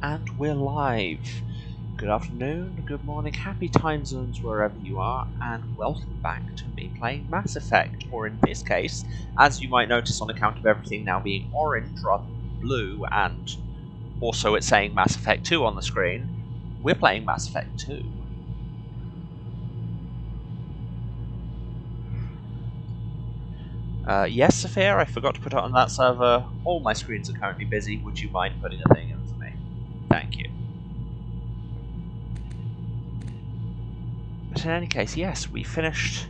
And we're live. Good afternoon, good morning, happy time zones wherever you are, and welcome back to me playing Mass Effect, or in this case, as you might notice on account of everything now being orange rather than blue, and also it's saying Mass Effect 2 on the screen, we're playing Mass Effect 2. Yes, Sophia, I forgot to put it on that server. All my screens are currently busy. Would you mind putting a thing in for me? Thank you. But in any case, yes, we finished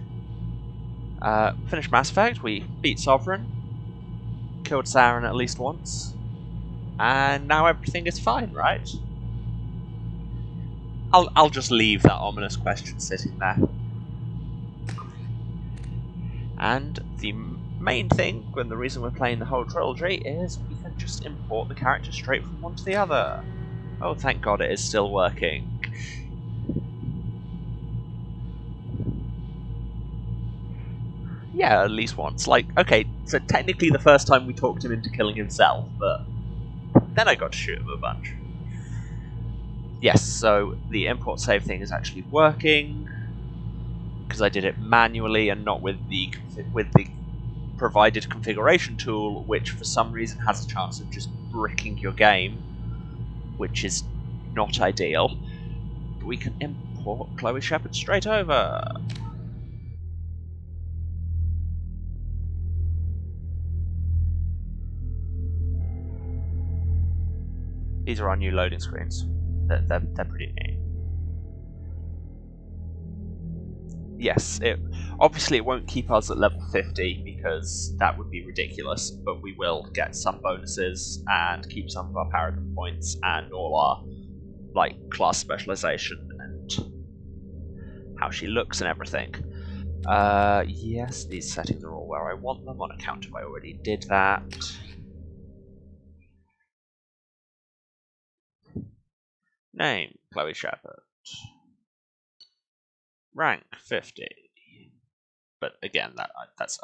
Mass Effect. We beat Sovereign, killed Saren at least once, and now everything is fine, right? I'll just leave that ominous question sitting there. And the main thing, and the reason we're playing the whole trilogy, is we can just import the character straight from one to the other. Oh, thank God it is still working. Yeah, at least once. Like, okay, so technically the first time we talked him into killing himself, but then I got to shoot him a bunch. Yes, so the import save thing is actually working, because I did it manually and not with the provided configuration tool, which for some reason has a chance of just bricking your game, which is not ideal. But we can import Chloe Shepard straight over. These are our new loading screens. They're pretty neat. Yes, obviously it won't keep us at level 50 because that would be ridiculous, but we will get some bonuses and keep some of our Paragon points and all our class specialization and how she looks and everything. Yes, these settings are all where I want them on account of I already did that. Name, Chloe Shepard. Rank, 50. But again, I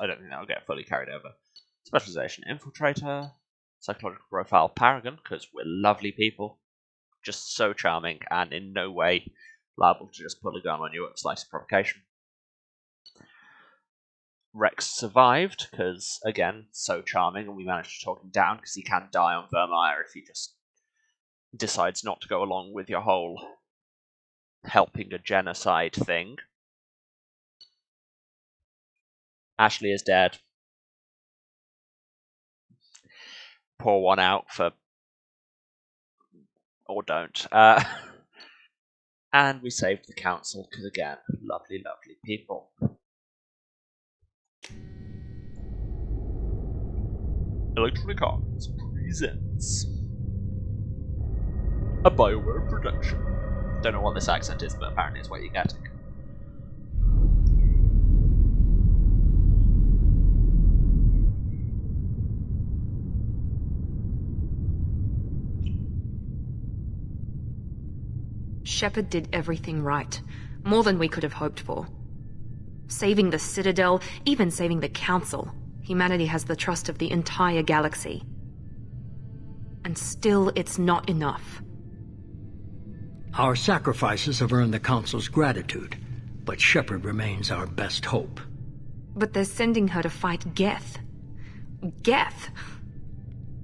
don't think that'll get fully carried over. Specialization, Infiltrator. Psychological profile, Paragon, because we're lovely people. Just so charming, and in no way liable to just pull a gun on you at the slightest provocation. Rex survived, because, again, so charming, and we managed to talk him down, because he can die on Vermeer if he just decides not to go along with your whole helping a genocide thing. Ashley is dead. Pour one out for... or don't. And we saved the council, because again, lovely, lovely people. Electronic Arts presents a BioWare production. Don't know what this accent is, but apparently it's what you're getting. Shepard did everything right, more than we could have hoped for. Saving the Citadel, even saving the Council, humanity has the trust of the entire galaxy. And still, it's not enough. Our sacrifices have earned the Council's gratitude, but Shepard remains our best hope. But they're sending her to fight Geth. Geth!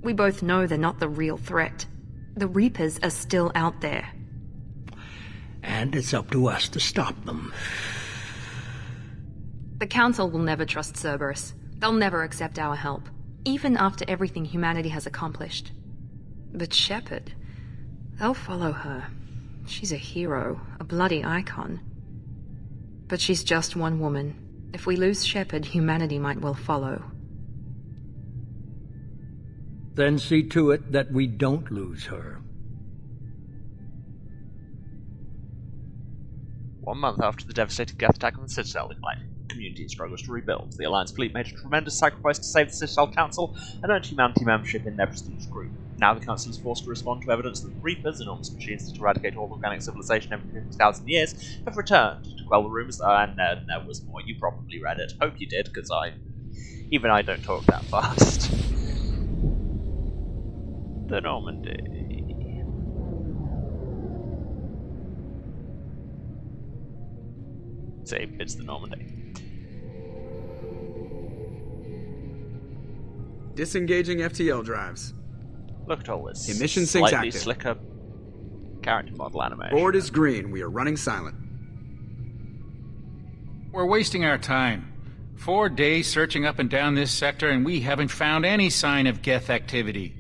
We both know they're not the real threat. The Reapers are still out there. And it's up to us to stop them. The Council will never trust Cerberus. They'll never accept our help, even after everything humanity has accomplished. But Shepard, they'll follow her. She's a hero, a bloody icon. But she's just one woman. If we lose Shepard, humanity might well follow. Then see to it that we don't lose her. 1 month after the devastating Geth attack on the Citadel, the community struggles to rebuild. The Alliance fleet made a tremendous sacrifice to save the Citadel Council and earned humanity membership in their prestigious group. Now the Council is forced to respond to evidence that the Reapers, enormous machines that eradicate all organic civilization every 50,000 years, have returned to quell the rumours. And there was more. You probably read it. Hope you did, because even I don't talk that fast. The Normandy. See, it's the Normandy. Disengaging FTL drives. Look at all this Emission sinks slightly active. slicker character model animation. Board is green. We are running silent. We're wasting our time. 4 days searching up and down this sector, and we haven't found any sign of Geth activity.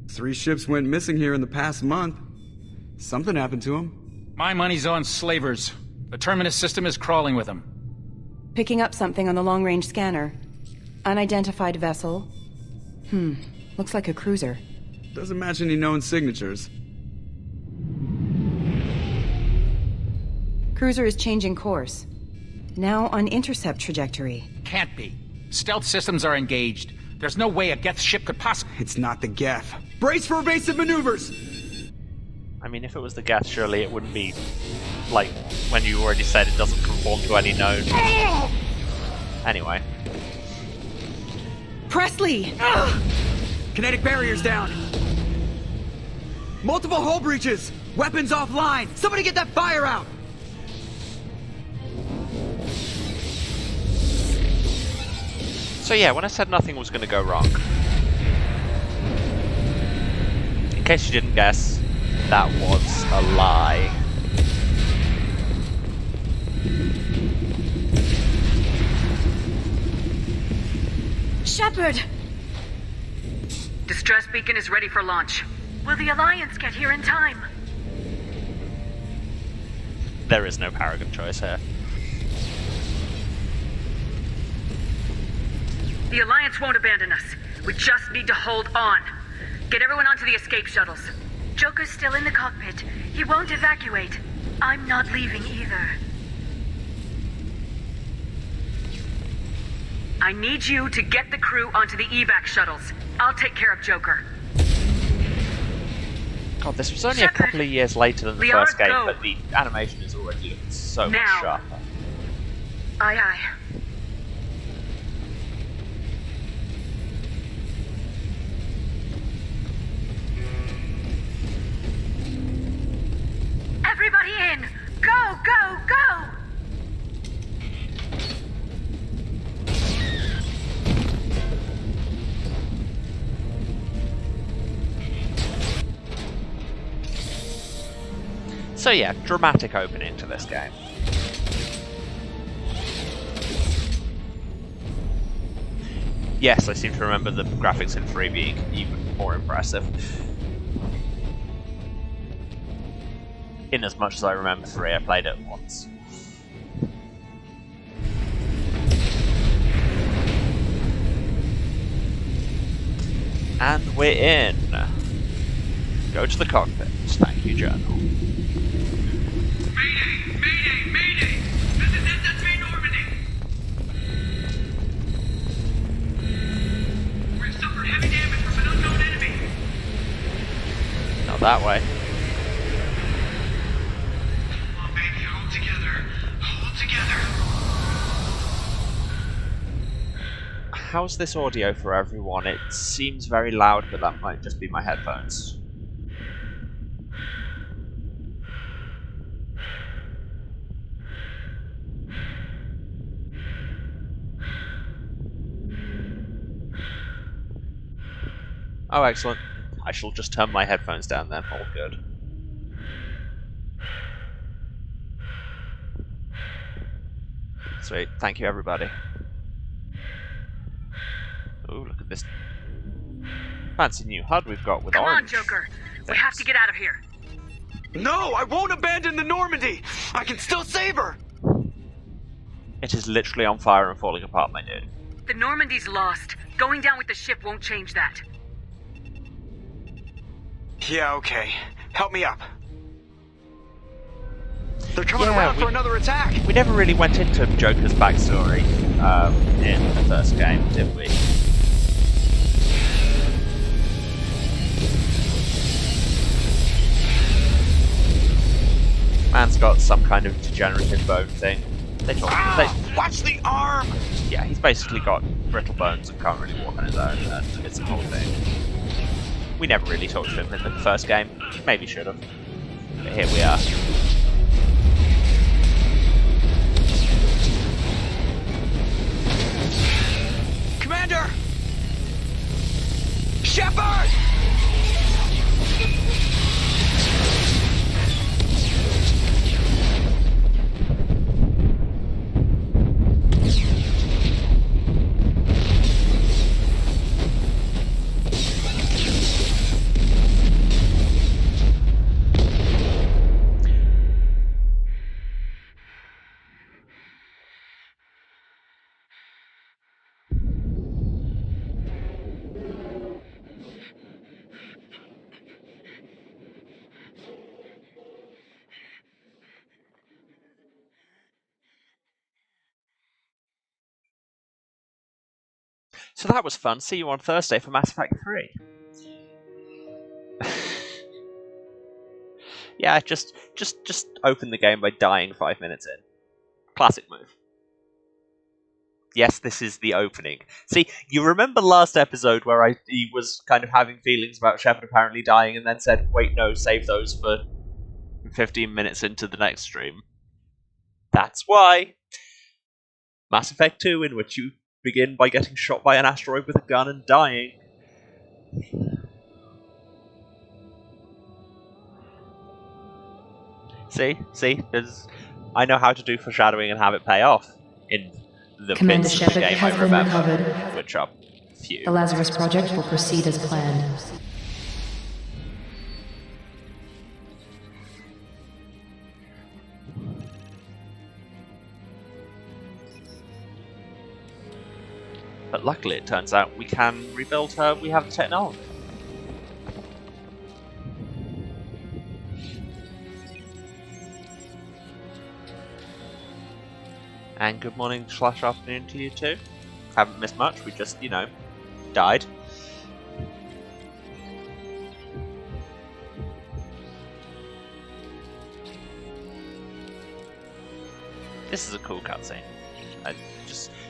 3 ships went missing here in the past month. Something happened to them. My money's on slavers. The Terminus system is crawling with them. Picking up something on the long-range scanner. Unidentified vessel. Looks like a cruiser. Doesn't match any known signatures. Cruiser is changing course. Now on intercept trajectory. Can't be. Stealth systems are engaged. There's no way a Geth ship could possibly... It's not the Geth. Brace for evasive maneuvers! I mean, if it was the gas, surely it wouldn't be like when you already said it doesn't conform to any known. Anyway. Presley! Kinetic barriers down! Multiple hull breaches! Weapons offline! Somebody get that fire out! So yeah, when I said nothing was going to go wrong, in case you didn't guess, that was a lie. Shepard! Distress beacon is ready for launch. Will the Alliance get here in time? There is no Paragon choice here. The Alliance won't abandon us. We just need to hold on. Get everyone onto the escape shuttles. Joker's still in the cockpit. He won't evacuate. I'm not leaving either. I need you to get the crew onto the evac shuttles. I'll take care of Joker. God, this was only Shepard, a couple of years later than the Liara, first game, go. but the animation is already looking so much Now. sharper. Aye, aye. Everybody in! Go, go, go! So yeah, dramatic opening to this game. Yes, I seem to remember the graphics in 3 being even more impressive. In as much as I remember 3, I played it once. And we're in. Go to the cockpit. Thank you, Journal. Mayday! Mayday! Mayday! This is SSV Normandy! We've suffered heavy damage from an unknown enemy! Not that way. Come on, baby, hold together! Hold together! How's this audio for everyone? It seems very loud, but that might just be my headphones. Oh, excellent. I shall just turn my headphones down then. All good. Sweet. Thank you, everybody. Oh, look at this fancy new HUD we've got with Come on, orange. Joker. We have to get out of here. No, I won't abandon the Normandy! I can still save her! It is literally on fire and falling apart, my dude. The Normandy's lost. Going down with the ship won't change that. Yeah, okay. Help me up. They're coming Yeah, around for another attack! We never really went into Joker's backstory in the first game, did we? Man's got some kind of degenerative bone thing. Watch the arm! Yeah, he's basically got brittle bones and can't really walk on his own, and it's a whole thing. We never really talked to him in the first game. Maybe should have. But here we are. Shepard! So that was fun. See you on Thursday for Mass Effect 3. Yeah, just open the game by dying 5 minutes in. Classic move. Yes, this is the opening. See, you remember last episode where he was kind of having feelings about Shepard apparently dying and then said, wait, no, save those for 15 minutes into the next stream. That's why. Mass Effect 2, in which you begin by getting shot by an asteroid with a gun and dying. See, I know how to do foreshadowing and have it pay off in the Commander bits of the Shepard game has I been remember, recovered. which are few. The Lazarus Project will proceed as planned. But luckily, it turns out we can rebuild her. We have the technology. And good morning / afternoon to you too. Haven't missed much, we just, died. This is a cool cutscene.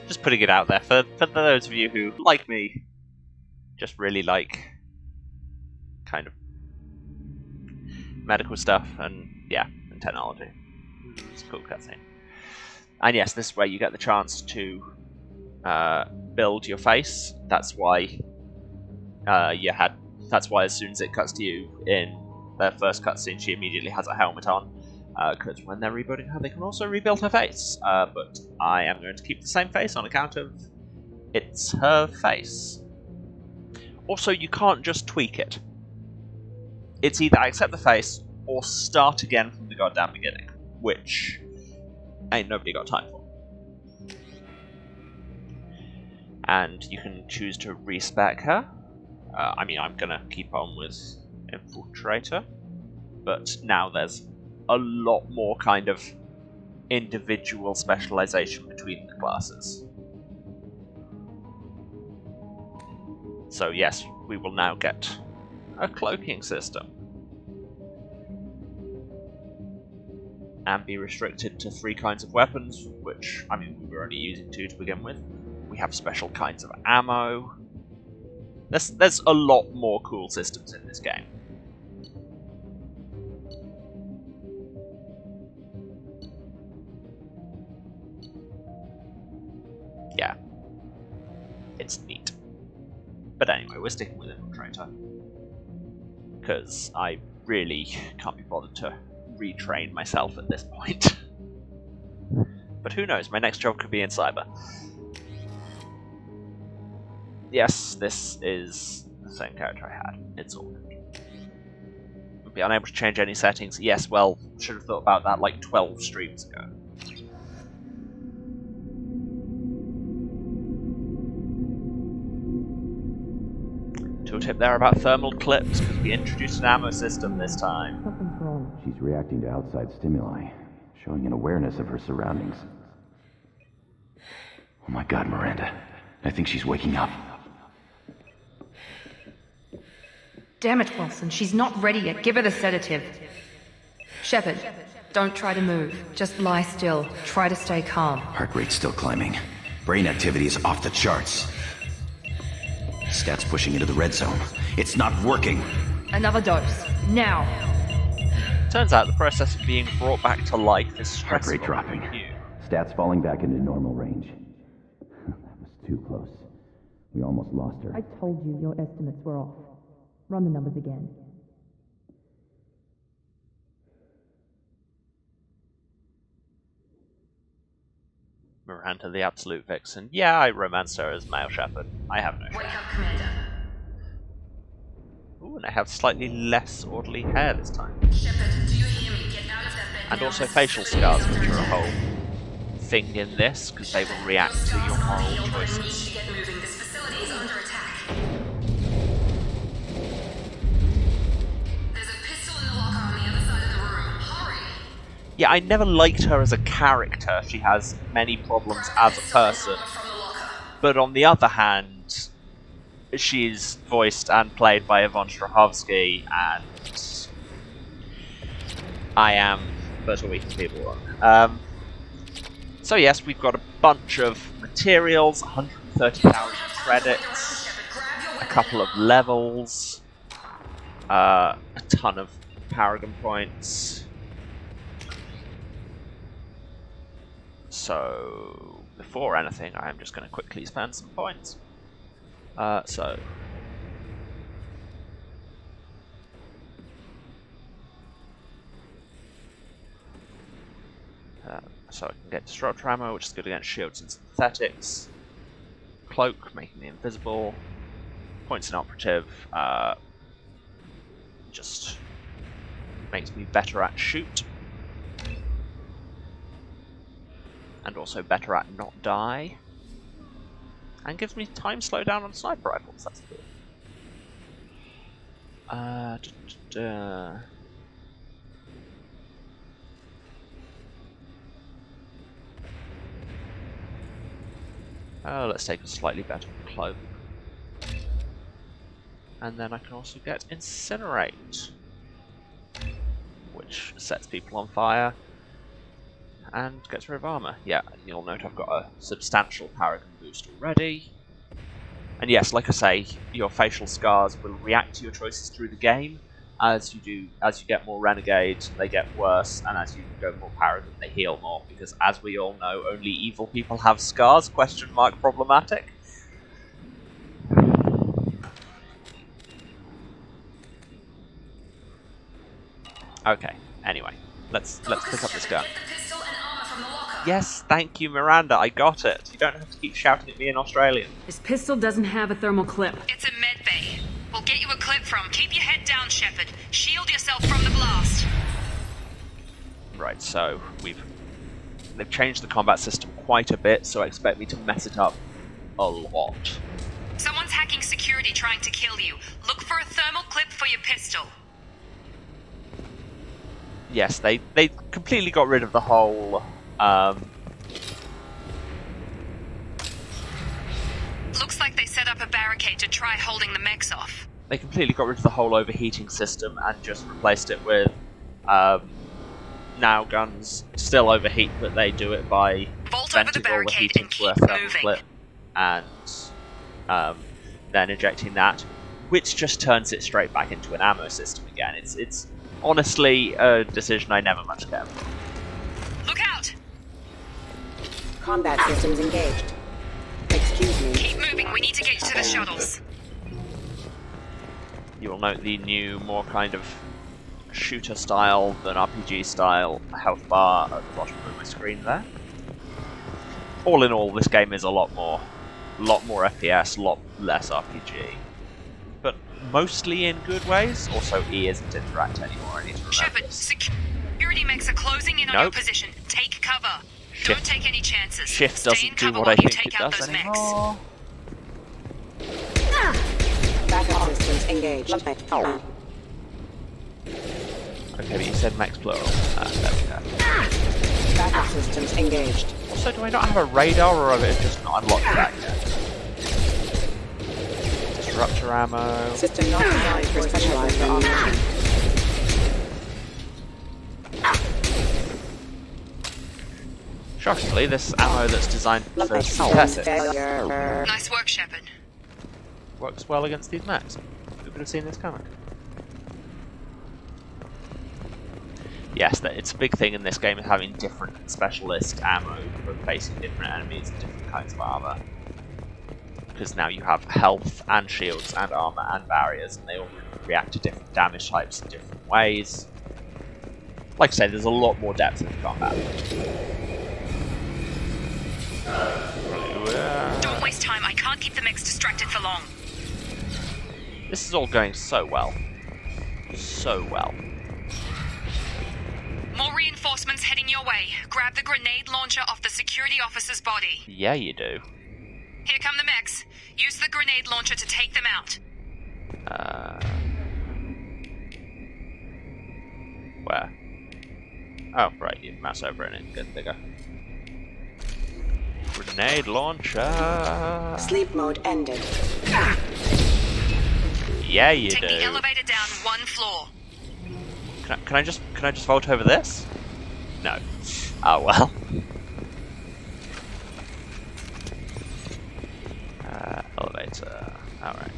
Just putting it out there for those of you who, like me, just really like kind of medical stuff and technology. It's a cool cutscene. And yes, this is where you get the chance to build your face. That's why That's why as soon as it cuts to you in their first cutscene, she immediately has a helmet on. Because when they're rebuilding her, they can also rebuild her face. But I am going to keep the same face on account of it's her face. Also, you can't just tweak it. It's either accept the face or start again from the goddamn beginning, which ain't nobody got time for. And you can choose to respec her. I'm gonna keep on with Infiltrator, but now there's a lot more kind of individual specialization between the classes. So yes, we will now get a cloaking system. And be restricted to 3 kinds of weapons, which, we were only using 2 to begin with. We have special kinds of ammo. There's a lot more cool systems in this game. Yeah. It's neat. But anyway, we're sticking with Infiltrator. Because I really can't be bothered to retrain myself at this point. But who knows, my next job could be in cyber. Yes, this is the same character I had. It's all good. Be unable to change any settings. Yes, well, should have thought about that like 12 streams ago. Tooltip there about thermal clips, because we introduced an ammo system this time. Something's wrong. She's reacting to outside stimuli, showing an awareness of her surroundings. Oh my god, Miranda. I think she's waking up. Damn it, Wilson. She's not ready yet. Give her the sedative. Shepard, don't try to move. Just lie still. Try to stay calm. Heart rate's still climbing. Brain activity is off the charts. Stats pushing into the red zone. It's not working. Another dose. Now. Turns out the process of being brought back to life is Heart stressful. rate dropping. Stats falling back into normal range. That was too close. We almost lost her. I told you your estimates were off. Run the numbers again. Miranda, the absolute vixen. Yeah, I romanced her as male shepherd. I have no Wake shame. up, Commander. Ooh, and I have slightly less orderly hair this time. Shepard, do you hear me? Get out of that bed And now. also This facial facility is scars, which under are a attack. whole thing in this, because they will react to Scars your can't moral be healed, but I need choices. you to get moving. This facility is under attack. There's a pistol in the locker on the other side of the room. Hurry! Yeah, I never liked her as a character. She has many problems as a person. From the locker. But on the other hand, she's voiced and played by Yvonne Strahovski, and I am but a week of people wrong. So yes, we've got a bunch of materials, 130,000 credits, a couple of levels, a ton of Paragon points. So, before anything, I am just going to quickly spend some points. So I can get Disruptor Ammo, which is good against shields and synthetics. Cloak, making me invisible. Points in Operative, just makes me better at shoot. And also better at not die. And gives me time slowdown on sniper rifles, that's cool. Let's take a slightly better cloak. And then I can also get Incinerate, which sets people on fire and gets rid of armor. Yeah, you'll note I've got a substantial Paragon boost already. And yes, like I say, your facial scars will react to your choices through the game. As you get more Renegade, they get worse, and as you go more Paragon, they heal more, because as we all know, only evil people have scars, ? Problematic. Okay, anyway, let's pick up this gun. Yes, thank you, Miranda, I got it. You don't have to keep shouting at me in Australian. This pistol doesn't have a thermal clip. It's a med bay. We'll get you a clip from. Keep your head down, Shepard. Shield yourself from the blast. Right, so they've changed the combat system quite a bit, so expect me to mess it up a lot. Someone's hacking security trying to kill you. Look for a thermal clip for your pistol. Yes, they completely got rid of the whole Looks like they set up a barricade to try holding the mechs off. They completely got rid of the whole overheating system and just replaced it with now guns still overheat, but they do it by Vault over the venting all the barricade heating and to a keep thermal moving. clip and then injecting that, which just turns it straight back into an ammo system again. It's honestly a decision I never much care for. Look out! Combat systems engaged. Excuse me. Keep moving. We need to get you to the shuttles. You will note the new, more kind of shooter style than RPG style health bar at the bottom of my screen there. All in all, this game is a lot more FPS, a lot less RPG. But mostly in good ways. Also, E isn't Interact anymore, I need to remember. Shepard, security mechs are closing in on your position. Take cover. Don't take any chances. Shift Stay doesn't in do cover what while I you think take it out does those mechs. anymore. Backup systems engaged. Okay, but you said max plural. There we go. Backup systems engaged. Also, do I not have a radar, or have it just not unlocked that yet? Disruptor ammo. System not designed for specialized operation. Shockingly, this ammo that's designed for synthetics Nice work, Shepard. works well against these mechs. Who could have seen this coming? Yes, it's a big thing in this game of having different specialist ammo for facing different enemies and different kinds of armor. because now you have health and shields and armor and barriers, and they all react to different damage types in different ways. Like I said, there's a lot more depth in the combat. Don't waste time. I can't keep the mix distracted for long. This is all going so well. So well. More reinforcements heading your way. Grab the grenade launcher off the security officer's body. Yeah, you do. Here come the mechs. Use the grenade launcher to take them out. Where? Oh, right, you mouse over in it. Get bigger. Grenade launcher. Sleep mode ended. Yeah, you do. Take the elevator down 1 floor. Can I just vault over this? No. Oh well. Elevator. Alright.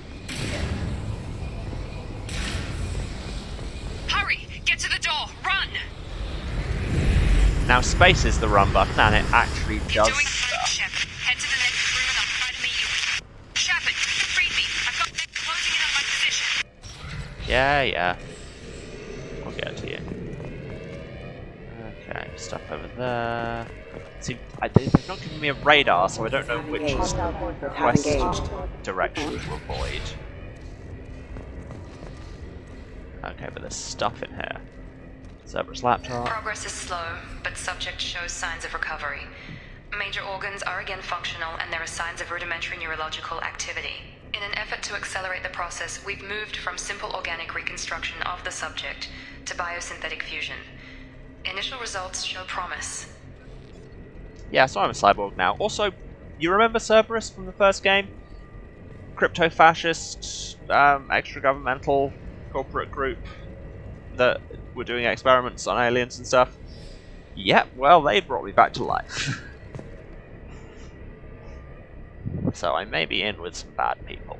Hurry! Get to the door! Run! Now space is the run button, and it actually does Doing stuff. Shep. Head to the next room and I'll try to meet you. Shepard, read me. I've got them closing in on my position. Yeah. I'll get to you. Okay, stuff over there. See, they've not given me a radar, so I don't know which is west direction to avoid. Okay, but there's stuff in here. Cerberus laptop. Progress is slow, but subject shows signs of recovery. Major organs are again functional, and there are signs of rudimentary neurological activity. In an effort to accelerate the process, we've moved from simple organic reconstruction of the subject to biosynthetic fusion. Initial results show promise. Yeah, so I'm a cyborg now. Also, you remember Cerberus from the first game? Crypto-fascist, extra-governmental corporate group that were doing experiments on aliens and stuff? Yep, well, they brought me back to life. So I may be in with some bad people.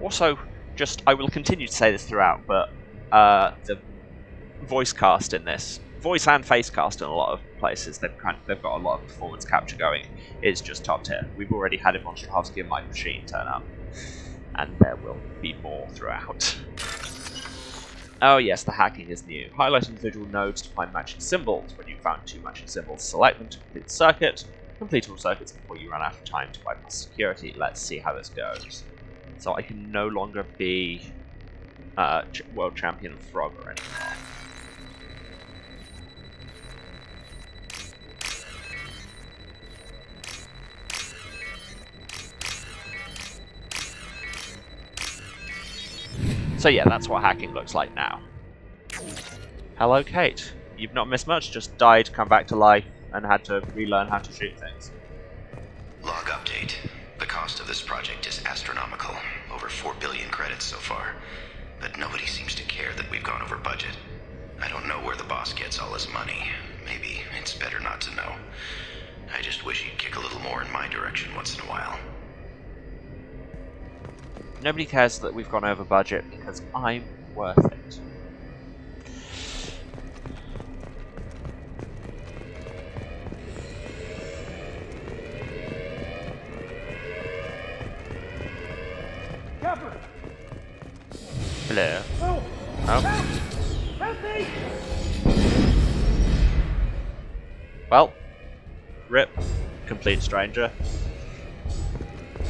Also, I will continue to say this throughout, but the voice cast in this, voice and face cast in a lot of places, they've got a lot of performance capture going. It's just top tier. We've already had Ivan Strahovski and Mike Machine turn up, and there will be more throughout. Oh yes, the hacking is new. Highlight individual nodes to find matching symbols. When you've found 2 matching symbols, select them to complete the circuit. Complete all circuits before you run out of time to bypass security. Let's see how this goes. So I can no longer be world champion of Frogger anymore. So yeah, that's what hacking looks like now. Hello, Kate. You've not missed much, just died, come back to life, and had to relearn how to shoot things. Log update. The cost of this project is astronomical. Over 4 billion credits so far. But nobody seems to care that we've gone over budget. I don't know where the boss gets all his money. Maybe it's better not to know. I just wish he'd kick a little more in my direction once in a while. Nobody cares that we've gone over budget because I'm worth it. Hello. Oh. Well, rip, complete stranger.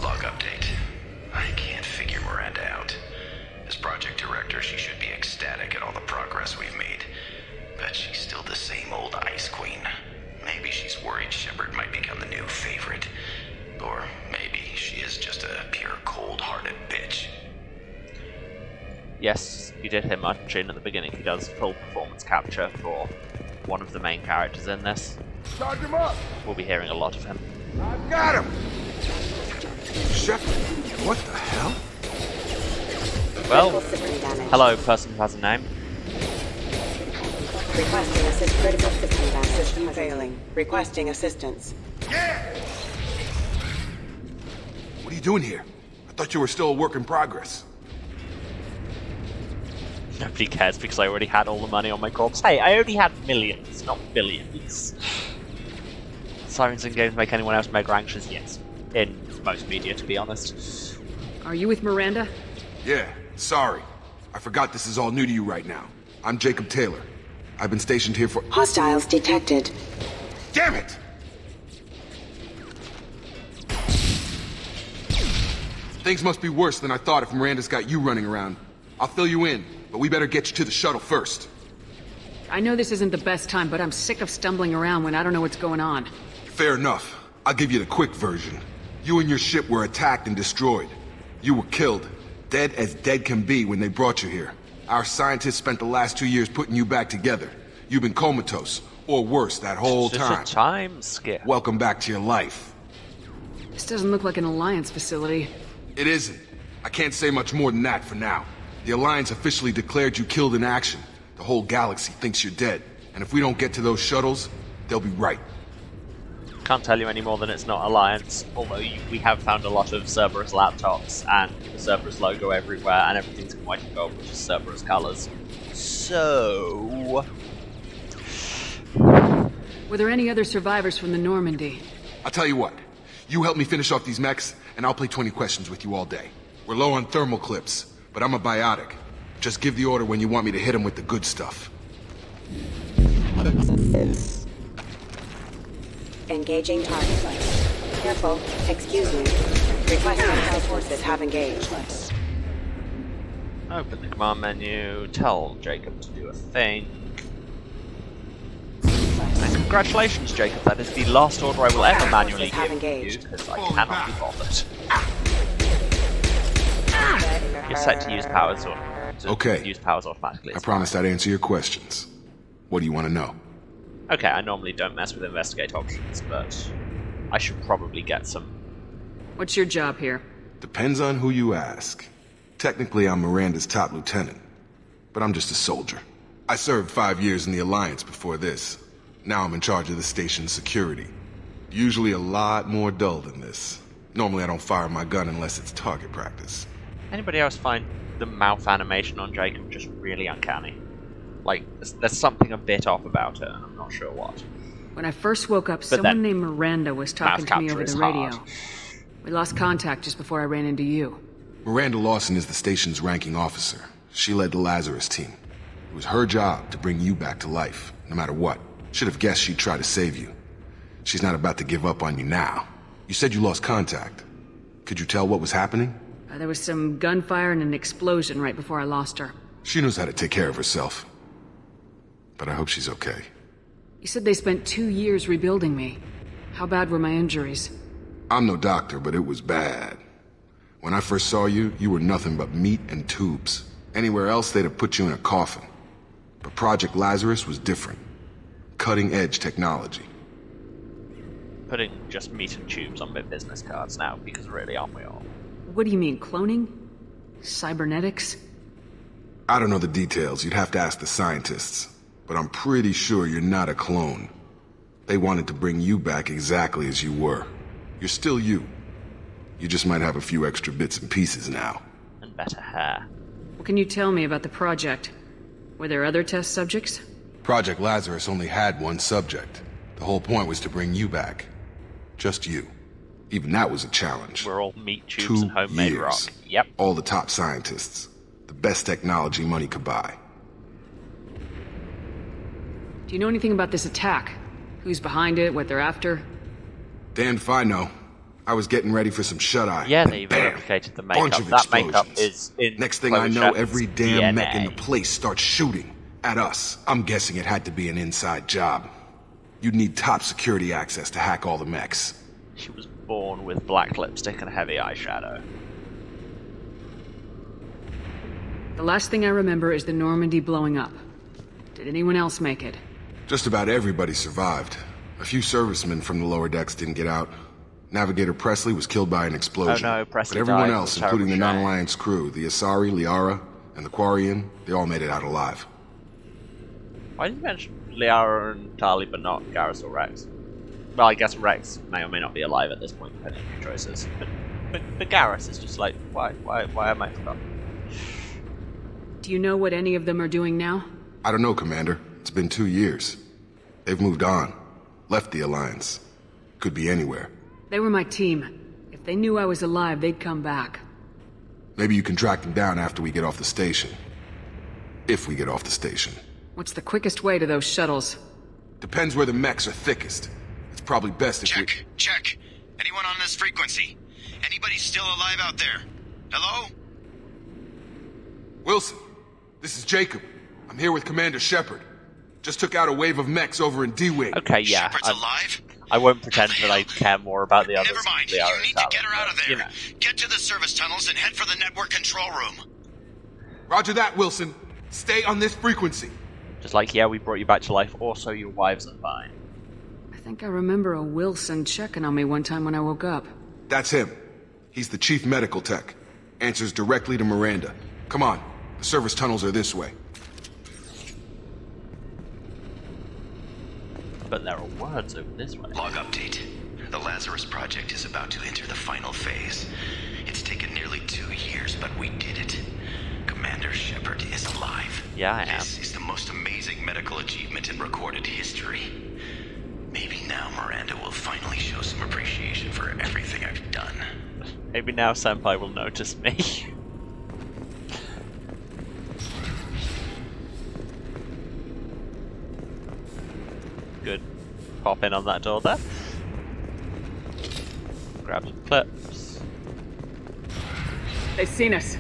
Log update. I can't figure Miranda out. As project director, she should be ecstatic at all the progress we've made. But she's still the same old Ice Queen. Maybe she's worried Shepard might become the new favorite. Or maybe she is just a pure cold-hearted bitch. Yes, you did hear Martin at the beginning. He does full performance capture for one of the main characters in this. Charge him up! We'll be hearing a lot of him. I've got him! Shepard, what the hell? Well, hello, person who has a name. Requesting assist critical system damage. System failing. Requesting assistance. Yeah! What are you doing here? I thought you were still a work in progress. Nobody cares because I already had all the money on my corpse. Hey, I only had millions, not billions. Sirens in games make anyone else mega anxious? Yes. In most media, to be honest. Are you with Miranda? Yeah, sorry. I forgot this is all new to you right now. I'm Jacob Taylor. I've been stationed here for— Hostiles detected. Damn it! Things must be worse than I thought if Miranda's got you running around. I'll fill you in, but we better get you to the shuttle first. I know this isn't the best time, but I'm sick of stumbling around when I don't know what's going on. Fair enough. I'll give you the quick version. You and your ship were attacked and destroyed. You were killed. Dead as dead can be when they brought you here. Our scientists spent the last 2 years putting you back together. You've been comatose, or worse, that whole Just time. a time skip. Welcome back to your life. This doesn't look like an Alliance facility. It isn't. I can't say much more than that for now. The Alliance officially declared you killed in action. The whole galaxy thinks you're dead. And if we don't get to those shuttles, they'll be right. Can't tell you any more than it's not Alliance, although we have found a lot of Cerberus laptops and the Cerberus logo everywhere, and everything's in white and gold, which is Cerberus colours. So... Were there any other survivors from the Normandy? I'll tell you what. You help me finish off these mechs, and I'll play 20 questions with you all day. We're low on thermal clips, but I'm a biotic. Just give the order when you want me to hit them with the good stuff. Engaging target. Careful. Excuse me. Request hostile forces have engaged. Open the command menu, tell Jacob to do a thing. And congratulations, Jacob, that is the last order I will ever manually give you, because I cannot be bothered. You're set to use powers Okay. automatically. I promised I'd answer your questions. What do you want to know? Okay, I normally don't mess with investigate options, but I should probably get some. What's your job here? Depends on who you ask. Technically, I'm Miranda's top lieutenant, but I'm just a soldier. I served 5 years in the Alliance before this. Now I'm in charge of the station's security. Usually a lot more dull than this. Normally I don't fire my gun unless it's target practice. Anybody else find the mouth animation on Jacob just really uncanny? Like, there's something a bit off about it, and I'm not sure what. When I first woke up, someone named Miranda was talking to me over the radio. We lost contact just before I ran into you. Miranda Lawson is the station's ranking officer. She led the Lazarus team. It was her job to bring you back to life, no matter what. Should have guessed she'd try to save you. She's not about to give up on you now. You said you lost contact. Could you tell what was happening? There was some gunfire and an explosion right before I lost her. She knows how to take care of herself. But I hope she's okay. You said they spent 2 years rebuilding me. How bad were my injuries? I'm no doctor, but it was bad. When I first saw you, you were nothing but meat and tubes. Anywhere else, they'd have put you in a coffin. But Project Lazarus was different. Cutting-edge technology. Putting just meat and tubes on my business cards now, because really, aren't we all? What do you mean, cloning? Cybernetics? I don't know the details. You'd have to ask the scientists. But I'm pretty sure you're not a clone. They wanted to bring you back exactly as you were. You're still you. You just might have a few extra bits and pieces now. And better hair. What can you tell me about the project? Were there other test subjects? Project Lazarus only had one subject. The whole point was to bring you back. Just you. Even that was a challenge. We're all meat tubes and homemade rock. Yep. All the top scientists. The best technology money could buy. Do you know anything about this attack? Who's behind it, what they're after? Damned if I know. I was getting ready for some shut-eye. Yeah, they even replicated the makeup. Bunch of that explosions. makeup is in Next thing I know, Shepard's every damn DNA. mech in the place starts shooting at us. I'm guessing it had to be an inside job. You'd need top security access to hack all the mechs. She was born with black lipstick and heavy eyeshadow. The last thing I remember is the Normandy blowing up. Did anyone else make it? Just about everybody survived. A few servicemen from the lower decks didn't get out. Navigator Presley was killed by an explosion. Oh no, Presley but everyone died. else, including the non-Alliance crew, the Asari, Liara, and the Quarian, they all made it out alive. Why didn't you mention Liara and Tali, but not Garrus or Rex? Well, I guess Rex may or may not be alive at this point, depending on your choices. But Garrus is just like, why am I forgotten? Do you know what any of them are doing now? I don't know, Commander. It's been 2 years. They've moved on. Left the Alliance. Could be anywhere. They were my team. If If they knew I was alive, they'd come back. Maybe you can track them down after we get off the station. If we get off the station. What's the quickest way to those shuttles? Depends where the mechs are thickest. It's probably best if we... Check. Anyone on this frequency? Anybody still alive out there? Hello? Wilson, this is Jacob. I'm here with Commander Shepard. Just took out a wave of mechs over in D-Wing. Okay, yeah. Shepard's alive? I won't pretend that I care more about the others. Never mind. You need to get her out of there. You know. Get to the service tunnels and head for the network control room. Roger that, Wilson. Stay on this frequency. Just like, yeah, we brought you back to life, also your wives are fine. I think I remember a Wilson checking on me one time when I woke up. That's him. He's the chief medical tech. Answers directly to Miranda. Come on. The service tunnels are this way. But there are words over this way. Log update. The Lazarus Project is about to enter the final phase. It's taken nearly 2 years, but we did it. Commander Shepard is alive. Yeah, I am. This is the most amazing medical achievement in recorded history. Maybe now Miranda will finally show some appreciation for everything I've done. Maybe now Senpai will notice me. Good. Pop in on that door there. Grab some clips. They've seen us.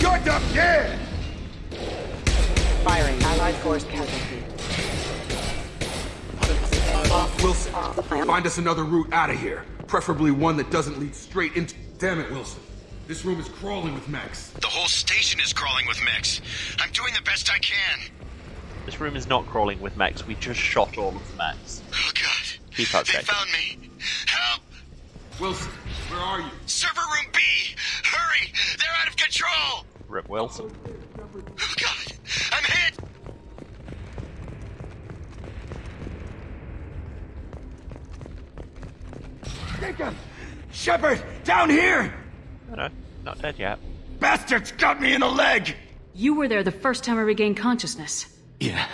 Shut up, yeah! Firing. Allied force casualty. Wilson, find us another route out of here. Preferably one that doesn't lead straight into... Damn it, Wilson. This room is crawling with mechs. The whole station is crawling with mechs. I'm doing the best I can. This room is not crawling with mechs. We just shot all of the mechs. Oh god. Keep up, They Jacob. found me. Help! Wilson, where are you? Server room B! Hurry! They're out of control! Rip Wilson. Oh god! I'm hit! Jacob! Shepard! Down here! No, not dead yet. Bastards got me in the leg! You were there the first time I regained consciousness. Yeah,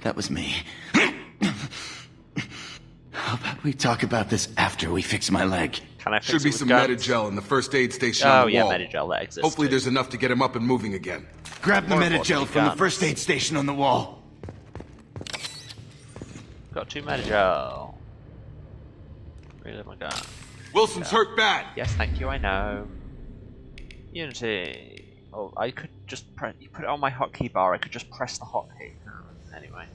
that was me. How about we talk about this after we fix my leg? Can I fix Should it be with some guns? Metagel in the first aid station Oh on the yeah, wall. Metagel, that exists. Hopefully too. there's enough to get him up and moving again. Grab the More Metagel importantly, from the guns. first aid station on the wall. Got 2 Metagel. Reload my gun. Wilson's hurt bad. Yes, thank you, I know. Unity. Oh, I could just press... You put it on my hotkey bar, I could just press the hotkey. Anyway.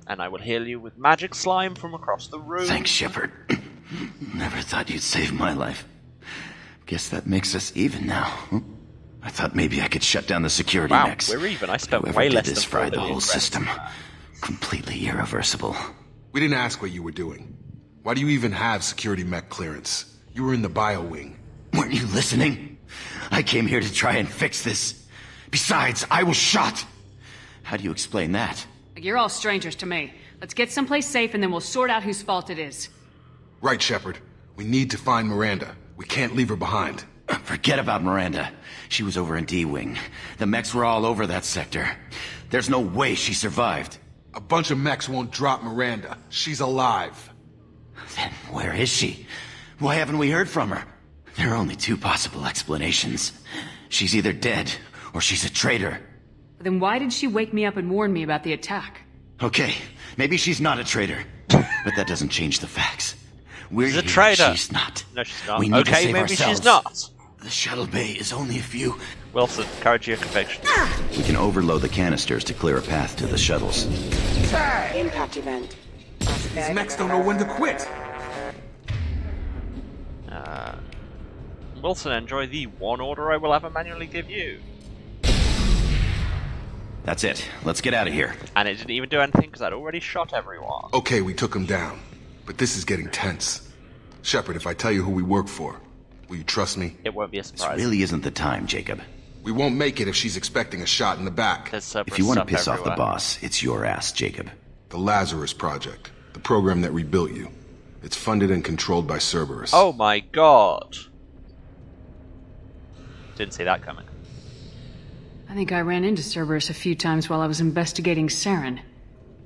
And I will heal you with magic slime from across the room. Thanks, Shepard. Never thought you'd save my life. Guess that makes us even now. I thought maybe I could shut down the security Wow, mechs. we're even. I spent Whoever way did less this than fried the 4 whole million system. credits. Completely irreversible. We didn't ask what you were doing. Why do you even have security mech clearance? You were in the bio wing. Weren't you listening? I came here to try and fix this. Besides, I was shot. How do you explain that? You're all strangers to me. Let's get someplace safe and then we'll sort out whose fault it is. Right, Shepard. We need to find Miranda. We can't leave her behind. Forget about Miranda. She was over in D-Wing. The mechs were all over that sector. There's no way she survived. A bunch of mechs won't drop Miranda. She's alive. Then where is she? Why haven't we heard from her? There are only 2 possible explanations. She's either dead, or she's a traitor. Then why did she wake me up and warn me about the attack? Okay, maybe she's not a traitor. But that doesn't change the facts. We're She's a here, traitor. She's not. No, she's not. We need to Okay, save maybe ourselves. she's not. The shuttle bay is only a few. Wilson, courage your conviction. We can overload the canisters to clear a path to the shuttles. Impact event. These mechs don't know when to quit. Wilson, enjoy the one order I will ever manually give you. That's it. Let's get out of here. And it didn't even do anything because I'd already shot everyone. Okay, we took him down. But this is getting tense. Shepard, if I tell you who we work for, will you trust me? It won't be a This surprise. really isn't the time, Jacob. We won't make it if she's expecting a shot in the back. There's If you want to stuff piss off the everywhere. boss, it's your ass, Jacob. The Lazarus Project. The program that rebuilt you. It's funded and controlled by Cerberus. Oh my god. Didn't see that coming. I think I ran into Cerberus a few times while I was investigating Saren.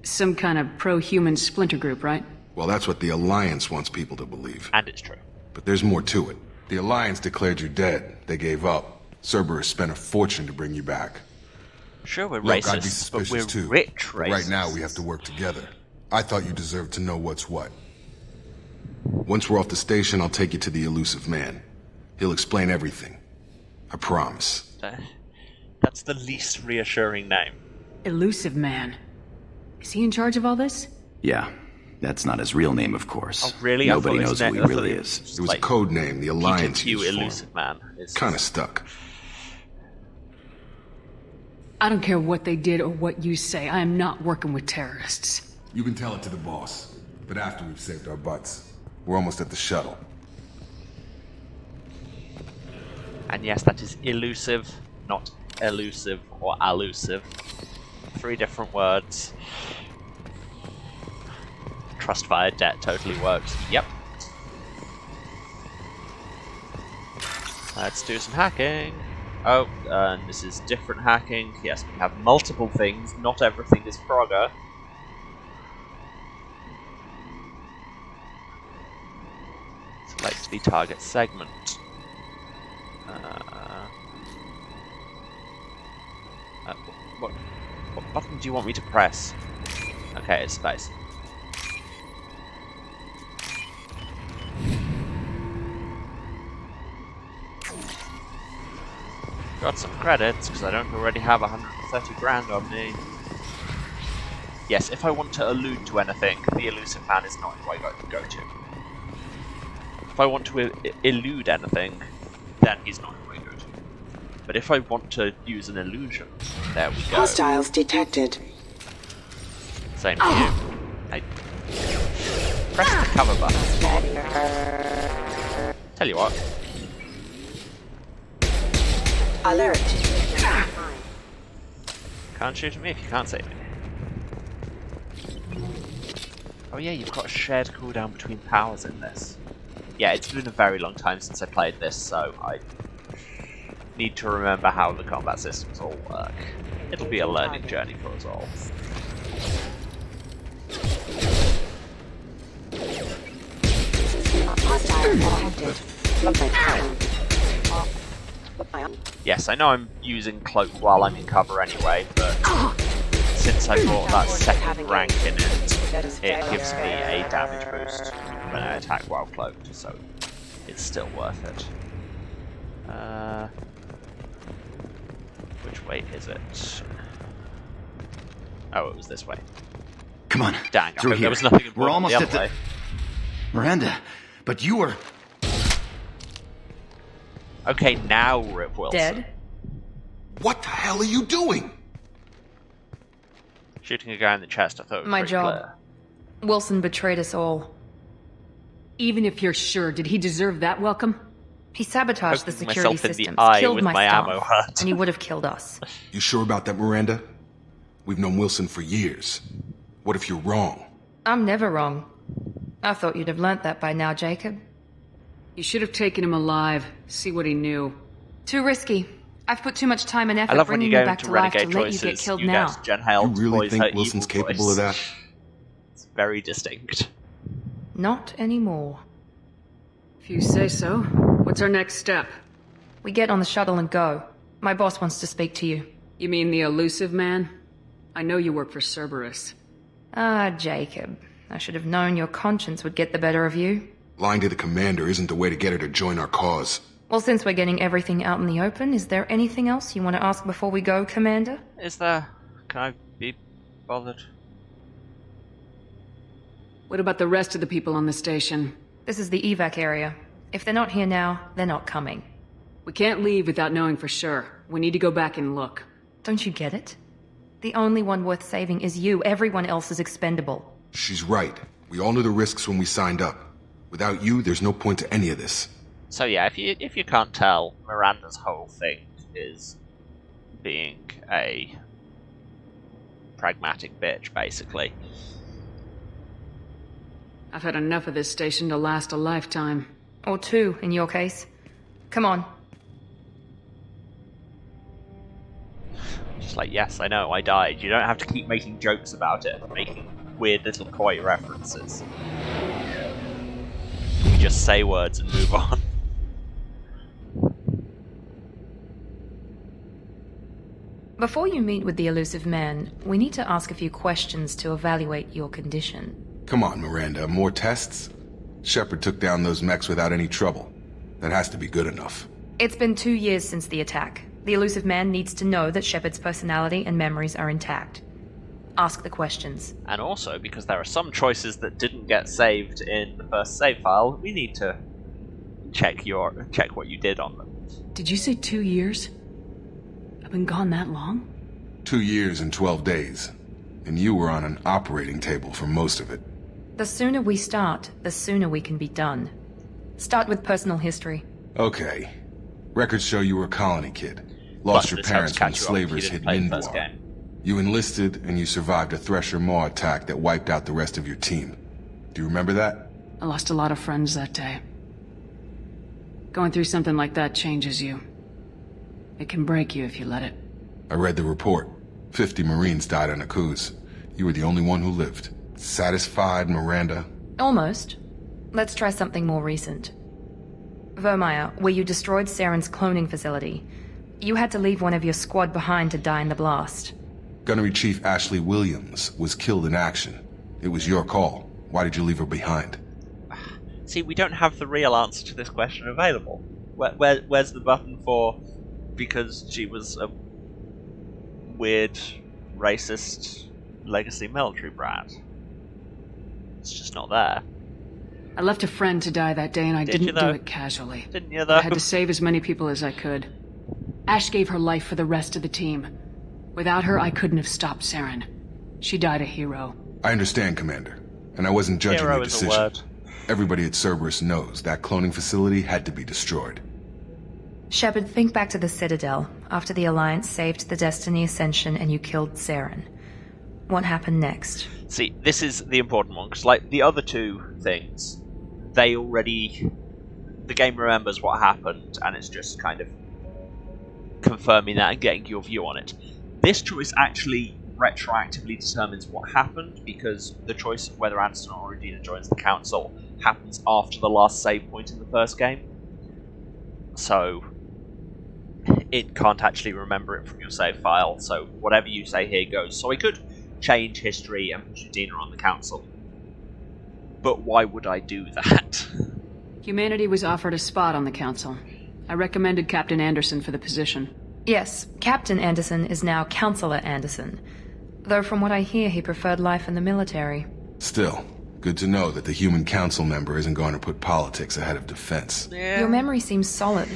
Some kind of pro-human splinter group, right? Well, that's what the Alliance wants people to believe. And it's true. But there's more to it. The Alliance declared you dead. They gave up. Cerberus spent a fortune to bring you back. Sure, we're Look, racist, I'd be suspicious but we're too. rich But racists. right now, we have to work together. I thought you deserved to know what's what. Once we're off the station, I'll take you to the Elusive Man. He'll explain everything. I promise. That's the least reassuring name. Elusive Man. Is he in charge of all this? Yeah. That's not his real name, of course. Oh, really? Nobody knows who he really is. It was a code name the Alliance Peter Q, used for Elusive him. Man. Kinda stuck. I don't care what they did or what you say. I am not working with terrorists. You can tell it to the boss. But after we've saved our butts. We're almost at the shuttle. And yes, that is elusive, not elusive or allusive. 3 different words. Trust via debt totally works. Yep. Let's do some hacking. Oh, and this is different hacking. Yes, we have multiple things. Not everything is Frogger. Select the target segment. What button do you want me to press? Okay, it's space. Got some credits, because I don't already have 130 grand on me. Yes, if I want to allude to anything, the Elusive Man is not who I go to. If I want to elude anything, then he's not who I go to. But if I want to use an illusion, there we go. Hostiles detected. Same to you. I press the cover button. Tell you what. Alert. Can't shoot at me if you can't save me. Oh yeah, you've got a shared cooldown between powers in this. Yeah, it's been a very long time since I played this, so I need to remember how the combat systems all work. It'll be a learning journey for us all. Yes, I know I'm using cloak while I'm in cover anyway, but since I bought that second rank in it, it gives me a damage boost when I attack while cloaked, so it's still worth it. Which way is it? Oh, it was this way. Come on, dang! through here. There was nothing important We're almost the at other the... way. Miranda, but you were... Okay, now Rip Wilson. Dead? What the hell are you doing? Shooting a guy in the chest, I thought it was My pretty job. clear. Wilson betrayed us all. Even if you're sure, did he deserve that welcome? He sabotaged the Poking security myself in the systems, eye killed with my my staff, ammo hut. and he would have killed us. You sure about that, Miranda? We've known Wilson for years. What if you're wrong? I'm never wrong. I thought you'd have learnt that by now, Jacob. You should have taken him alive, see what he knew. Too risky. I've put too much time and I effort love when bringing you you go back into to life to Renegade let you Choices, get killed you now. get Jen Hale's You really voice, think her Wilson's evil capable voice. of that? It's very distinct. Not anymore. If you say so. What's our next step? We get on the shuttle and go. My boss wants to speak to you. You mean the Elusive Man? I know you work for Cerberus. Ah, Jacob. I should have known your conscience would get the better of you. Lying to the commander isn't the way to get her to join our cause. Well, since we're getting everything out in the open, is there anything else you want to ask before we go, Commander? Is there? Can I be bothered? What about the rest of the people on the station? This is the evac area. If they're not here now, they're not coming. We can't leave without knowing for sure. We need to go back and look. Don't you get it? The only one worth saving is you. Everyone else is expendable. She's right. We all knew the risks when we signed up. Without you, there's no point to any of this. So yeah, if you can't tell, Miranda's whole thing is being a pragmatic bitch, basically. I've had enough of this station to last a lifetime. Or 2, in your case. Come on. Just like, yes, I know, I died. You don't have to keep making jokes about it, making weird little coy references. You just say words and move on. Before you meet with the elusive man, we need to ask a few questions to evaluate your condition. Come on, Miranda, more tests? Shepard took down those mechs without any trouble. That has to be good enough. It's been 2 years since the attack. The elusive man needs to know that Shepard's personality and memories are intact. Ask the questions. And also, because there are some choices that didn't get saved in the first save file, we need to check what you did on them. Did you say 2 years? I've been gone that long? 2 years and 12 days. And you were on an operating table for most of it. The sooner we start, the sooner we can be done. Start with personal history. Okay. Records show you were a colony kid. Lost your parents when slavers hit Mindwar. You enlisted, and you survived a Thresher Maw attack that wiped out the rest of your team. Do you remember that? I lost a lot of friends that day. Going through something like that changes you. It can break you if you let it. I read the report. 50 Marines died on Akuz. You were the only one who lived. Satisfied, Miranda? Almost. Let's try something more recent. Vermeer, where you destroyed Saren's cloning facility. You had to leave one of your squad behind to die in the blast. Gunnery Chief Ashley Williams was killed in action. It was your call. Why did you leave her behind? See, we don't have the real answer to this question available. Where's the button for because she was a weird, racist, legacy military brat? It's just not there. I left a friend to die that day and I didn't do it casually. Didn't you, though? I had to save as many people as I could. Ash gave her life for the rest of the team. Without her, I couldn't have stopped Saren. She died a hero. I understand, Commander. And I wasn't judging Hero your is decision. a word. Everybody at Cerberus knows that cloning facility had to be destroyed. Shepard, think back to the Citadel, after the Alliance saved the Destiny Ascension and you killed Saren. What happened next? See, this is the important one, because like the other two things, they already... The game remembers what happened, and it's just kind of confirming that and getting your view on it. This choice actually retroactively determines what happened, because the choice of whether Anderson or Regina joins the Council happens after the last save point in the first game. So it can't actually remember it from your save file, so whatever you say here goes. So I could change history and put Regina on the Council. But why would I do that? Humanity was offered a spot on the Council. I recommended Captain Anderson for the position. Yes, Captain Anderson is now Counselor Anderson. Though from what I hear, he preferred life in the military. Still, good to know that the human council member isn't going to put politics ahead of defense. Yeah. Your memory seems solid.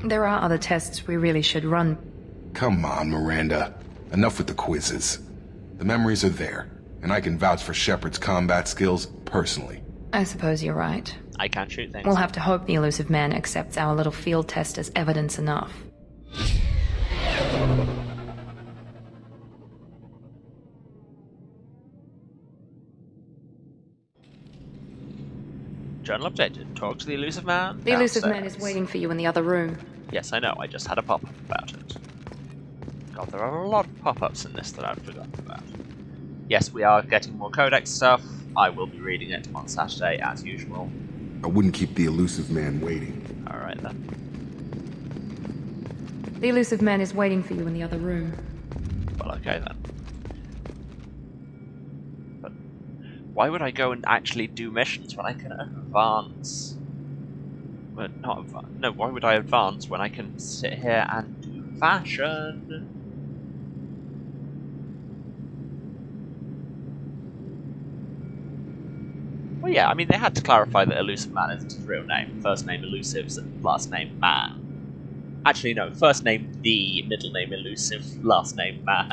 There are other tests we really should run. Come on, Miranda. Enough with the quizzes. The memories are there, and I can vouch for Shepard's combat skills personally. I suppose you're right. I can't shoot things. We'll have to hope the elusive man accepts our little field test as evidence enough. Journal updated. Talk to the elusive man. The elusive man downstairs. is waiting for you in the other room. Yes, I know. I just had a pop-up about it. God, there are a lot of pop-ups in this that I've forgotten about. Yes, we are getting more Codex stuff. I will be reading it on Saturday, as usual. I wouldn't keep the elusive man waiting. Alright then. The elusive man is waiting for you in the other room. Well, okay then. But why would I go and actually do missions when I can advance? But not advance. No, why would I advance when I can sit here and do fashion? Well, yeah, I mean, they had to clarify that Elusive Man isn't his real name. First name Elusive, last name Man. Actually, no, first name The, middle name Elusive, last name Man.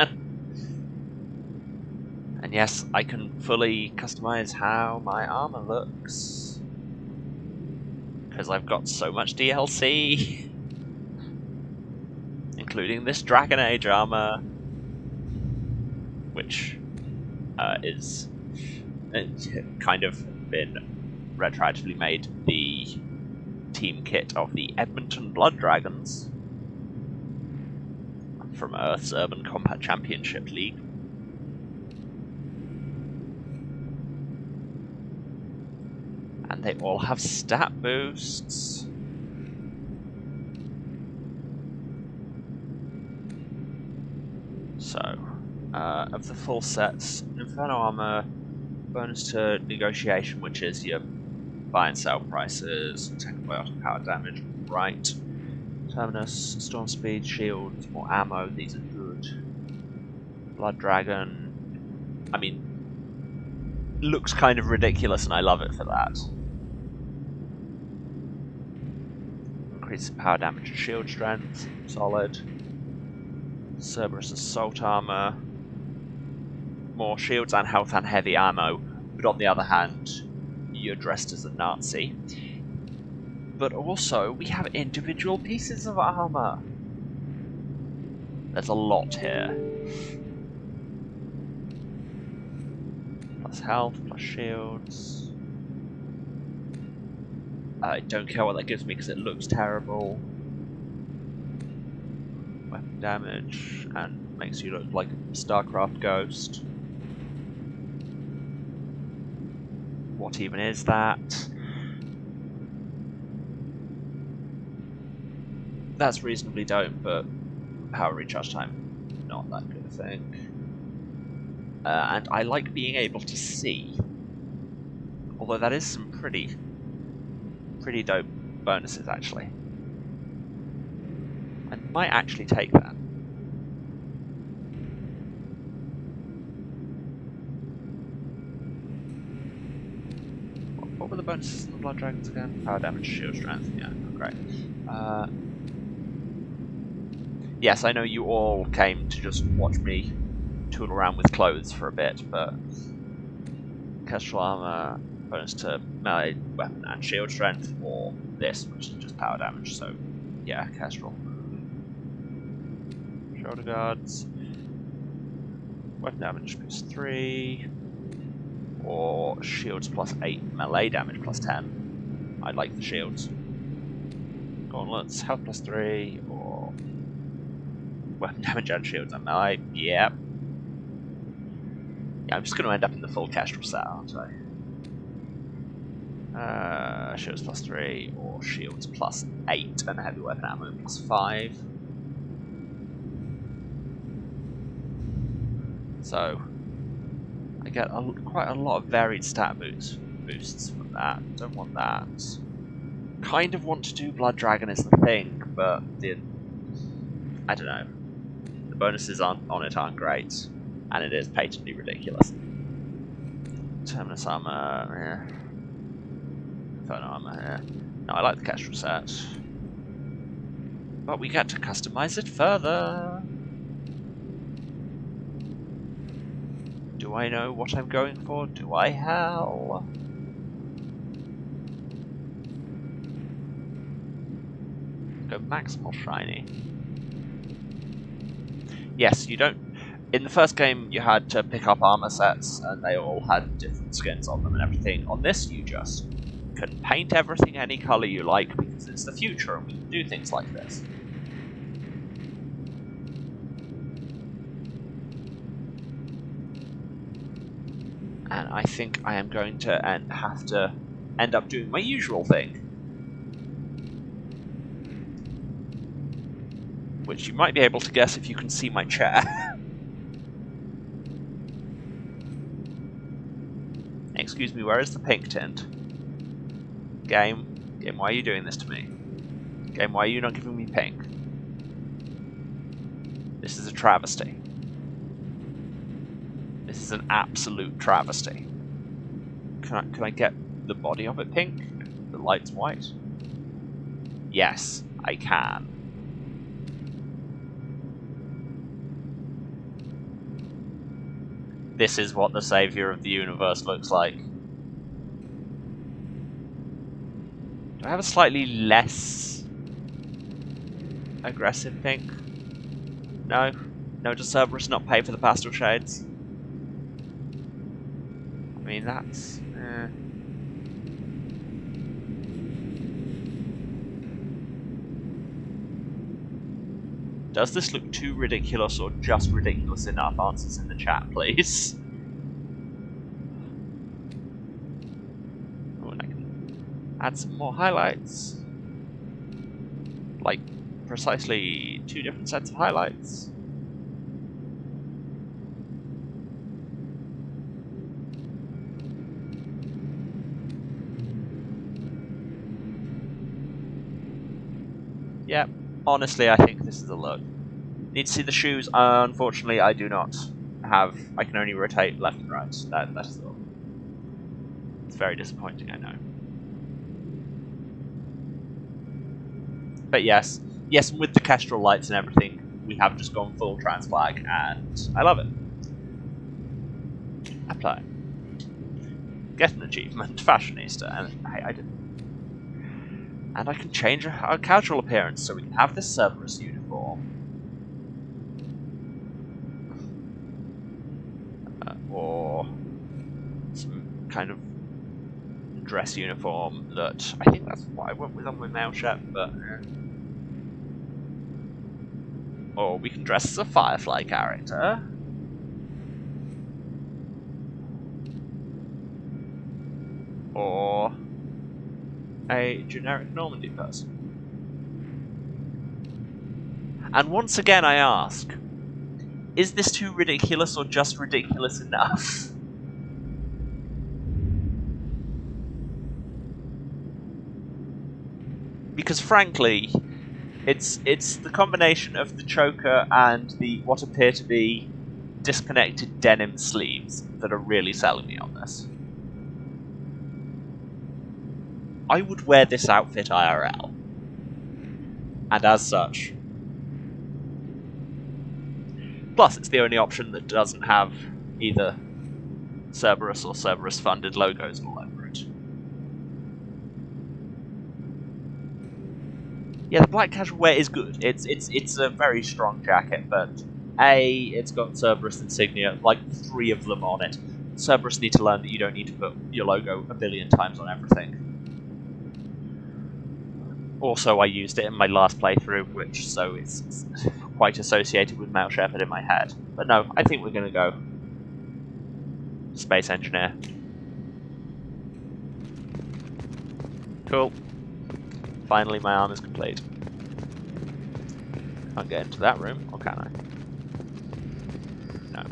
And yes, I can fully customize how my armor looks. Because I've got so much DLC. Including this Dragon Age armor. Which is kind of been retroactively made the team kit of the Edmonton Blood Dragons. from Earth's Urban Combat Championship League. And they all have stat boosts. So, of the full sets, Inferno Armor, bonus to negotiation, which is your buy and sell prices, antibiotic power damage, right. Terminus, storm speed, shields, more ammo, these are good. Blood Dragon, I mean, looks kind of ridiculous and I love it for that. Increases power damage and shield strength, solid. Cerberus Assault Armor, more shields and health and heavy ammo, but on the other hand, you're dressed as a Nazi. But also, we have individual pieces of armor. There's a lot here. Plus health, plus shields. I don't care what that gives me because it looks terrible. Weapon damage, and makes you look like a StarCraft ghost. What even is that? That's reasonably dope, but power recharge time, not that good a thing. And I like being able to see. Although that is some pretty dope bonuses, actually. I might actually take that. What were the bonuses in the Blood Dragons again? Power damage, shield strength, yeah, great. Yes, I know you all came to just watch me tool around with clothes for a bit, but Kestrel Armor, bonus to melee, weapon, and shield strength, or this, which is just power damage, so yeah, Kestrel. Shoulder guards, weapon damage plus 3, or shields plus 8, melee damage plus 10. I like the shields. Gauntlets, health plus 3, or weapon damage and shields and melee. Yep. Yeah, I'm just going to end up in the full Kestrel set, aren't I? Shields plus 3, or shields plus 8, and heavy weapon ammo plus 5. So, I get quite a lot of varied stat boosts from that. Don't want that. Kind of want to do Blood Dragon as the thing, but I don't know. The bonuses on it aren't great, and it is patently ridiculous. Terminus Armor, yeah. Inferno Armor, yeah. No, I like the Kestrel set. But we get to customize it further. Do I know what I'm going for? Do I? Hell. Go maximal shiny. Yes, you don't... In the first game, you had to pick up armor sets, and they all had different skins on them and everything. On this, you just can paint everything any color you like, because it's the future, and we can do things like this. And I think I am going to have to end up doing my usual thing. Which you might be able to guess if you can see my chair. Excuse me, where is the pink tint? Game, why are you doing this to me? Game, why are you not giving me pink? This is a travesty. This is an absolute travesty. Can I get the body of it pink? The light's white? Yes, I can. This is what the savior of the universe looks like. Do I have a slightly less aggressive pink? No? No, does Cerberus not pay for the pastel shades? I mean, that's... Does this look too ridiculous or just ridiculous enough? Answers in the chat, please. Oh, and I can add some more highlights. Like, precisely 2 different sets of highlights. Yep, honestly, I think this is a look. Need to see the shoes? Unfortunately, I do not have. I can only rotate left and right. That's all. It's very disappointing, I know. But yes, with the Kestrel lights and everything, we have just gone full trans flag, and I love it. Apply. Get an achievement, fashionista, and I didn't. And I can change our casual appearance, so we can have this Cerberus uniform. Or some kind of dress uniform that... I think that's what I went with on my mail shop, but... Or we can dress as a Firefly character. Or... a generic Normandy person. And once again I ask, is this too ridiculous or just ridiculous enough? Because frankly, it's the combination of the choker and the what appear to be disconnected denim sleeves that are really selling me on this. I would wear this outfit IRL. And as such. Plus, it's the only option that doesn't have either Cerberus or Cerberus-funded logos all over it. Yeah, the black casual wear is good. It's a very strong jacket, but it's got Cerberus insignia, like 3 of them on it. Cerberus need to learn that you don't need to put your logo a billion times on everything. Also, I used it in my last playthrough, so it's quite associated with Male Shepherd in my head. But no, I think we're going to go Space Engineer. Cool. Finally, my arm is complete. Can't get into that room, or can I? No.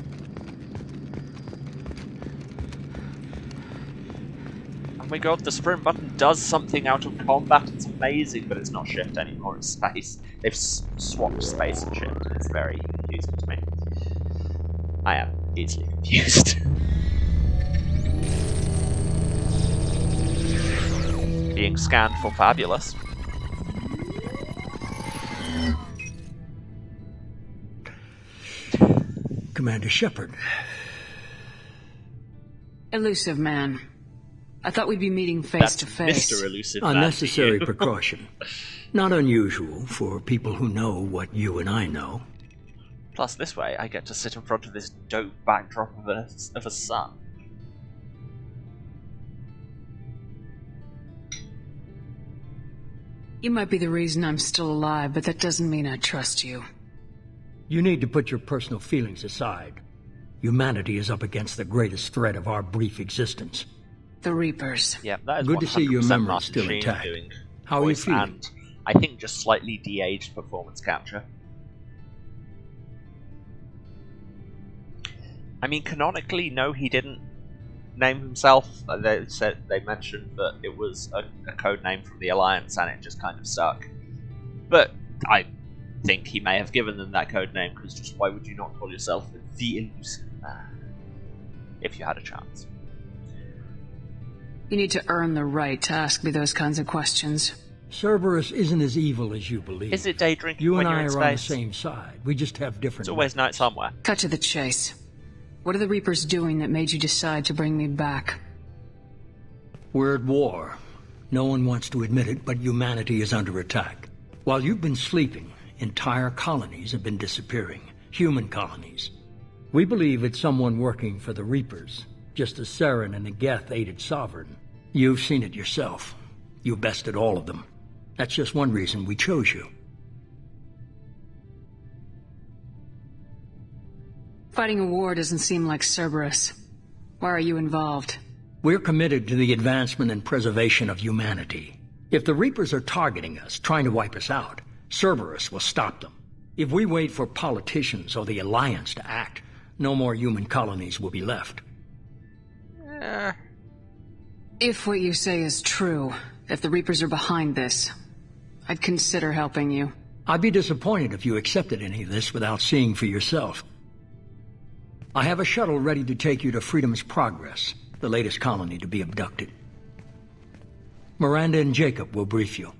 Oh my god, the sprint button does something out of combat. It's amazing, but it's not shift anymore, it's space. They've swapped space and shift, and it's very confusing to me. I am easily confused. Being scanned for fabulous. Commander Shepard. Elusive man. I thought we'd be meeting face to face. Mr. Elusive Man. Unnecessary precaution. Not unusual for people who know what you and I know. Plus, this way, I get to sit in front of this dope backdrop of a sun. You might be the reason I'm still alive, but that doesn't mean I trust you. You need to put your personal feelings aside. Humanity is up against the greatest threat of our brief existence. The Reapers. Yeah, that is good to see your memory Martin still Sheen intact. doing How are you voice feeling? And I think just slightly de-aged performance capture. I mean, canonically, no, he didn't name himself. They mentioned that it was a code name from the Alliance, and it just kind of stuck. But I think he may have given them that code name because just why would you not call yourself the Elusive Man if you had a chance? You need to earn the right to ask me those kinds of questions. Cerberus isn't as evil as you believe. Is it day drinking You when and you're I in are on the space? same side. We just have different. It's always night somewhere. Cut to the chase. What are the Reapers doing that made you decide to bring me back? We're at war. No one wants to admit it, but humanity is under attack. While you've been sleeping, entire colonies have been disappearing. Human colonies. We believe it's someone working for the Reapers, just as Saren and the Geth aided Sovereign. You've seen it yourself. You bested all of them. That's just one reason we chose you. Fighting a war doesn't seem like Cerberus. Why are you involved? We're committed to the advancement and preservation of humanity. If the Reapers are targeting us, trying to wipe us out, Cerberus will stop them. If we wait for politicians or the Alliance to act, no more human colonies will be left. If what you say is true, if the Reapers are behind this, I'd consider helping you. I'd be disappointed if you accepted any of this without seeing for yourself. I have a shuttle ready to take you to Freedom's Progress, the latest colony to be abducted. Miranda and Jacob will brief you.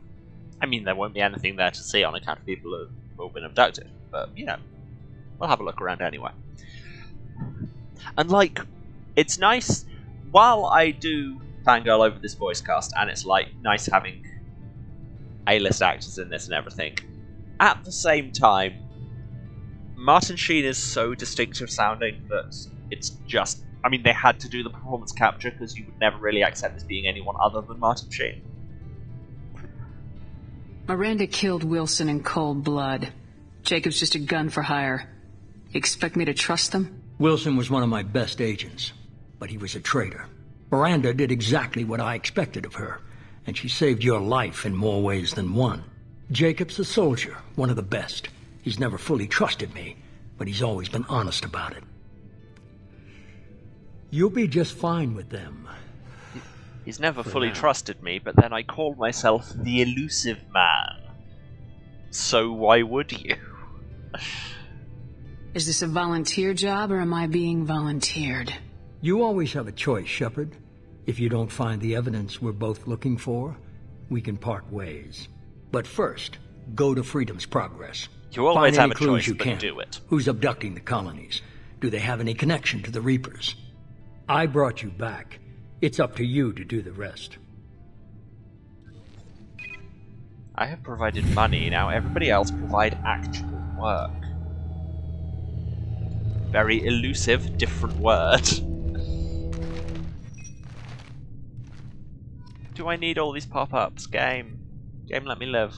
I mean, there won't be anything there to see on account of people who've been abducted, but, you know, we'll have a look around anyway. And, like, it's nice, while I do fangirl over this voice cast, and it's, like, nice having A-list actors in this and everything, at the same time, Martin Sheen is so distinctive sounding that it's just... I mean, they had to do the performance capture because you would never really accept this being anyone other than Martin Sheen. Miranda killed Wilson in cold blood. Jacob's just a gun for hire. You expect me to trust them? Wilson was one of my best agents, but he was a traitor. Miranda did exactly what I expected of her, and she saved your life in more ways than one. Jacob's a soldier, one of the best. He's never fully trusted me, but he's always been honest about it. You'll be just fine with them. He's never fully trusted me, but then I call myself the elusive man. So why would you? Is this a volunteer job, or am I being volunteered? You always have a choice, Shepard. If you don't find the evidence we're both looking for, we can part ways. But first, go to Freedom's Progress. You always Find have any a clues choice, you but can. do it. Who's abducting the colonies? Do they have any connection to the Reapers? I brought you back. It's up to you to do the rest. I have provided money, now everybody else provide actual work. Very elusive, different word. Do I need all these pop-ups? Game, let me live.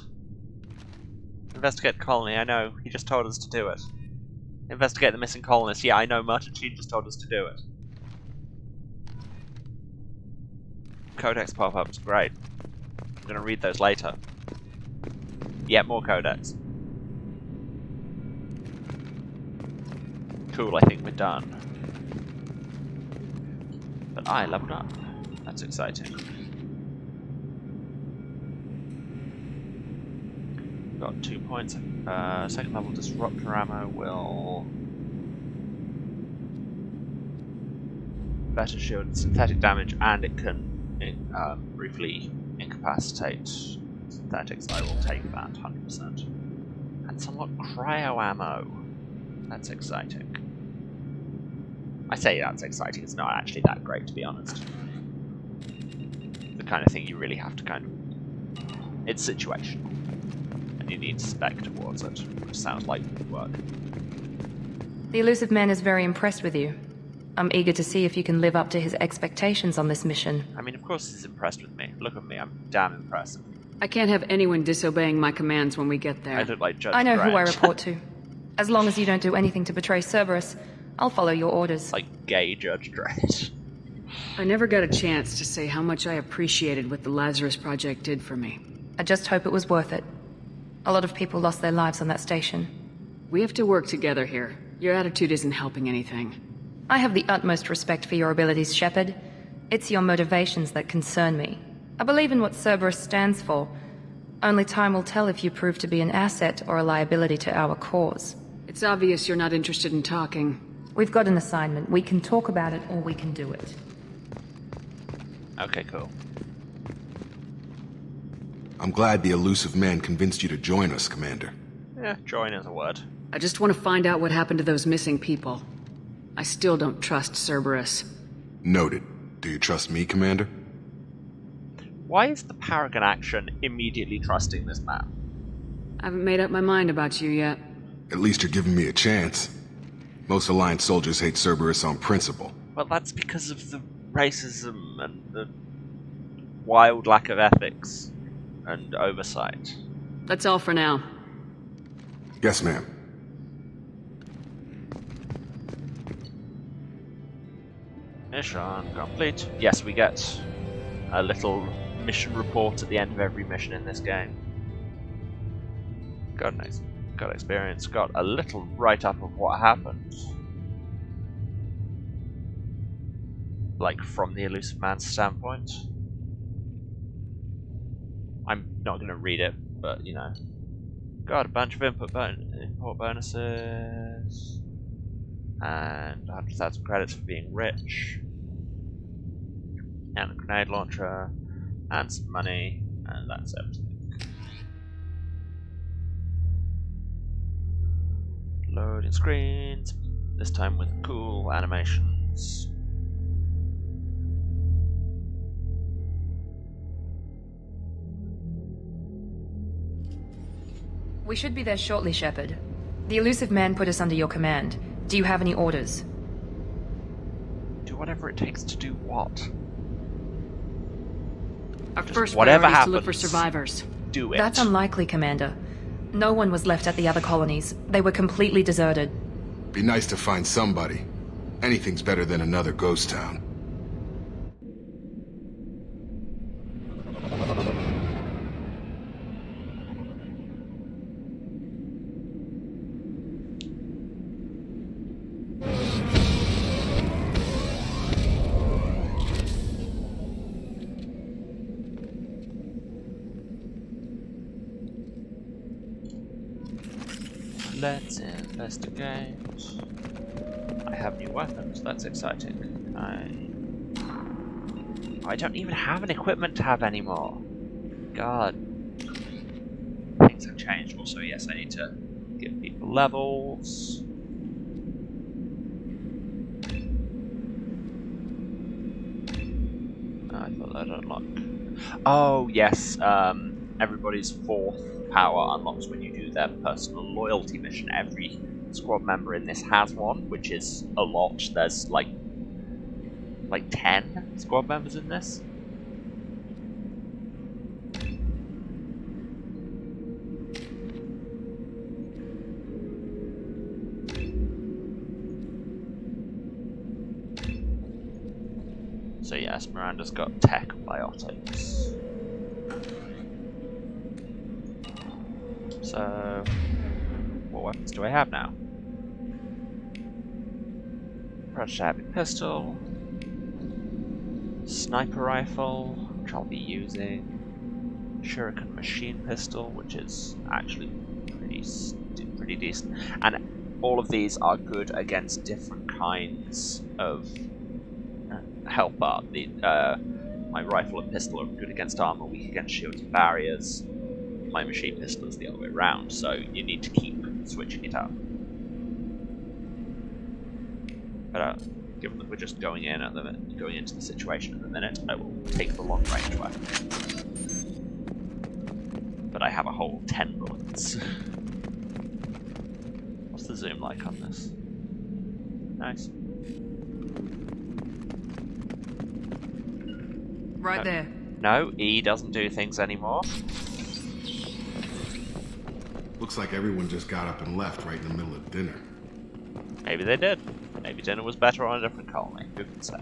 Investigate the colony, I know, he just told us to do it. Investigate the missing colonists, yeah, I know, Martin Sheen just told us to do it. Codex pop-ups, great. I'm gonna read those later. Yeah, more codex. Cool, I think we're done. But I leveled up. That's exciting. Got 2 points. Second level disruptor ammo will... better shield and synthetic damage, and it can briefly incapacitate synthetics. I will take that, 100%. And somewhat cryo ammo. That's exciting. I say that's exciting, it's not actually that great, to be honest. The kind of thing you really have to kind of... It's situational. And you need spec towards it, which sounds like it would work. The elusive man is very impressed with you. I'm eager to see if you can live up to his expectations on this mission. I mean, of course he's impressed with me. Look at me, I'm damn impressive. I can't have anyone disobeying my commands when we get there. I look like Judge I know Grant. who I report to. As long as you don't do anything to betray Cerberus, I'll follow your orders. Like gay Judge Dredd. I never got a chance to say how much I appreciated what the Lazarus Project did for me. I just hope it was worth it. A lot of people lost their lives on that station. We have to work together here. Your attitude isn't helping anything. I have the utmost respect for your abilities, Shepard. It's your motivations that concern me. I believe in what Cerberus stands for. Only time will tell if you prove to be an asset or a liability to our cause. It's obvious you're not interested in talking. We've got an assignment. We can talk about it or we can do it. Okay, cool. I'm glad the elusive man convinced you to join us, Commander. Yeah, join is a word. I just want to find out what happened to those missing people. I still don't trust Cerberus. Noted. Do you trust me, Commander? Why is the Paragon action immediately trusting this man? I haven't made up my mind about you yet. At least you're giving me a chance. Most Alliance soldiers hate Cerberus on principle. Well, that's because of the racism and the wild lack of ethics and oversight. That's all for now. Yes, ma'am. Mission complete. Yes, we get a little mission report at the end of every mission in this game. Got experience, got a little write-up of what happened. Like, from the elusive man's standpoint. I'm not going to read it, but, you know. Got a bunch of import bonuses. And 100,000 credits for being rich. And a grenade launcher. And some money. And that's everything. Loading screens. This time with cool animations. We should be there shortly, Shepard. The elusive man put us under your command. Do you have any orders? Do whatever it takes to do what? Our first whatever priority is happens, to look for survivors. Do it. That's unlikely, Commander. No one was left at the other colonies. They were completely deserted. Be nice to find somebody. Anything's better than another ghost town. Let's investigate. I have new weapons, that's exciting. I don't even have an equipment tab anymore. God. Things have changed. Also, yes, I need to give people levels. I thought that unlocked. Oh, yes, everybody's fourth power unlocks when you do their personal loyalty mission. Every squad member in this has one, which is a lot. There's like 10 squad members in this. So yes, Miranda's got tech biotics. So, what weapons do I have now? Prototype pistol, sniper rifle, which I'll be using, shuriken machine pistol, which is actually pretty decent, and all of these are good against different kinds of help art. My rifle and pistol are good against armor, weak against shields and barriers. My machine pistol is the other way around, so you need to keep switching it up. But given that we're just going into the situation at the minute, I will take the long range weapon. But I have a whole 10 bullets. What's the zoom like on this? Nice. Right there. No, E doesn't do things anymore. Looks like everyone just got up and left right in the middle of dinner. Maybe they did. Maybe dinner was better on a different colony. Who can say?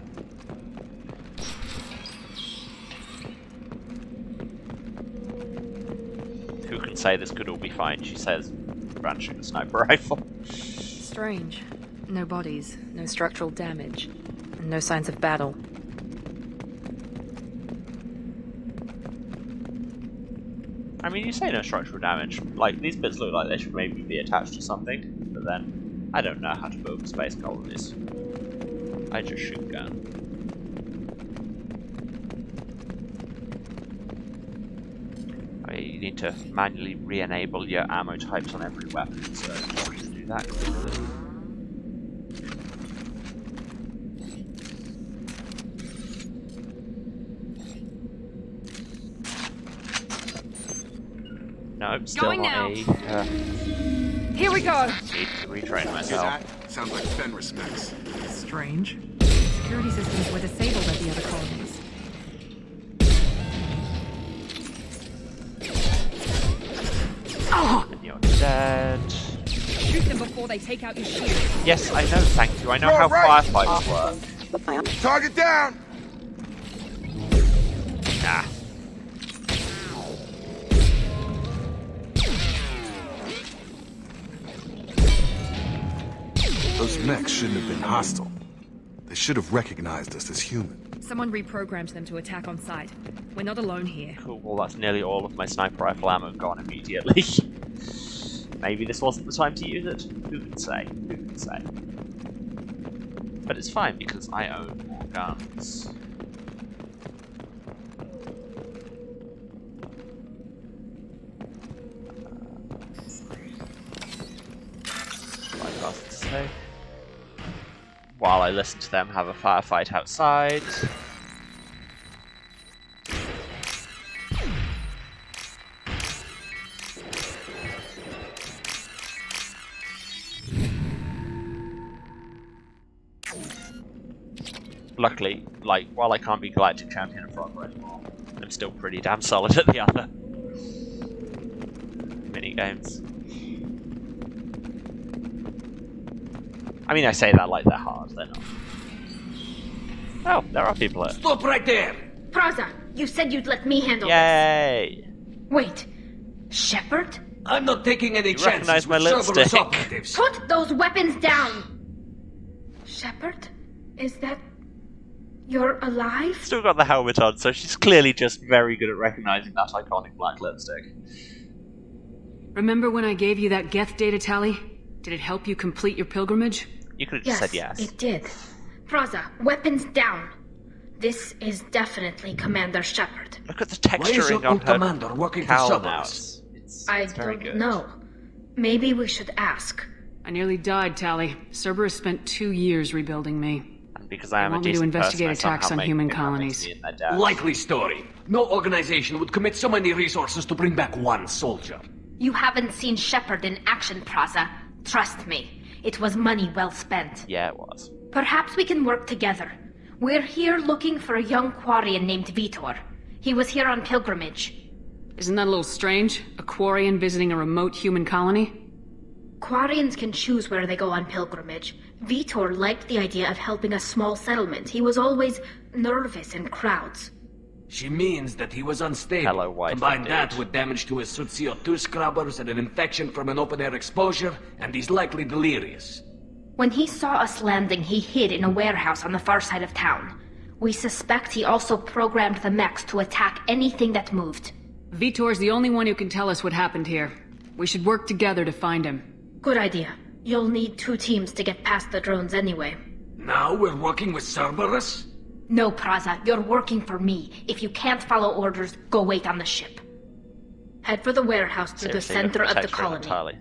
Who can say this could all be fine? She says, brandishing a sniper rifle. Strange. No bodies, no structural damage, and no signs of battle. I mean, you say no structural damage. Like, these bits look like they should maybe be attached to something, but then, I don't know how to build space colonies. I just shoot gun. You need to manually re-enable your ammo types on every weapon, so just do that quickly. Nope, still Going not now. Here we go. Need to retrain myself. Sounds like Fenris specs. Strange. Security systems were disabled at the other colonies. And you're dead. Shoot them before they take out your shield. Yes, I know, thank you. I know how firefighters work. Target down! Ah. Those mechs shouldn't have been hostile. They should have recognized us as human. Someone reprogrammed them to attack on sight. We're not alone here. Cool, well that's nearly all of my sniper rifle ammo gone immediately. Maybe this wasn't the time to use it. Who can say? Who can say? But it's fine because I own more guns. While I listen to them have a firefight outside. Luckily, like, while I can't be Galactic Champion of Frogger anymore, I'm still pretty damn solid at the other minigames. I mean, I say that like they're hard, they're not. Oh, there are people here. Stop right there! Praza, you said you'd let me handle Yay! this. Wait, Shepard? I'm not taking any chances recognize my with Cerberus lipstick. operatives. Put those weapons down! Shepard? Is that... You're alive? Still got the helmet on, so she's clearly just very good at recognizing that iconic black lipstick. Remember when I gave you that Geth data tally? Did it help you complete your pilgrimage? You could have just said yes. It did. Praza, weapons down. This is definitely Commander Shepard. Look at the texturing on her commander working cowl for now. Cerberus? I very don't good. know. Maybe we should ask. I nearly died, Tally. Cerberus spent 2 years rebuilding me. And because I am They a want me to decent investigate person, I attacks somehow on human make colonies. me in their debt. Likely story. No organization would commit so many resources to bring back one soldier. You haven't seen Shepard in action, Praza. Trust me, it was money well spent. Yeah, it was. Perhaps we can work together. We're here looking for a young Quarian named Vitor. He was here on pilgrimage. Isn't that a little strange? A Quarian visiting a remote human colony? Quarians can choose where they go on pilgrimage. Vitor liked the idea of helping a small settlement. He was always nervous in crowds. She means that he was unstable. Hello, wife. Combine that with damage to his suit CO2 scrubbers and an infection from an open-air exposure, and he's likely delirious. When he saw us landing, he hid in a warehouse on the far side of town. We suspect he also programmed the mechs to attack anything that moved. Vitor's the only one who can tell us what happened here. We should work together to find him. Good idea. You'll need 2 teams to get past the drones anyway. Now we're working with Cerberus? No, Praza, you're working for me. If you can't follow orders, go wait on the ship. Head for the warehouse through the center of the colony.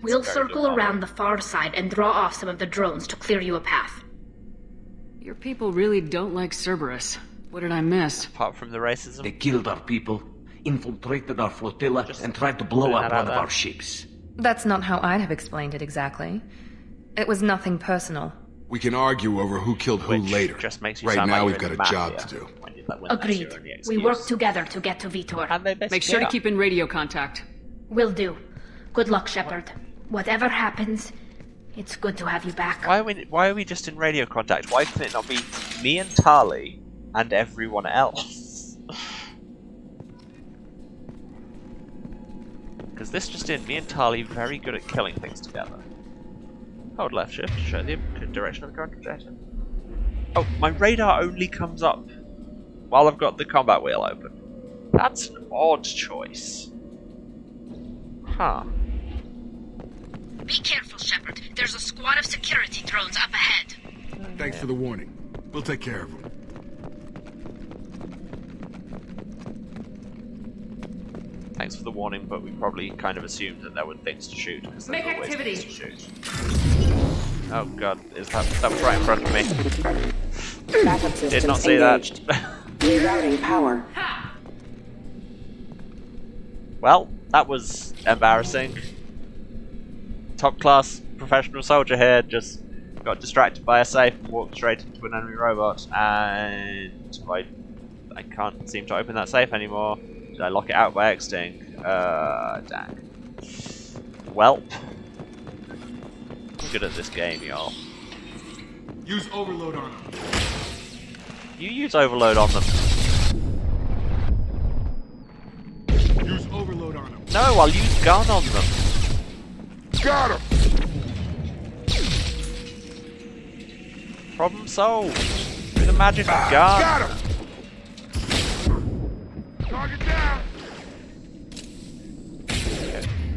We'll circle around the far side and draw off some of the drones to clear you a path. Your people really don't like Cerberus. What did I miss? Apart from the racism. They killed our people, infiltrated our flotilla, and tried to blow up one of our ships. That's not how I'd have explained it exactly. It was nothing personal. We can argue over who killed who later. Just makes you right sound now, like we've you're got in a the job to do. Agreed. We work together to get to Vitor. Make sure to keep in radio contact. Will do. Good luck, Shepard. Whatever happens, it's good to have you back. Why are we just in radio contact? Why can it not be me and Tali and everyone else? Because this just in, me and Tali very good at killing things together. Hold left shift to show the direction of the current trajectory. Oh, my radar only comes up while I've got the combat wheel open. That's an odd choice. Huh. Be careful, Shepard. There's a squad of security drones up ahead. Thanks for the warning. We'll take care of them. Thanks for the warning, but we probably kind of assumed that there were things to shoot. Because Make always activity. things to shoot. Oh god, that was right in front of me. Backup Did not systems see engaged. that. Rerouting power. Well, that was embarrassing. Top class professional soldier here just got distracted by a safe and walked straight into an enemy robot, and I can't seem to open that safe anymore. Did I lock it out by exiting? Dang. Welp. I'm good at this game, y'all. Use overload on them. You use overload on them. Use overload on them. No, I'll use gun on them. Got him! Problem solved. Through the magic of gun. Got him! Target down!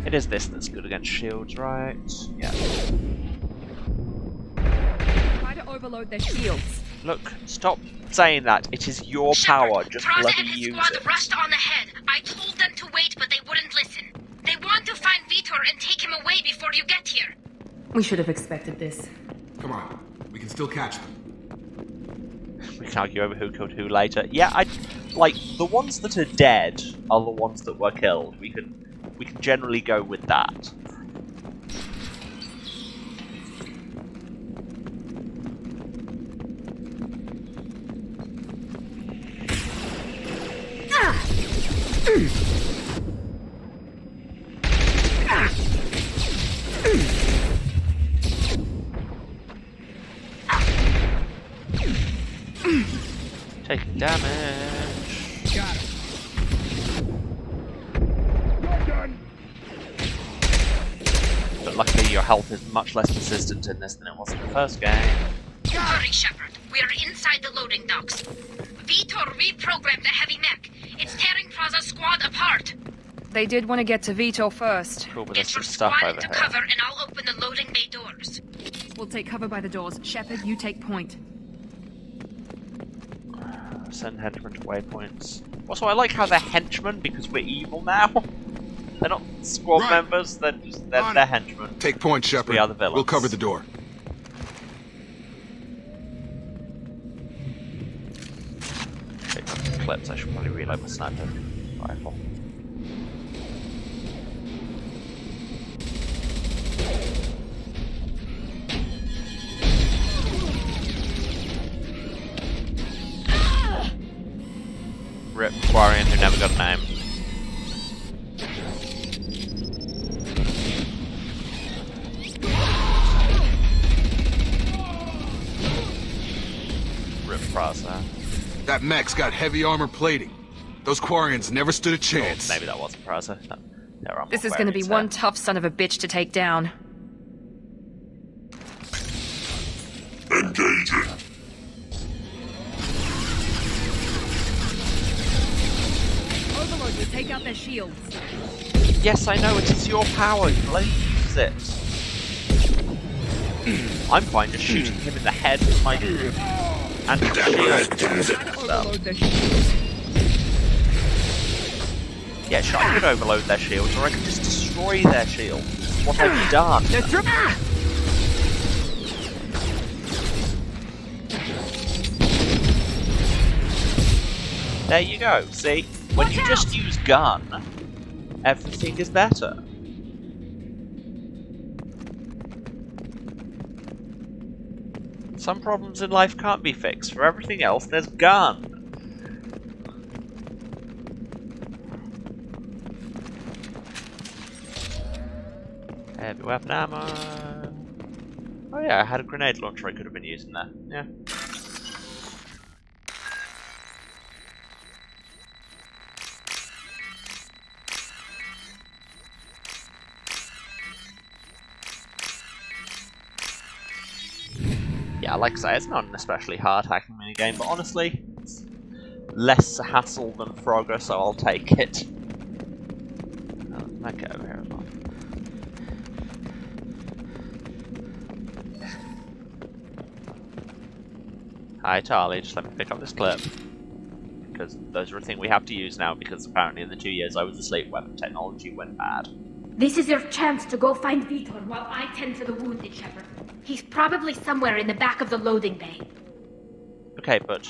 It is this that's good against shields, right? Yeah. Try to overload their shields. Look, stop saying that. It is your power. Just Praza bloody and his use squad it. rushed on ahead. I told them to wait, but they wouldn't listen. They want to find Vitor and take him away before you get here. We should have expected this. Come on, we can still catch them. We can argue over who killed who later. Yeah, like the ones that are dead are the ones that were killed. We can generally go with that. Taking damage. Got him. But luckily your health is much less persistent in this than it was in the first game. Hurry, Shepard. We're inside the loading docks. Vitor reprogrammed the heavy mech. It's tearing Praza's squad apart. They did want to get to Vitor first. Cool, but Get there's your some stuff squad over into here. cover and I'll open the loading bay doors. We'll take cover by the doors. Shepard, you take point. Send henchmen to waypoints. Also, I like how they're henchmen because we're evil now. They're not squad members, they're henchmen. Take point, Shepard. We are the villains. We'll cover the door. Take some clips, I should probably reload my sniper rifle. Rip Quarian who never got a name. Rip Praza. That mech's got heavy armor plating. Those Quarians never stood a chance. Maybe that wasn't Praza. No, there are This is more going to be variants one there. tough son of a bitch to take down. Engaging. Overload will take out their shields. Yes, I know, it is your power. You let use it. I'm fine just shooting him in the head with my anti-shield. Yeah, sure, I could overload their shields, or I could just destroy their shields. What I've done. There you go, see? When you just use gun, everything is better. Some problems in life can't be fixed. For everything else, there's gun. Heavy weapon ammo. Oh yeah, I had a grenade launcher I could have been using there. Yeah. Yeah, like I say, it's not an especially hard hacking minigame, but honestly, it's less hassle than Frogger, so I'll take it. Might get over here as well. Hi Charlie, just let me pick up this clip. Because those are a thing we have to use now, because apparently in the 2 years I was asleep, weapon technology went bad. This is your chance to go find Vitor while I tend to the wounded, Shepard. He's probably somewhere in the back of the loading bay. Okay, but...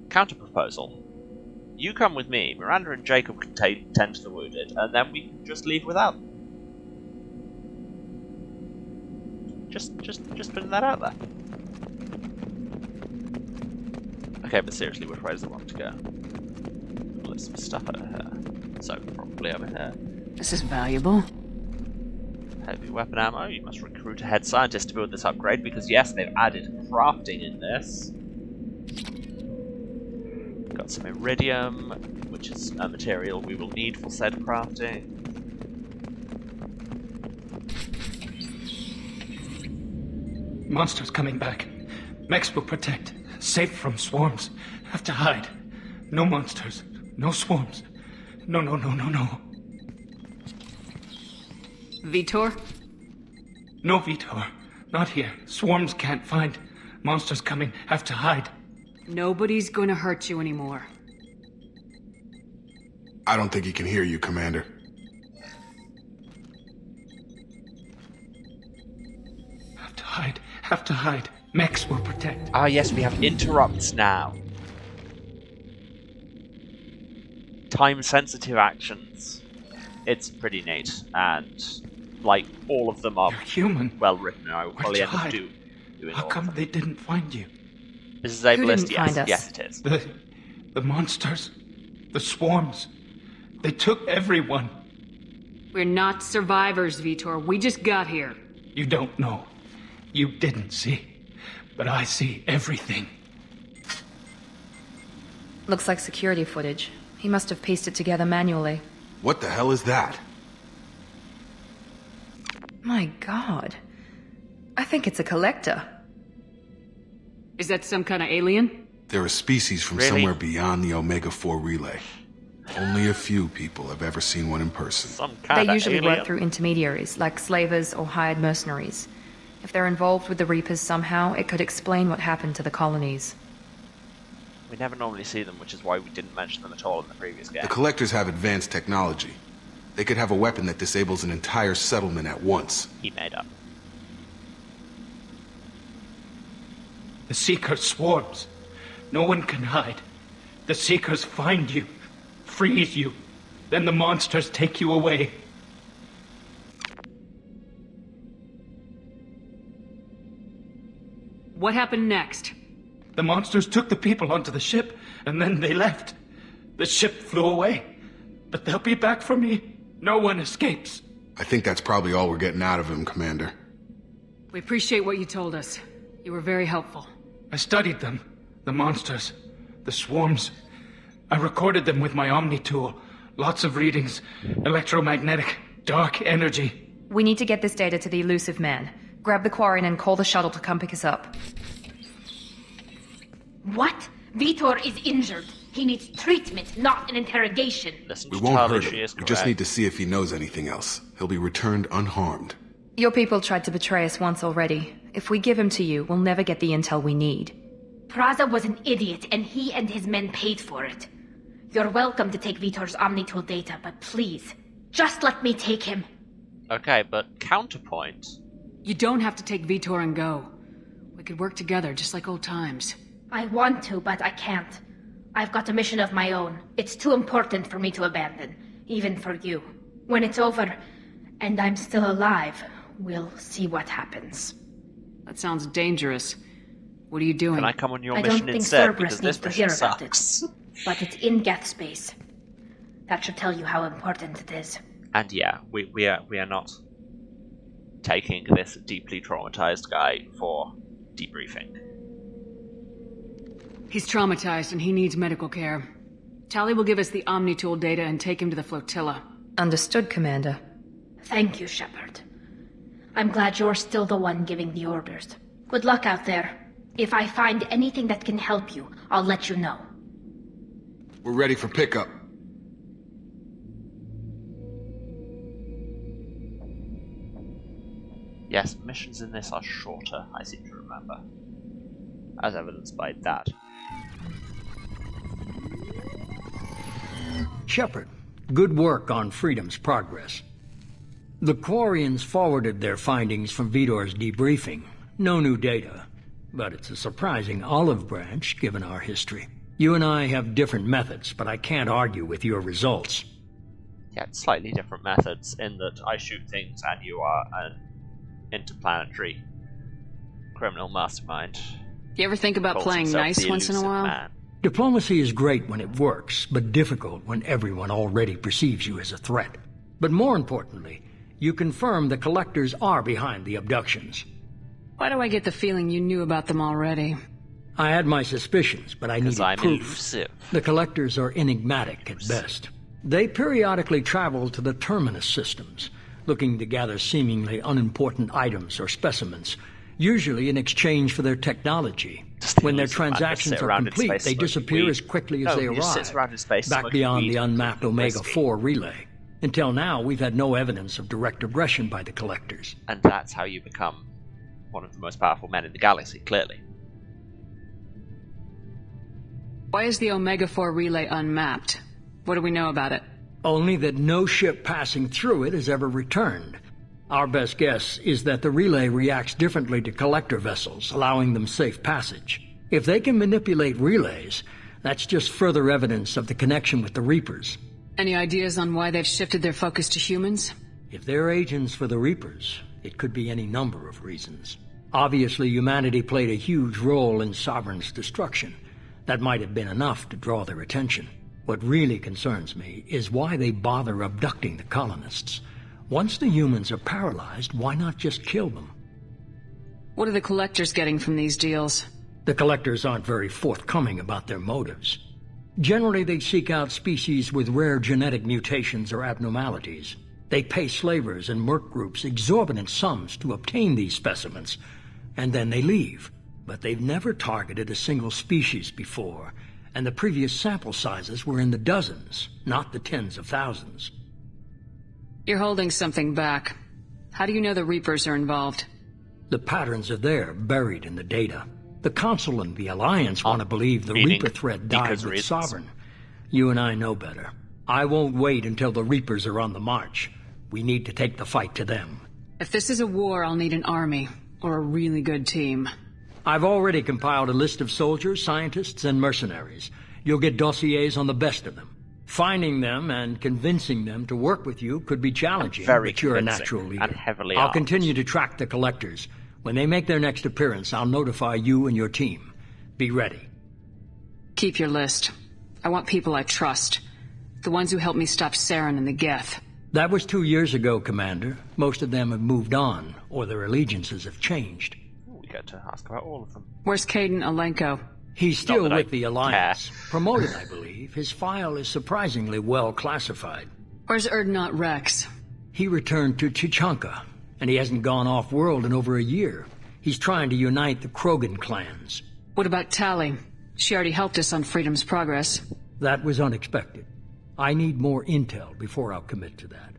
counter-proposal. You come with me, Miranda and Jacob can tend to the wounded, and then we can just leave without them. Just putting that out there. Okay, but seriously, which way does it want to go? There's some stuff over here. So, probably over here. This is valuable. Heavy weapon ammo. You must recruit a head scientist to build this upgrade because, yes, they've added crafting in this. Got some iridium, which is a material we will need for said crafting. Monsters coming back. Mechs will protect. Safe from swarms. Have to hide. No monsters. No swarms. No. Vitor? No, Vitor. Not here. Swarms can't find. Monsters coming. Have to hide. Nobody's gonna hurt you anymore. I don't think he can hear you, Commander. Have to hide. Have to hide. Mechs will protect. Ah, yes, we have interrupts now. Time-sensitive actions. It's pretty neat, and like all of them are human. Well written. I will probably end up doing How come they didn't find you? This is ableist. Who didn't Yes, find us? yes, it is. The monsters. The swarms. They took everyone. We're not survivors, Vitor. We just got here. You don't know. You didn't see. But I see everything. Looks like security footage. He must have pieced it together manually. What the hell is that? My god. I think it's a collector. Is that some kind of alien? They're a species from somewhere beyond the Omega-4 relay. Only a few people have ever seen one in person. They usually work through intermediaries, like slavers or hired mercenaries. If they're involved with the Reapers somehow, it could explain what happened to the colonies. We never normally see them, which is why we didn't mention them at all in the previous game. The Collectors have advanced technology. They could have a weapon that disables an entire settlement at once. He made up. The Seekers swarms. No one can hide. The Seekers find you, freeze you, then the monsters take you away. What happened next? The monsters took the people onto the ship, and then they left. The ship flew away. But they'll be back for me. No one escapes. I think that's probably all we're getting out of him, Commander. We appreciate what you told us. You were very helpful. I studied them. The monsters. The swarms. I recorded them with my Omni tool. Lots of readings. Electromagnetic. Dark energy. We need to get this data to the elusive man. Grab the Quarian and call the shuttle to come pick us up. What? Vitor is injured. He needs treatment, not an interrogation. We won't hurt him. We just need to see if he knows anything else. He'll be returned unharmed. Your people tried to betray us once already. If we give him to you, we'll never get the intel we need. Praza was an idiot, and he and his men paid for it. You're welcome to take Vitor's Omnitool data, but please, just let me take him. Okay, but counterpoint. You don't have to take Vitor and go. We could work together, just like old times. I want to, but I can't. I've got a mission of my own. It's too important for me to abandon, even for you. When it's over, and I'm still alive, we'll see what happens. That sounds dangerous. What are you doing? Can I come on your I mission don't think instead? Cerberus Because needs this to hear mission about it. sucks. But it's in Geth space. That should tell you how important it is. And yeah, we are not taking this deeply traumatized guy for debriefing. He's traumatized and he needs medical care. Tali will give us the Omnitool data and take him to the flotilla. Understood, Commander. Thank you, Shepard. I'm glad you're still the one giving the orders. Good luck out there. If I find anything that can help you, I'll let you know. We're ready for pickup. Yes, missions in this are shorter, I seem to remember. As evidenced by that. Shepard, good work on Freedom's progress. The Quarians forwarded their findings from Vitor's debriefing. No new data, but it's a surprising olive branch given our history. You and I have different methods, but I can't argue with your results. Yeah, it's slightly different methods in that I shoot things and you are an interplanetary criminal mastermind. You ever think about playing nice once in a while? Man. Diplomacy is great when it works, but difficult when everyone already perceives you as a threat. But more importantly, You confirm the Collectors are behind the abductions. Why do I get the feeling you knew about them already? I had my suspicions, but I needed proof. Elusive. The Collectors are enigmatic at best. They periodically travel to the Terminus systems, looking to gather seemingly unimportant items or specimens, usually in exchange for their technology. When their transactions are complete, they disappear as quickly as they arrive, back beyond the unmapped Omega-4 relay. Until now, we've had no evidence of direct aggression by the Collectors. And that's how you become one of the most powerful men in the galaxy, clearly. Why is the Omega-4 relay unmapped? What do we know about it? Only that no ship passing through it has ever returned. Our best guess is that the relay reacts differently to Collector vessels, allowing them safe passage. If they can manipulate relays, that's just further evidence of the connection with the Reapers. Any ideas on why they've shifted their focus to humans? If they're agents for the Reapers, it could be any number of reasons. Obviously, humanity played a huge role in Sovereign's destruction. That might have been enough to draw their attention. What really concerns me is why they bother abducting the colonists. Once the humans are paralyzed, why not just kill them? What are the Collectors getting from these deals? The Collectors aren't very forthcoming about their motives. Generally, they seek out species with rare genetic mutations or abnormalities. They pay slavers and merc groups exorbitant sums to obtain these specimens, and then they leave. But they've never targeted a single species before, and the previous sample sizes were in the dozens, not the tens of thousands. You're holding something back. How do you know the Reapers are involved? The patterns are there, buried in the data. The Council and the Alliance want to believe the Reaper threat died with Sovereign. You and I know better. I won't wait until the Reapers are on the march. We need to take the fight to them. If this is a war, I'll need an army, or a really good team. I've already compiled a list of soldiers, scientists, and mercenaries. You'll get dossiers on the best of them. Finding them and convincing them to work with you could be challenging, but you're a natural leader. I'll continue to track the Collectors. When they make their next appearance, I'll notify you and your team. Be ready. Keep your list. I want people I trust. The ones who helped me stop Saren and the Geth. That was 2 years ago, Commander. Most of them have moved on, or their allegiances have changed. We get to ask about all of them. Where's Caden Alenko? He's still with the Alliance. Promoted, I believe. His file is surprisingly well classified. Where's Erdnot Rex? He returned to Chichanka, and he hasn't gone off-world in over a year. He's trying to unite the Krogan clans. What about Tali? She already helped us on Freedom's Progress. That was unexpected. I need more intel before I'll commit to that.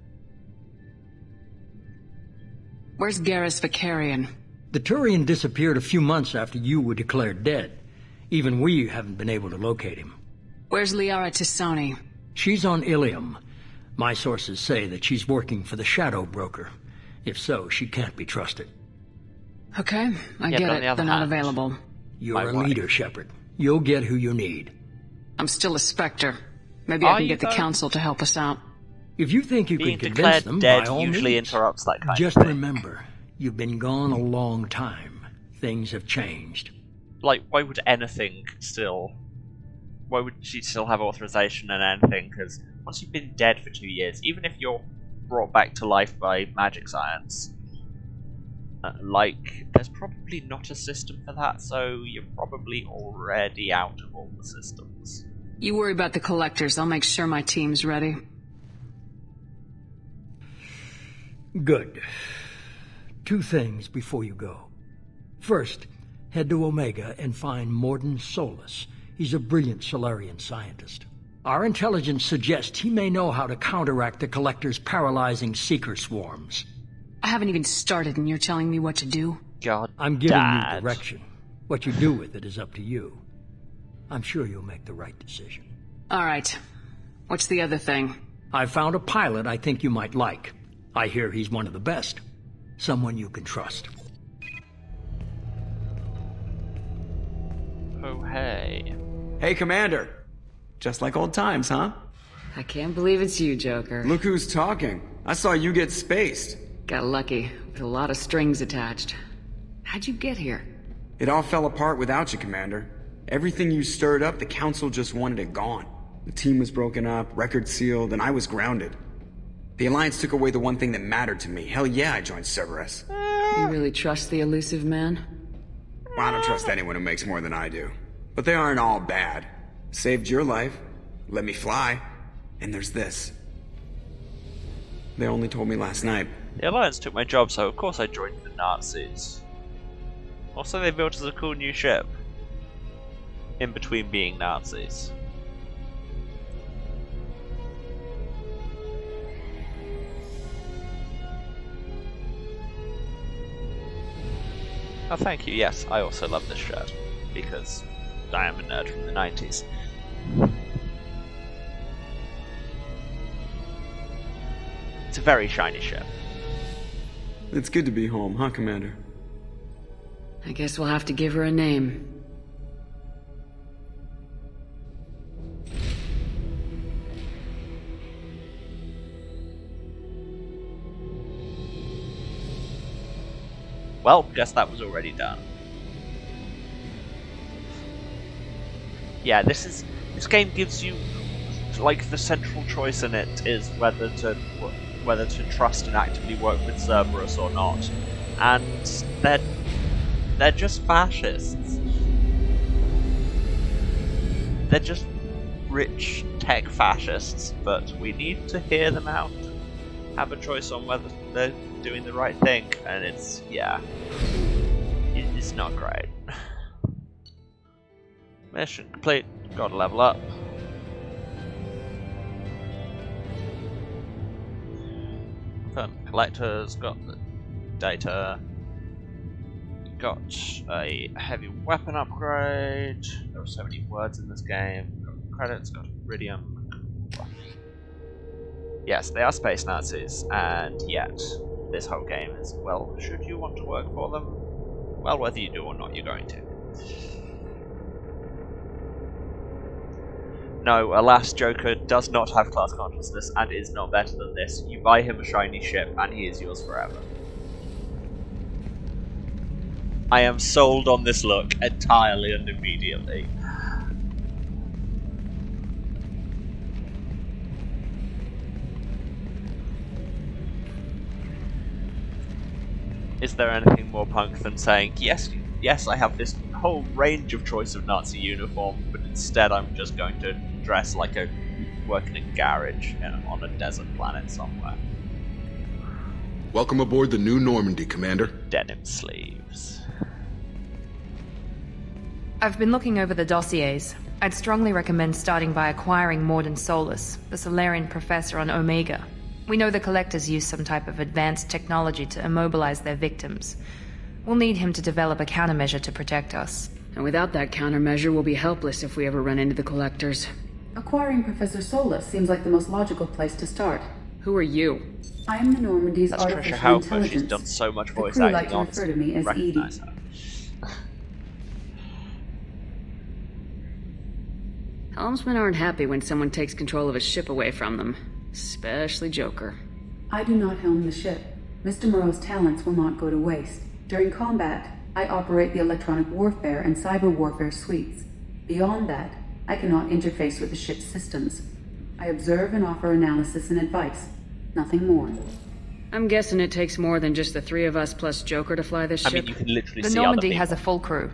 Where's Garrus Vicarian? The Turian disappeared a few months after you were declared dead. Even we haven't been able to locate him. Where's Liara Tisani? She's on Ilium. My sources say that she's working for the Shadow Broker. If so, she can't be trusted. Okay, I get it. They're not available. You're a leader, Shepard. You'll get who you need. I'm still a Spectre. Maybe I can get the Council to help us out. If you think you can convince them, by all usually means. Interrupts that kind Just of thing. remember, you've been gone a long time. Things have changed. Like, why would anything still... Why would she still have authorization and anything? Because once you've been dead for 2 years, even if you're brought back to life by magic science, there's probably not a system for that, so you're probably already out of all the systems. You worry about the Collectors. I'll make sure my team's ready. Good. 2 things before you go. First, head to Omega and find Morden Solus. He's a brilliant Solarian scientist. Our intelligence suggests he may know how to counteract the Collector's paralyzing Seeker swarms. I haven't even started and you're telling me what to do? God, I'm giving you direction. What you do with it is up to you. I'm sure you'll make the right decision. Alright. What's the other thing? I found a pilot I think you might like. I hear he's one of the best. Someone you can trust. Oh, hey. Hey, Commander. Just like old times, huh? I can't believe it's you, Joker. Look who's talking. I saw you get spaced. Got lucky, with a lot of strings attached. How'd you get here? It all fell apart without you, Commander. Everything you stirred up, the Council just wanted it gone. The team was broken up, record sealed, and I was grounded. The Alliance took away the one thing that mattered to me. Hell yeah, I joined Cerberus. You really trust the elusive man? Well, I don't trust anyone who makes more than I do. But they aren't all bad. Saved your life, let me fly, and there's this. They only told me last night. The Alliance took my job, so of course I joined the Nazis. Also, they built us a cool new ship. In between being Nazis. Oh, thank you. Yes, I also love this shirt because I am a nerd from the 90s. It's a very shiny shirt. It's good to be home, huh, Commander? I guess we'll have to give her a name. Well, guess that was already done. Yeah, this game gives you, like, the central choice in it is whether to trust and actively work with Cerberus or not, and they're just fascists. They're just rich tech fascists, but we need to hear them out. Have a choice on whether they're doing the right thing, and it's not great. Mission complete. Gotta level up. Collectors got the data. Got a heavy weapon upgrade. There are so many words in this game. Got credits. Got iridium. Yes, they are space Nazis, and yet this whole game is, well, should you want to work for them? Well, whether you do or not, you're going to. No, alas, Joker does not have class consciousness and is not better than this. You buy him a shiny ship and he is yours forever. I am sold on this look entirely and immediately. Is there anything more punk than saying, yes, I have this whole range of choice of Nazi uniform, but instead I'm just going to dress like I work in a garage, on a desert planet somewhere. Welcome aboard the New Normandy, Commander. Denim sleeves. I've been looking over the dossiers. I'd strongly recommend starting by acquiring Morden Solus, the Solarian professor on Omega. We know the Collectors use some type of advanced technology to immobilize their victims. We'll need him to develop a countermeasure to protect us. And without that countermeasure, we'll be helpless if we ever run into the Collectors. Acquiring Professor Solus seems like the most logical place to start. Who are you? I am the Normandy's That's artificial Trisha Halper. intelligence. She's done so much voice the crew acting like to refer to me as Edie. Her. Helmsmen aren't happy when someone takes control of a ship away from them. Especially Joker. I do not helm the ship. Mr. Moreau's talents will not go to waste. During combat, I operate the electronic warfare and cyber warfare suites. Beyond that, I cannot interface with the ship's systems. I observe and offer analysis and advice. Nothing more. I'm guessing it takes more than just the three of us plus Joker to fly this ship. I mean, you can literally the see Normandy other people. has a full crew.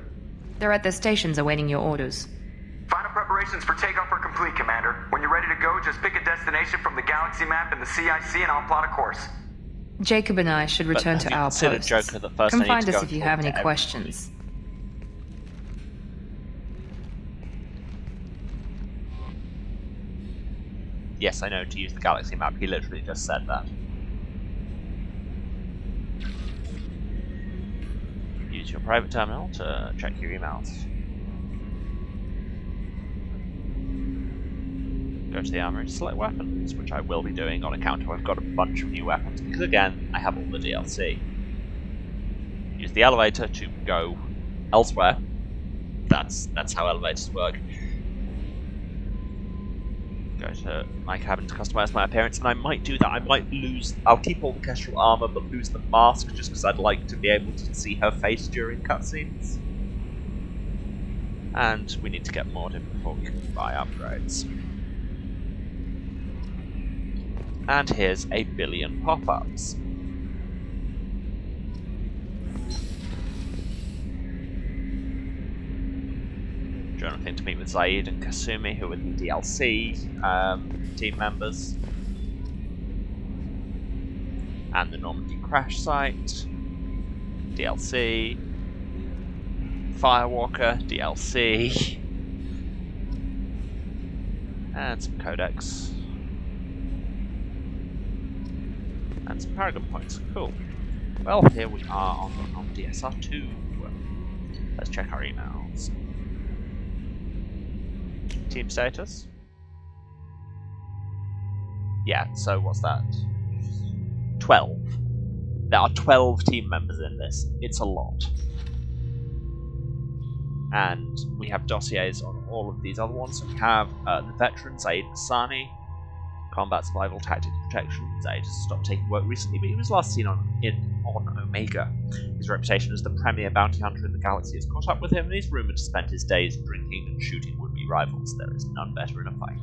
They're at their stations awaiting your orders. Final preparations for takeoff are complete, Commander. When you're ready to go, just pick a destination from the galaxy map and the CIC and I'll plot a course. Jacob and I should return to our posts. Joker the first Come I need find to us go if you and have talk any to questions. Yes, I know, to use the galaxy map. He literally just said that. Use your private terminal to check your emails. Go to the armory to select weapons, which I will be doing on account of I've got a bunch of new weapons, because again, I have all the DLC. Use the elevator to go elsewhere. That's how elevators work. Go to my cabin to customize my appearance, and I might do that. I might I'll keep all the Kestrel armor, but lose the mask, just because I'd like to be able to see her face during cutscenes. And we need to get Morden before we can buy upgrades. And here's a billion pop-ups. Journal thing to meet with Zaid and Kasumi, who are the DLC team members. And the Normandy crash site, DLC. Firewalker, DLC. And some codex. And some Paragon points. Cool. Well, here we are on DSR2. Let's check our emails. Team status? Yeah, so what's that? 12. There are 12 team members in this. It's a lot. And we have dossiers on all of these other ones. So we have the veteran, Zaid Masani. Combat, survival, tactics, protection. Zaid has stopped taking work recently, but he was last seen on Omega. His reputation as the premier bounty hunter in the galaxy has caught up with him, and he's rumoured to spend his days drinking and shooting would-be rivals. There is none better in a fight.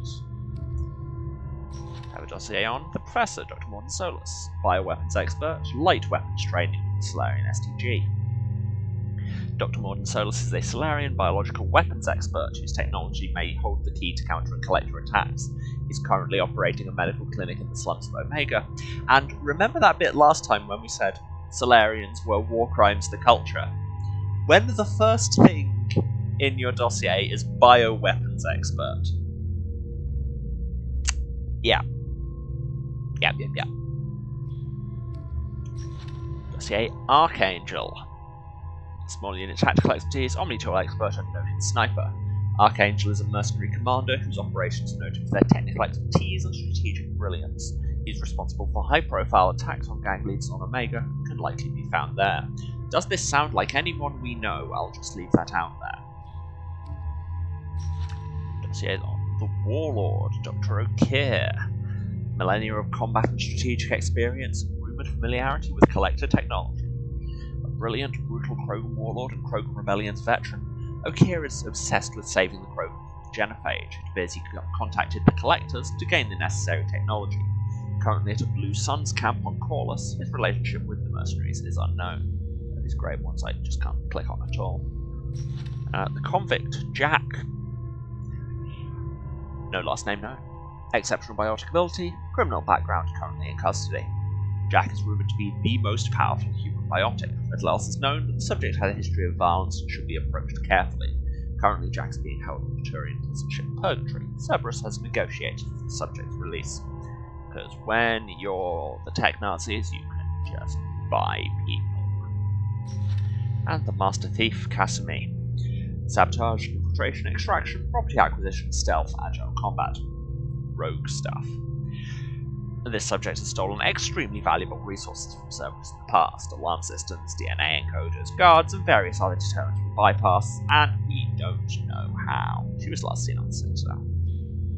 Have a dossier on the Professor, Dr. Morton Solus, bioweapons expert, light weapons training with the Solarian STG. Dr. Morton Solus is a Solarian biological weapons expert whose technology may hold the key to counter and collector attacks. He's currently operating a medical clinic in the slums of Omega. And remember that bit last time when we said Solarians were war crimes to culture? When the first thing in your dossier is bioweapons expert. Yeah. Yeah. Dossier Archangel. Small unit tactical expertise, omni-tool expert, and noted sniper. Archangel is a mercenary commander whose operations are noted for their technical expertise and strategic brilliance. He's responsible for high-profile attacks on gang leaders on Omega and can likely be found there. Does this sound like anyone we know? I'll just leave that out there. Dossier on the Warlord, Dr. O'Keir. Millennia of combat and strategic experience, and rumoured familiarity with collector technology. Brilliant, brutal Krogan warlord and Krogan rebellions veteran, O'Keir is obsessed with saving the Krogan from the Genophage. It appears he contacted the Collectors to gain the necessary technology. Currently at a Blue Suns camp on Corlus, his relationship with the mercenaries is unknown. These great ones I just can't click on at all. The convict, Jack. No last name known. Exceptional biotic ability, criminal background, currently in custody. Jack is rumoured to be the most powerful human biotic. Little else is known, but the subject had a history of violence and should be approached carefully. Currently, Jack is being held in Turian prison ship Purgatory. Cerberus has negotiated for the subject's release. Because when you're the tech Nazis, you can just buy people. And the Master Thief, Kasumi. Sabotage, infiltration, extraction, property acquisition, stealth, agile combat. Rogue stuff. This subject has stolen extremely valuable resources from Cerberus in the past. Alarm systems, DNA encoders, guards, and various other deterrents from bypass, and we don't know how. She was last seen on the Citadel.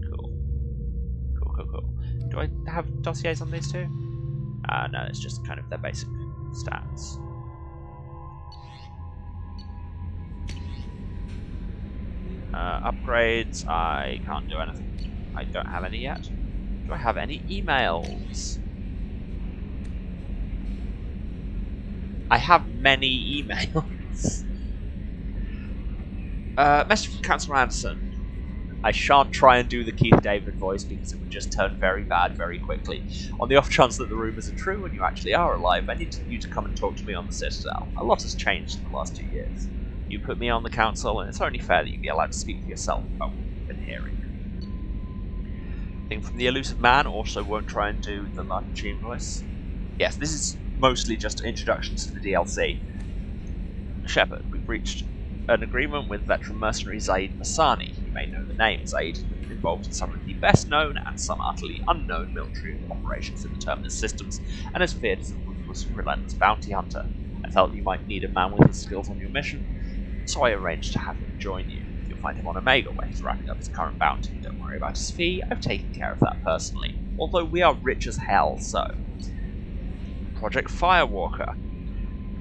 Cool. Do I have dossiers on these two? No, it's just kind of their basic stats. Upgrades, I can't do anything. I don't have any yet. Do I have any emails? I have many emails. Message from Councillor Anderson. I shan't try and do the Keith David voice because it would just turn very bad very quickly. On the off chance that the rumours are true and you actually are alive, I need you to come and talk to me on the Citadel. A lot has changed in the last 2 years. You put me on the council, and it's only fair that you be allowed to speak for yourself about what you've been hearing. Thing from the Elusive Man also won't try and do the Martin Sheen voice. Yes, this is mostly just introductions to the DLC. Shepard, we've reached an agreement with veteran mercenary Zaid Masani. You may know the name. Zaid has been involved in some of the best known and some utterly unknown military operations in the Terminus systems, and is feared as a ruthless and relentless bounty hunter. I felt you might need a man with his skills on your mission, so I arranged to have him join you. You'll find him on Omega where he's wrapping up his current bounty. Don't worry about his fee, I've taken care of that personally. Although we are rich as hell, so. Project Firewalker.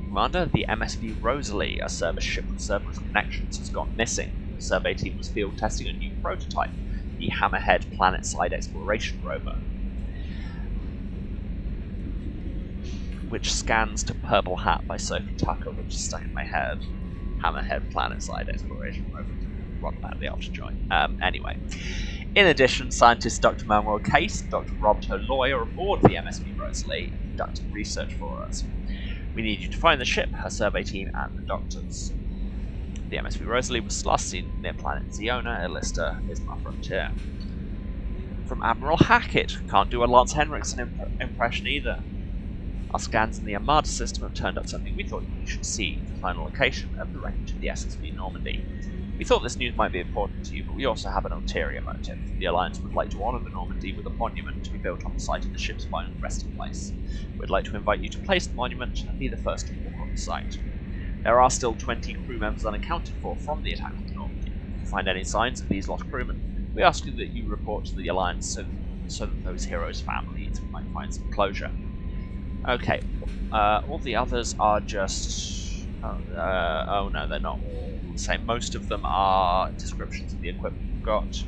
Commander, the MSV Rosalie, a service ship with Cerberus connections, has gone missing. The survey team was field testing a new prototype, the Hammerhead planet-side exploration rover. which scans to Purple Hat by Sophie Tucker, which is stuck in my head. Hammerhead Planetside Exploration Rover. Run about the after join. Anyway. In addition, scientist Dr. Manuel Case and Dr. Roberto Loy are aboard the MSV Rosalie, conducting research for us. We need you to find the ship, her survey team, and the doctors. The MSV Rosalie was last seen near planet Ziona. Illista is my frontier. From Admiral Hackett. Can't do a Lance Henriksen impression either. Our scans in the Armada system have turned up something we thought you should see, the final location of the wreckage of the SSV Normandy. We thought this news might be important to you, but we also have an ulterior motive. The Alliance would like to honour the Normandy with a monument to be built on the site of the ship's final resting place. We'd like to invite you to place the monument and be the first to walk on the site. There are still 20 crew members unaccounted for from the attack on the Normandy. If you find any signs of these lost crewmen, we ask you that you report to the Alliance so that those heroes' families might find some closure. Okay, all the others are just... oh no, they're not all the same. Most of them are descriptions of the equipment we've got.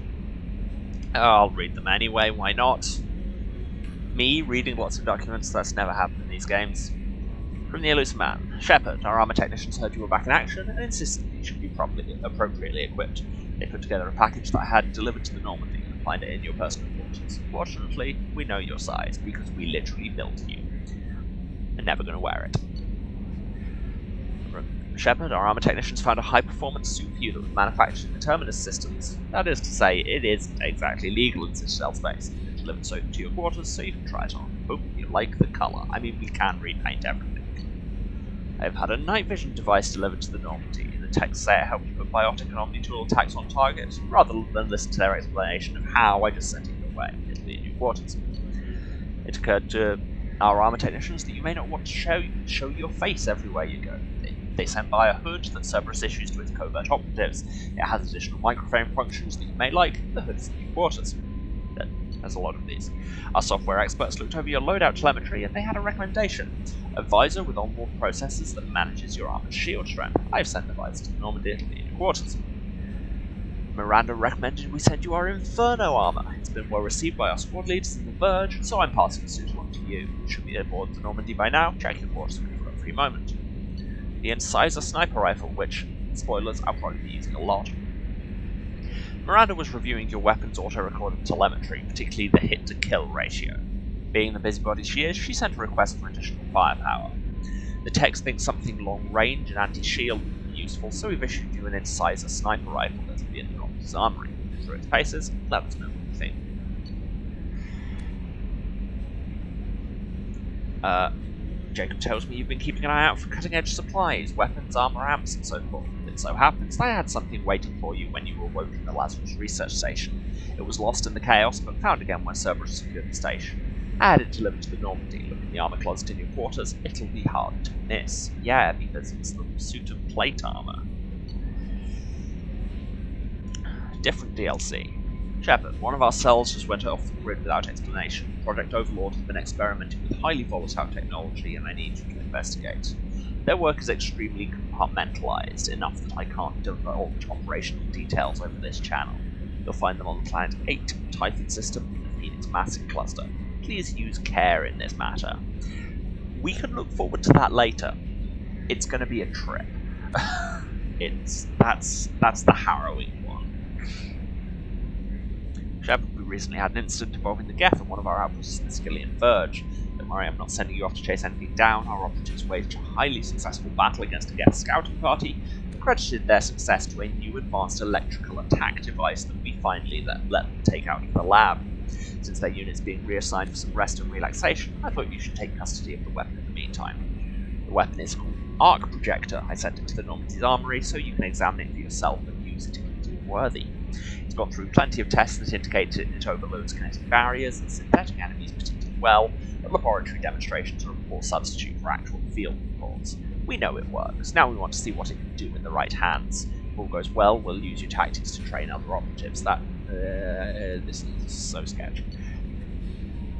I'll read them anyway, why not? Me reading lots of documents, that's never happened in these games. From the Elusive Man. Shepard, our armor technicians heard you were back in action and insisted that you should be appropriately equipped. They put together a package that I had delivered to the Normandy and find it in your personal quarters. Fortunately, we know your size because we literally built you. And never going to wear it. Shepard, our armor technicians found a high-performance suit for you that was manufactured in the Terminus systems. That is to say, it isn't exactly legal in Citadel space. It's delivered to your quarters so you can try it on. Hope you like the colour. I mean, we can repaint everything. I've had a night vision device delivered to the Normandy. The texts say it helped you put biotic and omni-tool attacks on target. Rather than listen to their explanation of how, I just sent it your way. It'll be in your quarters. It occurred to our armor technicians that you may not want to show your face everywhere you go. They sent by a hood that Cerberus issues to its covert operatives. It has additional microframe functions that you may like. The hood is in your quarters. There's a lot of these. Our software experts looked over your loadout telemetry and they had a recommendation. A visor with onboard processors that manages your armored shield strength. I've sent the visor to the Normandy, it'll be in your quarters. Miranda recommended we send you our Inferno armor. It's been well received by our squad leaders in the Verge, so I'm passing the suit on to you. You should be aboard the Normandy by now. Check your quarters for a free moment. The Incisor sniper rifle, which, spoilers, I'll probably be using a lot. Miranda was reviewing your weapon's auto-recorded telemetry, particularly the hit-to-kill ratio. Being the busybody she is, she sent a request for additional firepower. The techs think something long-range and anti-shield would be useful, so we've issued you an Incisor sniper rifle that'll be in the Normandy's armory. Through its paces, let us know what you think. Jacob tells me you've been keeping an eye out for cutting-edge supplies, weapons, armor, amps, and so forth. It so happens I had something waiting for you when you were awoke in the Lazarus research station. It was lost in the chaos, but found again when Cerberus secured the station. I had it delivered to the Normandy. Look in the armor closet in your quarters. It'll be hard to miss. Yeah, because it's the suit of plate armor. Different DLC. Shepard, one of our cells just went off the grid without explanation. Project Overlord has been experimenting with highly volatile technology, and I need you to investigate. Their work is extremely compartmentalized, enough that I can't divulge operational details over this channel. You'll find them on the Planet 8 Typhon system in the Phoenix Massive Cluster. Please use care in this matter. We can look forward to that later. It's going to be a trip. That's the harrowing one. Shepard, we recently had an incident involving the Geth at one of our outposts in the Skillian Verge. Don't worry, I'm not sending you off to chase anything down. Our operatives waged a highly successful battle against a Geth scouting party and credited their success to a new advanced electrical attack device that we finally let them take out of the lab. Since their unit's being reassigned for some rest and relaxation, I thought you should take custody of the weapon in the meantime. The weapon is called Arc Projector. I sent it to the Normandy's armory so you can examine it for yourself and use it if you deem worthy. It's gone through plenty of tests that indicate it overloads kinetic barriers and synthetic enemies particularly well, but laboratory demonstrations are a poor substitute for actual field reports. We know it works. Now we want to see what it can do in the right hands. If all goes well, we'll use your tactics to train other operatives. This is so sketchy.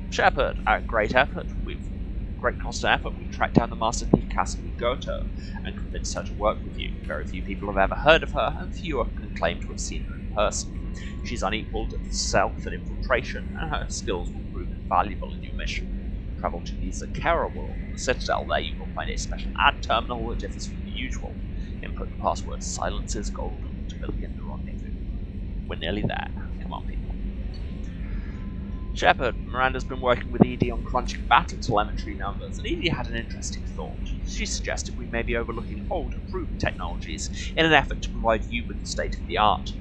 Shepard, at great cost and effort, we've tracked down the Master Thief Cassidy Goto and convinced her to work with you. Very few people have ever heard of her, and fewer can claim to have seen her in person. She's unequalled at stealth and infiltration, and her skills will prove invaluable in your mission. travel to the Zakera world on the Citadel. There you will find a special ad terminal that differs from the usual. Input the password silences gold to begin the rendezvous. We're nearly there. Come on, people. Shepard, Miranda's been working with ED on crunching battle telemetry numbers, and ED had an interesting thought. She suggested we may be overlooking old, proven technologies in an effort to provide you with the state-of-the-art.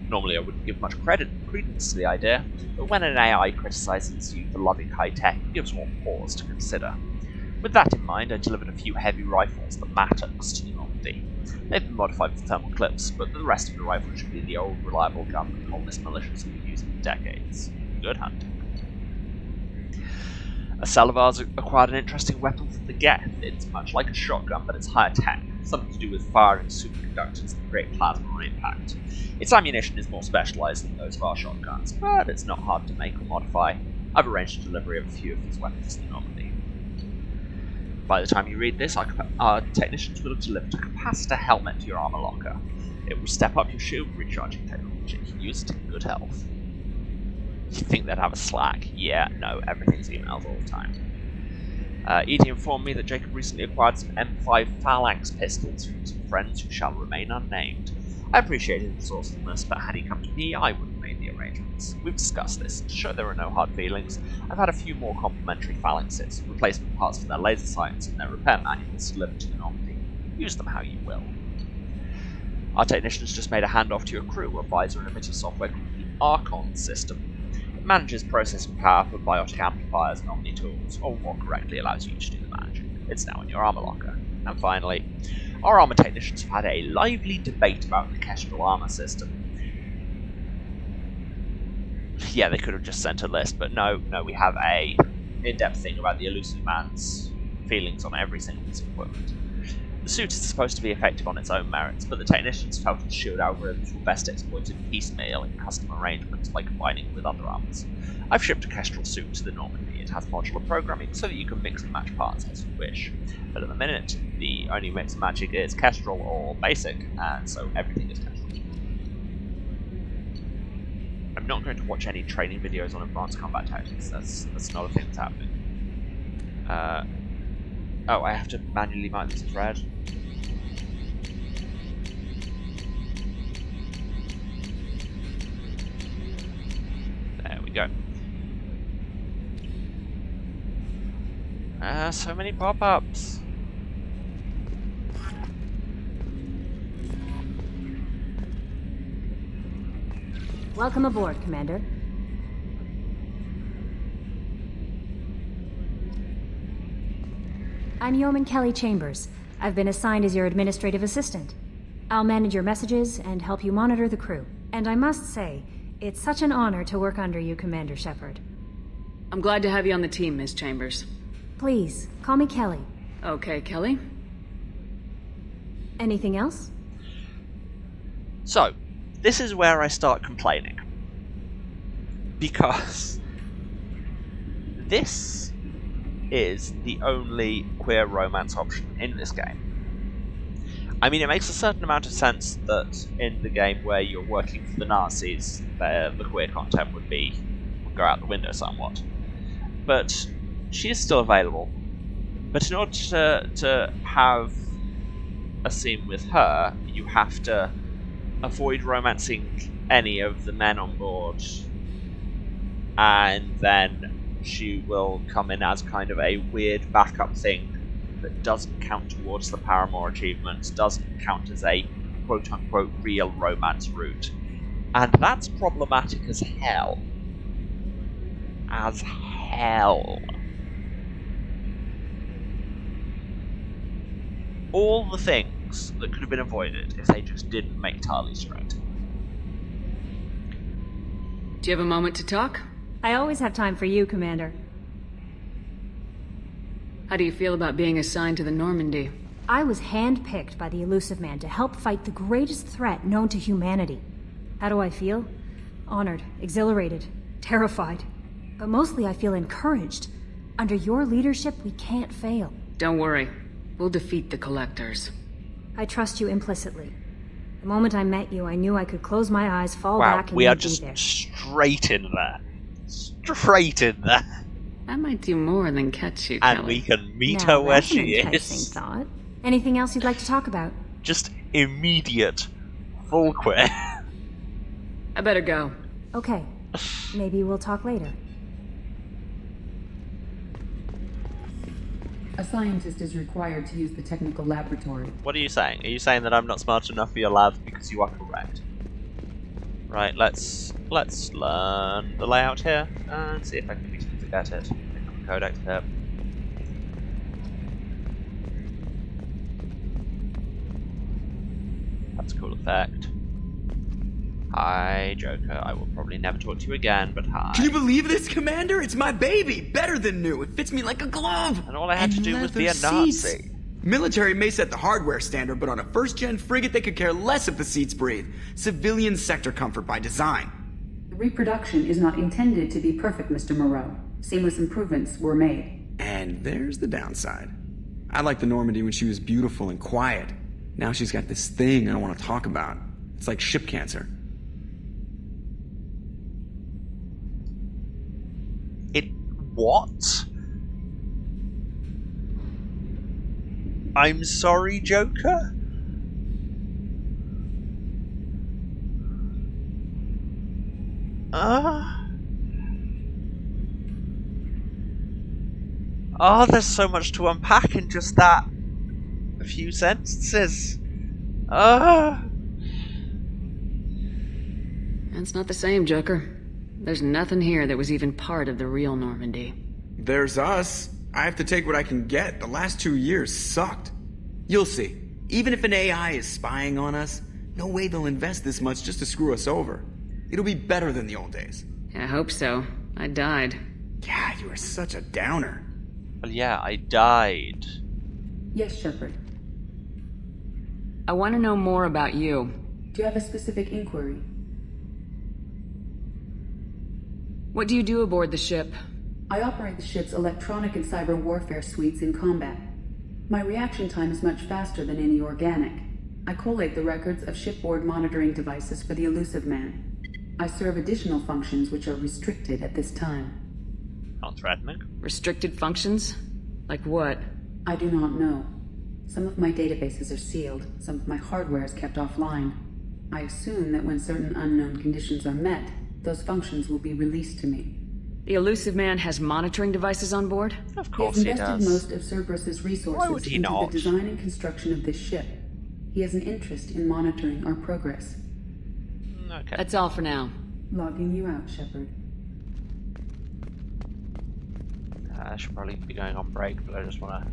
Normally I wouldn't give much credence to the idea, but when an AI criticizes you for loving high-tech, it gives one pause to consider. With that in mind, I delivered a few heavy rifles, the Mattocks, to the Normandy. They've been modified for thermal clips, but the rest of the rifle should be the old, reliable gun that colonist militias have been using for decades. Good hunting. A Salavar's acquired an interesting weapon from the Geth. It's much like a shotgun, but it's higher tech, something to do with firing superconductors that create plasma on impact. Its ammunition is more specialized than those of our shotguns, but it's not hard to make or modify. I've arranged a delivery of a few of these weapons to the Normandy. By the time you read this, our technicians will have delivered a capacitor helmet to your armor locker. It will step up your shield recharging technology. Use it in good health. You think they'd have a Slack? Yeah, no, everything's emails all the time. ED informed me that Jacob recently acquired some M5 Phalanx pistols from some friends who shall remain unnamed. I appreciated his resourcefulness, but had he come to me, I would have made the arrangements. We've discussed this. To show there are no hard feelings, I've had a few more complimentary Phalanxes, replacement parts for their laser sights, and their repair manuals delivered to the Normandy. Use them how you will. Our technicians just made a handoff to your crew, a visor and emitter software called the Archon system. It manages processing power for biotic amplifiers and omni tools, or more correctly allows you to do the managing. It's now in your armor locker. And finally, our armor technicians have had a lively debate about the Kestrel armor system. Yeah, they could have just sent a list, but no, we have a in-depth thing about the elusive man's feelings on every single piece of equipment. The suit is supposed to be effective on its own merits, but the technicians felt its shield algorithms were best exploited piecemeal in custom arrangements by combining with other armors. I've shipped a Kestrel suit to the Normandy. It has modular programming so that you can mix and match parts as you wish. But at the minute, the only mix and matching is Kestrel or Basic, and so everything is Kestrel. I'm not going to watch any training videos on advanced combat tactics. That's not a thing that's happening. Oh, I have to manually mark this as red. There we go. So many pop-ups. Welcome aboard, Commander. I'm Yeoman Kelly Chambers. I've been assigned as your administrative assistant. I'll manage your messages and help you monitor the crew. And I must say, it's such an honor to work under you, Commander Shepard. I'm glad to have you on the team, Miss Chambers. Please, call me Kelly. Okay, Kelly. Anything else? So, this is where I start complaining. Because this is the only queer romance option in this game. I mean, it makes a certain amount of sense that in the game where you're working for the Nazis, the queer content would go out the window somewhat. But she is still available. But in order to have a scene with her, you have to avoid romancing any of the men on board, and then she will come in as kind of a weird backup thing that doesn't count towards the Paramore achievements, doesn't count as a quote-unquote real romance route. And that's problematic as hell. As hell. All the things that could have been avoided if they just didn't make Tali straight. Do you have a moment to talk? I always have time for you, Commander. How do you feel about being assigned to the Normandy? I was handpicked by the Elusive Man to help fight the greatest threat known to humanity. How do I feel? Honored, exhilarated, terrified. But mostly I feel encouraged. Under your leadership, we can't fail. Don't worry. We'll defeat the Collectors. I trust you implicitly. The moment I met you, I knew I could close my eyes, fall back, and we are you'd be just there. straight in there. Straight in there. That might do more than catch you, And Kelly. we can meet Now, her where that's an she enticing is. thought. Anything else you'd like to talk about? Just immediate. Full quit. I better go. Okay. Maybe we'll talk later. A scientist is required to use the technical laboratory. What are you saying? Are you saying that I'm not smart enough for your lab because you are correct? Right, let's learn the layout here and see if I can be able to get it. Pick up the codex here. That's a cool effect. Hi, Joker. I will probably never talk to you again, but hi. Can you believe this, Commander? It's my baby! Better than new! It fits me like a glove! And all I had to do was be a Nazi. Military may set the hardware standard, but on a first-gen frigate they could care less if the seats breathe. Civilian sector comfort by design. The reproduction is not intended to be perfect, Mr. Moreau. Seamless improvements were made. And there's the downside. I liked the Normandy when she was beautiful and quiet. Now she's got this thing I don't want to talk about. It's like ship cancer. What? I'm sorry, Joker? Oh, there's so much to unpack in just that a few sentences. That's not the same, Joker. There's nothing here that was even part of the real Normandy. There's us. I have to take what I can get. The last 2 years sucked. You'll see. Even if an AI is spying on us, no way they'll invest this much just to screw us over. It'll be better than the old days. I hope so. I died. Yeah, you are such a downer. Well, yeah, I died. Yes, Shepard. I want to know more about you. Do you have a specific inquiry? What do you do aboard the ship? I operate the ship's electronic and cyber warfare suites in combat. My reaction time is much faster than any organic. I collate the records of shipboard monitoring devices for the Elusive Man. I serve additional functions which are restricted at this time. Not threatening. Restricted functions? Like what? I do not know. Some of my databases are sealed, some of my hardware is kept offline. I assume that when certain unknown conditions are met, those functions will be released to me. The Elusive Man has monitoring devices on board? Of course he invested most of Cerberus's resources Why would he into not? the design and construction of this ship. He has an interest in monitoring our progress. Okay. That's all for now. Logging you out, Shepard. I should probably be going on break, but I just want to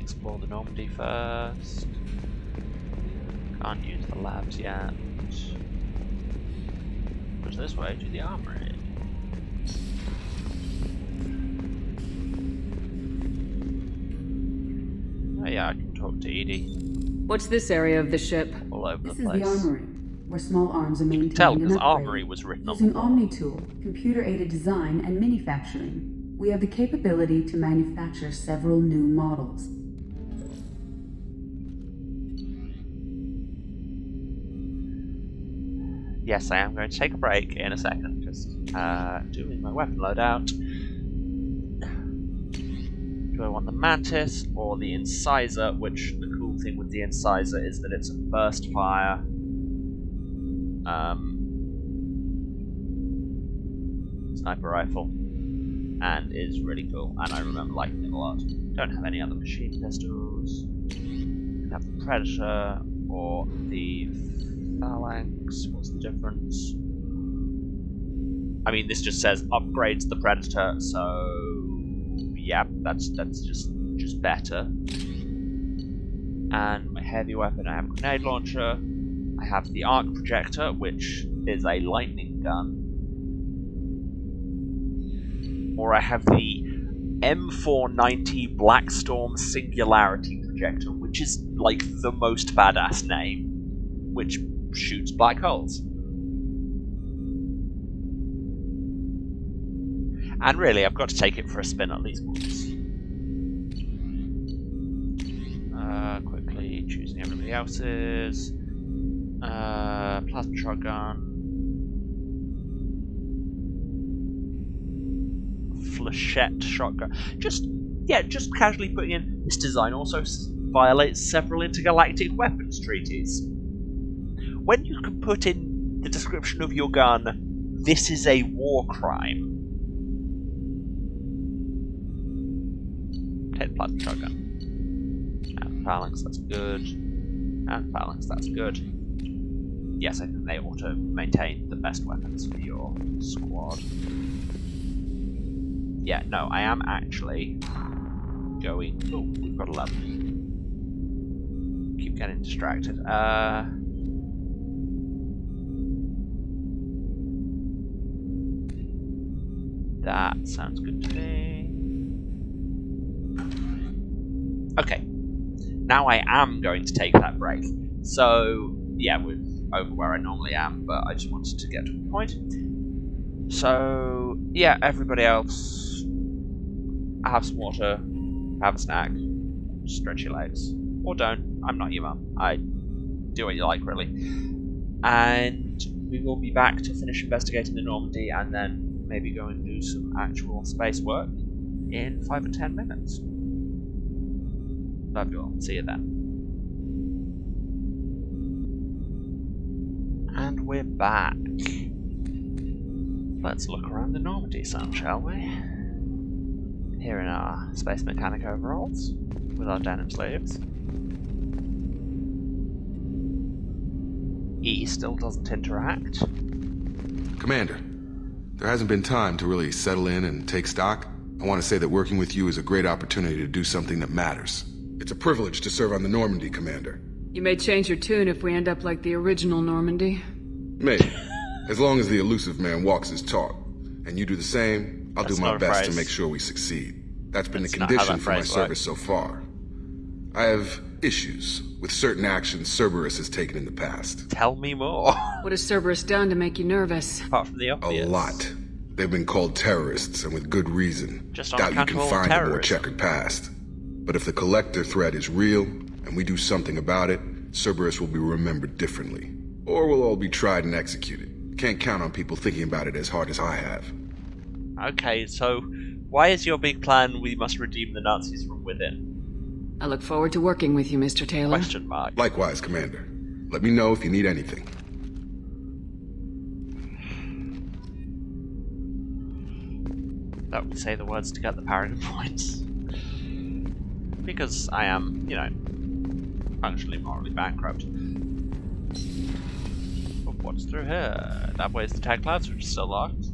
explore the Normandy first. Can't use the labs yet. What's this way to the armory? Oh yeah, I can talk to Edie. What's this area of the ship? All over This the is place. the armory, where small arms are maintained Tell, and because upgraded. armory was written on the Using wall. OmniTool, computer-aided design, and manufacturing, we have the capability to manufacture several new models. Yes, I am going to take a break in a second. Just doing my weapon loadout. Do I want the Mantis or the Incisor? Which the cool thing with the Incisor is that it's a burst fire. Sniper rifle. And is really cool. And I remember liking it a lot. Don't have any other machine pistols. Can have the Predator or the Phalanx. What's the difference? I mean, this just says upgrades the Predator, so yeah, that's just better. And my heavy weapon, I have a grenade launcher. I have the arc projector, which is a lightning gun. Or I have the M490 Blackstorm Singularity projector, which is like the most badass name, which shoots black holes. And really, I've got to take it for a spin at least once. Quickly choosing everybody else's. Plasma shotgun. flechette shotgun. Just casually putting in, this design also violates several intergalactic weapons treaties. When you can put in the description of your gun, this is a war crime. Take the plasma shotgun. And phalanx, that's good. And phalanx, that's good. Yes, I think they ought to maintain the best weapons for your squad. Yeah, no, I am actually going... Oh, we've got 11. Keep getting distracted. That sounds good to me. Okay. Now I am going to take that break. So, yeah, we're over where I normally am, but I just wanted to get to a point. So, yeah, everybody else, have some water, have a snack, stretch your legs. Or don't. I'm not your mum. I do what you like, really. And we will be back to finish investigating the Normandy and then maybe go and do some actual space work in 5 or 10 minutes. Love you all. See you then. And we're back. Let's look around the Normandy some, shall we? Here in our space mechanic overalls, with our denim sleeves. E still doesn't interact. Commander, there hasn't been time to really settle in and take stock. I want to say that working with you is a great opportunity to do something that matters. It's a privilege to serve on the Normandy, Commander. You may change your tune if we end up like the original Normandy. Maybe. As long as the elusive man walks his talk. And you do the same, I'll do my best to make sure we succeed. That's been the condition for my service so far. I have issues with certain actions Cerberus has taken in the past. Tell me more. What has Cerberus done to make you nervous? Apart from the obvious. A lot. They've been called terrorists, and with good reason. Just doubt you can find a more terrorism. checkered past. But if the Collector threat is real, and we do something about it, Cerberus will be remembered differently. Or we'll all be tried and executed. Can't count on people thinking about it as hard as I have. Okay, so why is your big plan we must redeem the Nazis from within? I look forward to working with you, Mr. Taylor. Question mark. Likewise, Commander. Let me know if you need anything. That would say the words to get the paragon points. Because I am, you know, functionally morally bankrupt. But what's through here? That way's the tech labs, which is still locked.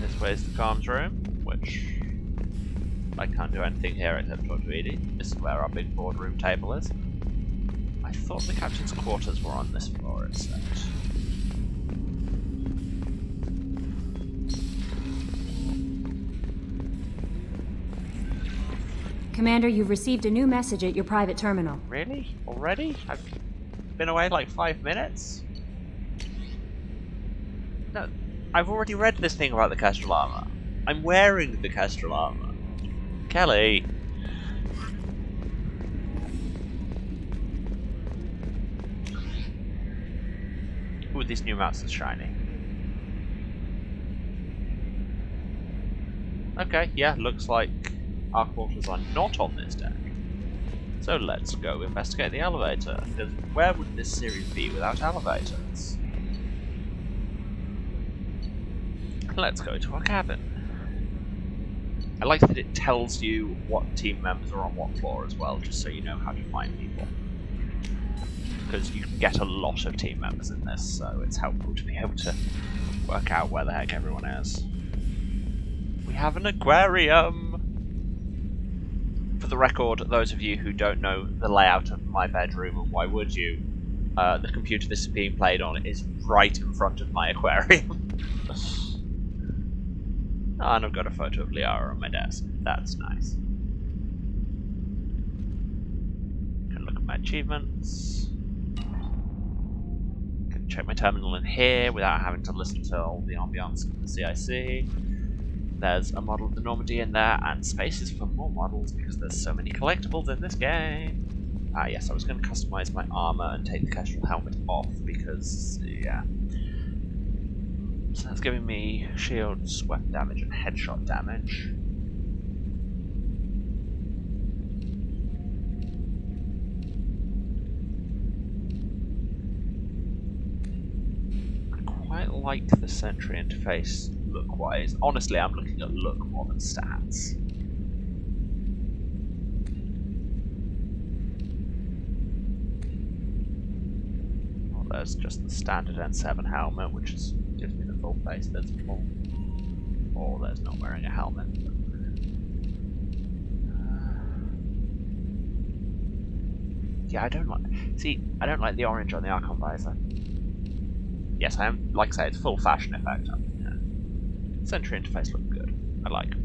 This way's the comms room, which I can't do anything here except talk to Edie. This is where our big boardroom table is. I thought the captain's quarters were on this floor, it said. Commander, you've received a new message at your private terminal. Really? Already? I've been away like 5 minutes? No, I've already read this thing about the Kestrel armor. I'm wearing the Kestrel armor. Kelly! Ooh, these new mounts are shiny. Okay, yeah, looks like our quarters are not on this deck. So let's go investigate the elevator, because where would this series be without elevators? Let's go to our cabin. I like that it tells you what team members are on what floor as well, just so you know how to find people. Because you can get a lot of team members in this, so it's helpful to be able to work out where the heck everyone is. We have an aquarium! For the record, those of you who don't know the layout of my bedroom, and why would you, the computer this is being played on is right in front of my aquarium. And I've got a photo of Liara on my desk. That's nice. Can look at my achievements. Can check my terminal in here without having to listen to all the ambiance of the CIC. There's a model of the Normandy in there, and spaces for more models because there's so many collectibles in this game. Ah, yes, I was going to customize my armor and take the Kestrel helmet off because, yeah. So that's giving me shields, weapon damage, and headshot damage. I quite like the Sentry interface look-wise. Honestly, I'm looking at look more than stats. Well, there's just the standard N7 helmet, which gives me the full face visible. Or there's not wearing a helmet. Yeah, I don't like the orange on the Archon visor. Yes, I am, like I say, it's full fashion effect. Yeah. Sentry interface looks good. I like it.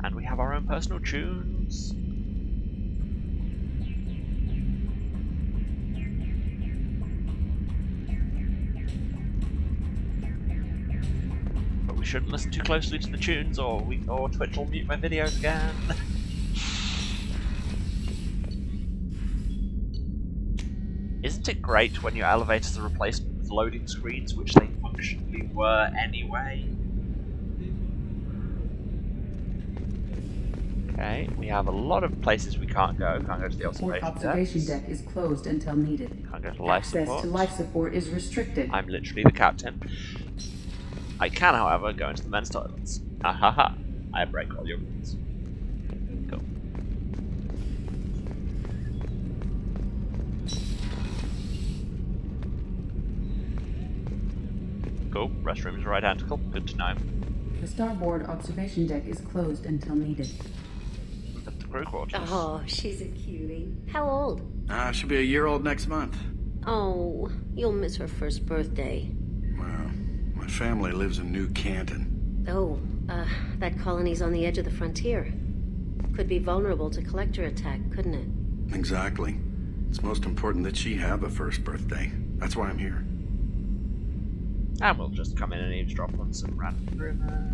And we have our own personal tunes. But we shouldn't listen too closely to the tunes, or Twitch will mute my videos again. Isn't it great when your elevators are replaced with loading screens, which they functionally were anyway? Okay, we have a lot of places we can't go. Can't go to the observation deck is closed until needed. Can't go to life support. Access to life support is restricted. I'm literally the captain. I can, however, go into the men's toilets. Ha ha ha. I break all your rules. Cool. Cool. Restrooms are identical. Good to know. The starboard observation deck is closed until needed. At the crew quarters. Oh, she's a cutie. How old? She'll be a year old next month. Oh, you'll miss her first birthday. Well, my family lives in New Canton. Oh, that colony's on the edge of the frontier. Could be vulnerable to collector attack, couldn't it? Exactly. It's most important that she have a first birthday. That's why I'm here. And we'll just come in and eavesdrop on some random rumor.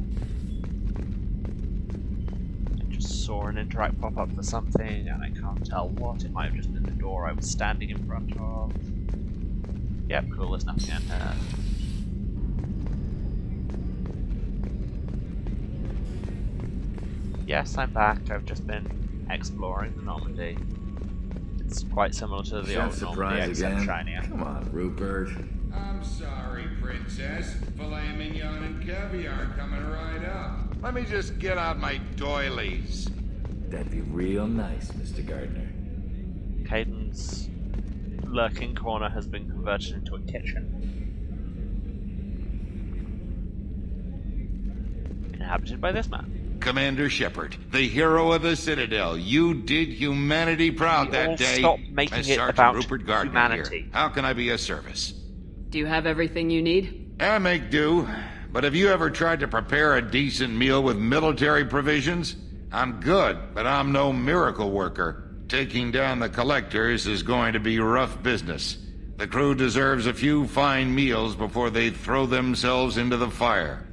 I just saw an interact pop up for something, and I can't tell what. It might have just been the door I was standing in front of. Yep, cool, there's nothing in there. Yes, I'm back. I've just been exploring the Normandy. It's quite similar to the old Normandy, except shinier. Come on, Rupert. I'm sorry, Princess. Filet mignon and caviar coming right up. Let me just get out my doilies. That'd be real nice, Mr. Gardner. Caden's lurking corner has been converted into a kitchen. Inhabited by this man. Commander Shepard, the hero of the Citadel. You did humanity proud that day. Stop making it Sergeant about Rupert Gardner humanity. Here. How can I be of service? Do you have everything you need? I make do. But have you ever tried to prepare a decent meal with military provisions? I'm good, but I'm no miracle worker. Taking down the collectors is going to be rough business. The crew deserves a few fine meals before they throw themselves into the fire.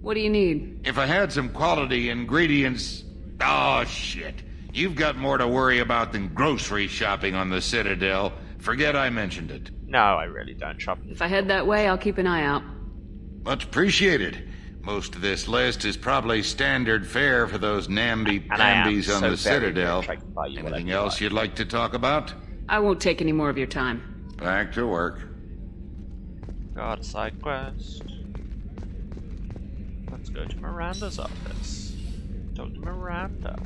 What do you need? If I had some quality ingredients... Oh, shit. You've got more to worry about than grocery shopping on the Citadel. Forget I mentioned it. No, I really don't shop. If I head that way, I'll keep an eye out. Much appreciated. Most of this list is probably standard fare for those namby-pambies on the Citadel. Anything else you'd like to talk about? I won't take any more of your time. Back to work. Got a side quest. Let's go to Miranda's office. Talk to Miranda.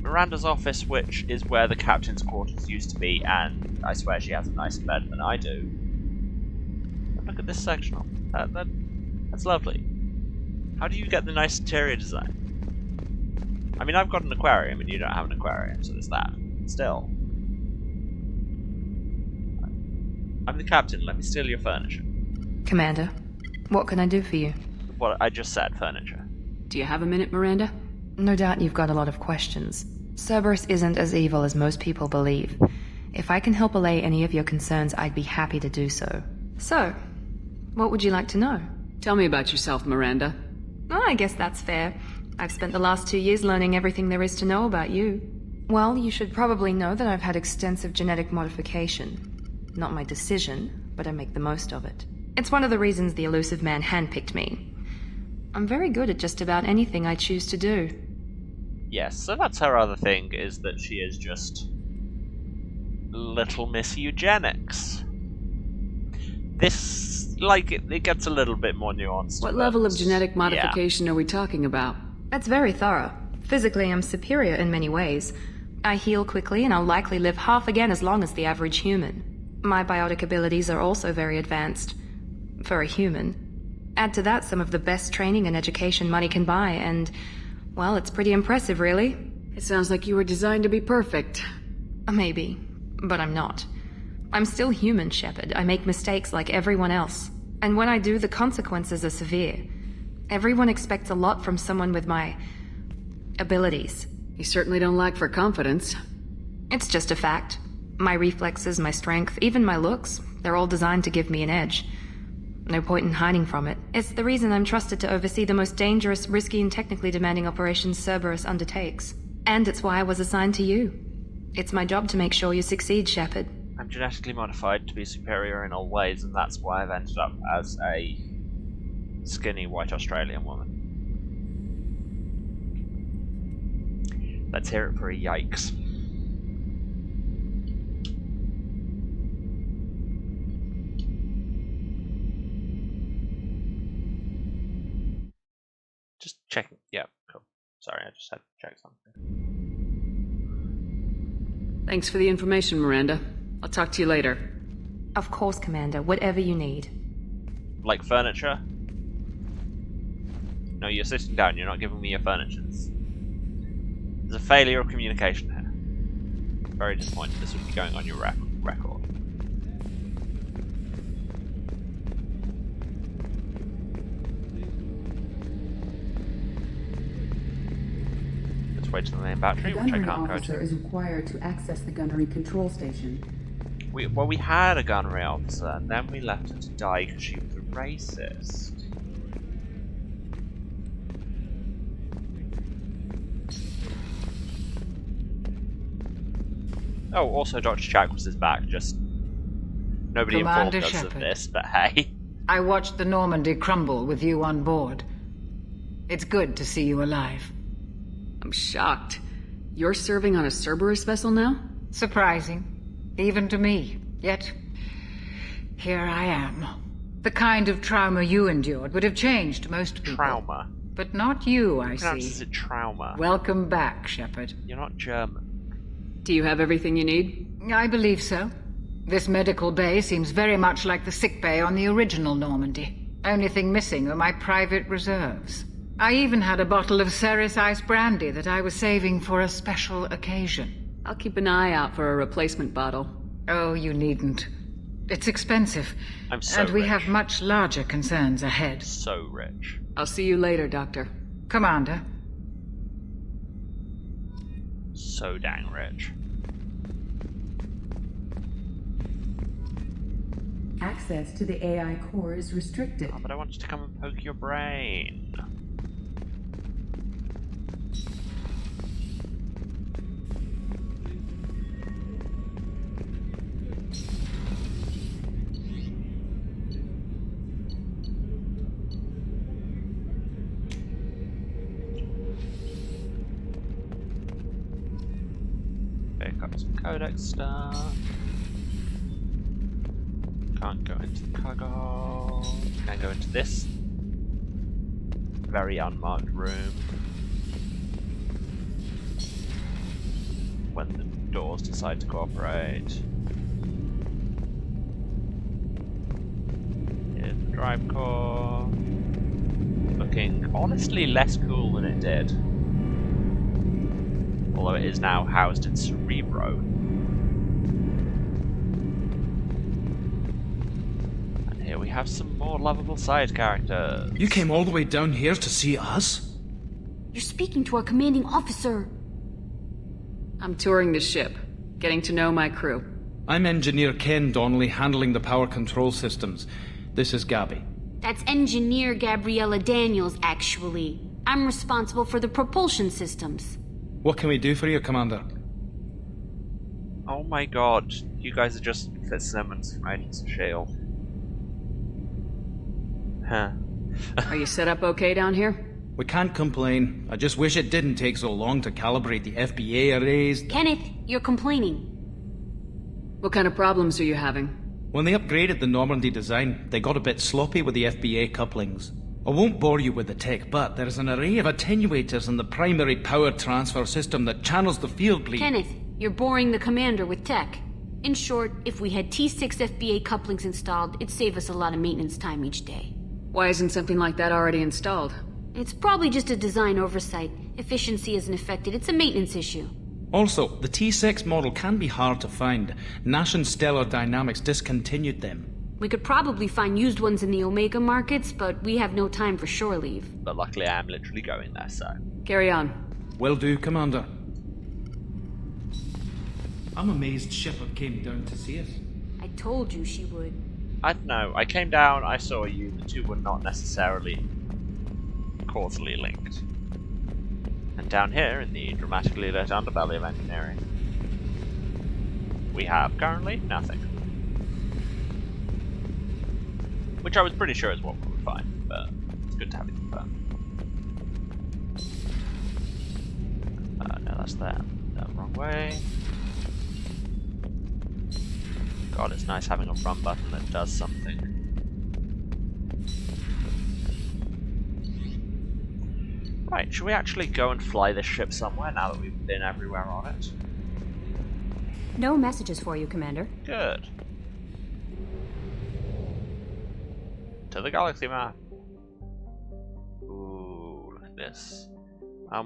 Miranda's office, which is where the captain's quarters used to be, and I swear she has a nicer bed than I do. But look at this sectional. That's lovely. How do you get the nice interior design? I mean, I've got an aquarium, and you don't have an aquarium, so there's that. Still. I'm the captain, let me steal your furniture. Commander, what can I do for you? What I just said, furniture. Do you have a minute, Miranda? No doubt you've got a lot of questions. Cerberus isn't as evil as most people believe. If I can help allay any of your concerns, I'd be happy to do so. So, what would you like to know? Tell me about yourself, Miranda. Oh, I guess that's fair. I've spent the last 2 years learning everything there is to know about you. Well, you should probably know that I've had extensive genetic modification. Not my decision, but I make the most of it. It's one of the reasons the elusive man handpicked me. I'm very good at just about anything I choose to do. Yes, so that's her other thing, is that she is just Little Miss Eugenics. This, like, it gets a little bit more nuanced. What level of genetic modification are we talking about? That's very thorough. Physically, I'm superior in many ways. I heal quickly, and I'll likely live half again as long as the average human. My biotic abilities are also very advanced. For a human. Add to that some of the best training and education money can buy, and, well, it's pretty impressive, really. It sounds like you were designed to be perfect. Maybe, but I'm not. I'm still human, Shepard. I make mistakes like everyone else. And when I do, the consequences are severe. Everyone expects a lot from someone with my abilities. You certainly don't lack for confidence. It's just a fact. My reflexes, my strength, even my looks, they're all designed to give me an edge. No point in hiding from it. It's the reason I'm trusted to oversee the most dangerous, risky, and technically demanding operations Cerberus undertakes. And it's why I was assigned to you. It's my job to make sure you succeed, Shepard. I'm genetically modified to be superior in all ways, and that's why I've ended up as a skinny white Australian woman. Let's hear it for a yikes. Just checking. Yeah, cool. Sorry, I just had to check something. Thanks for the information, Miranda. I'll talk to you later. Of course, Commander. Whatever you need. Like furniture? No, you're sitting down. You're not giving me your furniture. There's a failure of communication here. Very disappointed. This would be going on your record. Let's wait to the main battery, which I can't go to. The gunnery officer is required to access the gunnery control station. We had a gunnery officer, and then we left her to die because she was a racist. Oh, also Dr. Chakwas is back, just nobody Commander informed us Shepard. of this, but hey. I watched the Normandy crumble with you on board. It's good to see you alive. I'm shocked. You're serving on a Cerberus vessel now? Surprising. Even to me. Yet, here I am. The kind of trauma you endured would have changed most people. Trauma? But not you, I Pronounces see. it trauma. Welcome back, Shepard. You're not German. Do you have everything you need? I believe so. This medical bay seems very much like the sick bay on the original Normandy. Only thing missing are my private reserves. I even had a bottle of Ceres Ice brandy that I was saving for a special occasion. I'll keep an eye out for a replacement bottle. Oh, you needn't. It's expensive. I'm so and we rich. have much larger concerns ahead. So rich. I'll see you later, Doctor. Commander. So dang rich. Access to the AI core is restricted. Oh, but I wanted to come and poke your brain. Pick up some codex stuff. Can't go into the cargo. Can go into this very unmarked room. When the doors decide to cooperate. Here's the drive core. Looking honestly less cool than it did. Although it is now housed in Cerebro. Here we have some more lovable side characters. You came all the way down here to see us? You're speaking to our commanding officer. I'm touring the ship, getting to know my crew. I'm Engineer Ken Donnelly, handling the power control systems. This is Gabby. That's Engineer Gabriella Daniels, actually. I'm responsible for the propulsion systems. What can we do for you, Commander? Oh my god, you guys are just Fitzsimmons from Agents of S.H.I.E.L.D. Huh. Are you set up okay down here? We can't complain. I just wish it didn't take so long to calibrate the FBA arrays. Kenneth, you're complaining. What kind of problems are you having? When they upgraded the Normandy design, they got a bit sloppy with the FBA couplings. I won't bore you with the tech, but there's an array of attenuators in the primary power transfer system that channels the field bleed. Kenneth, you're boring the commander with tech. In short, if we had T6 FBA couplings installed, it'd save us a lot of maintenance time each day. Why isn't something like that already installed? It's probably just a design oversight. Efficiency isn't affected, it's a maintenance issue. Also, the T6 model can be hard to find. Nash and Stellar Dynamics discontinued them. We could probably find used ones in the Omega markets, but we have no time for shore leave. But luckily I am literally going there, so... Carry on. Will do, Commander. I'm amazed Shepard came down to see us. I told you she would. I don't know, I came down, I saw you, the two were not necessarily causally linked. And down here, in the dramatically lit underbelly of engineering, we have currently nothing. Which I was pretty sure is what we would find, but it's good to have it confirmed. No, that's there. No, wrong way. God, it's nice having a run button that does something. Right, should we actually go and fly this ship somewhere now that we've been everywhere on it? No messages for you, Commander. Good. To the galaxy map. Ooh, look at this.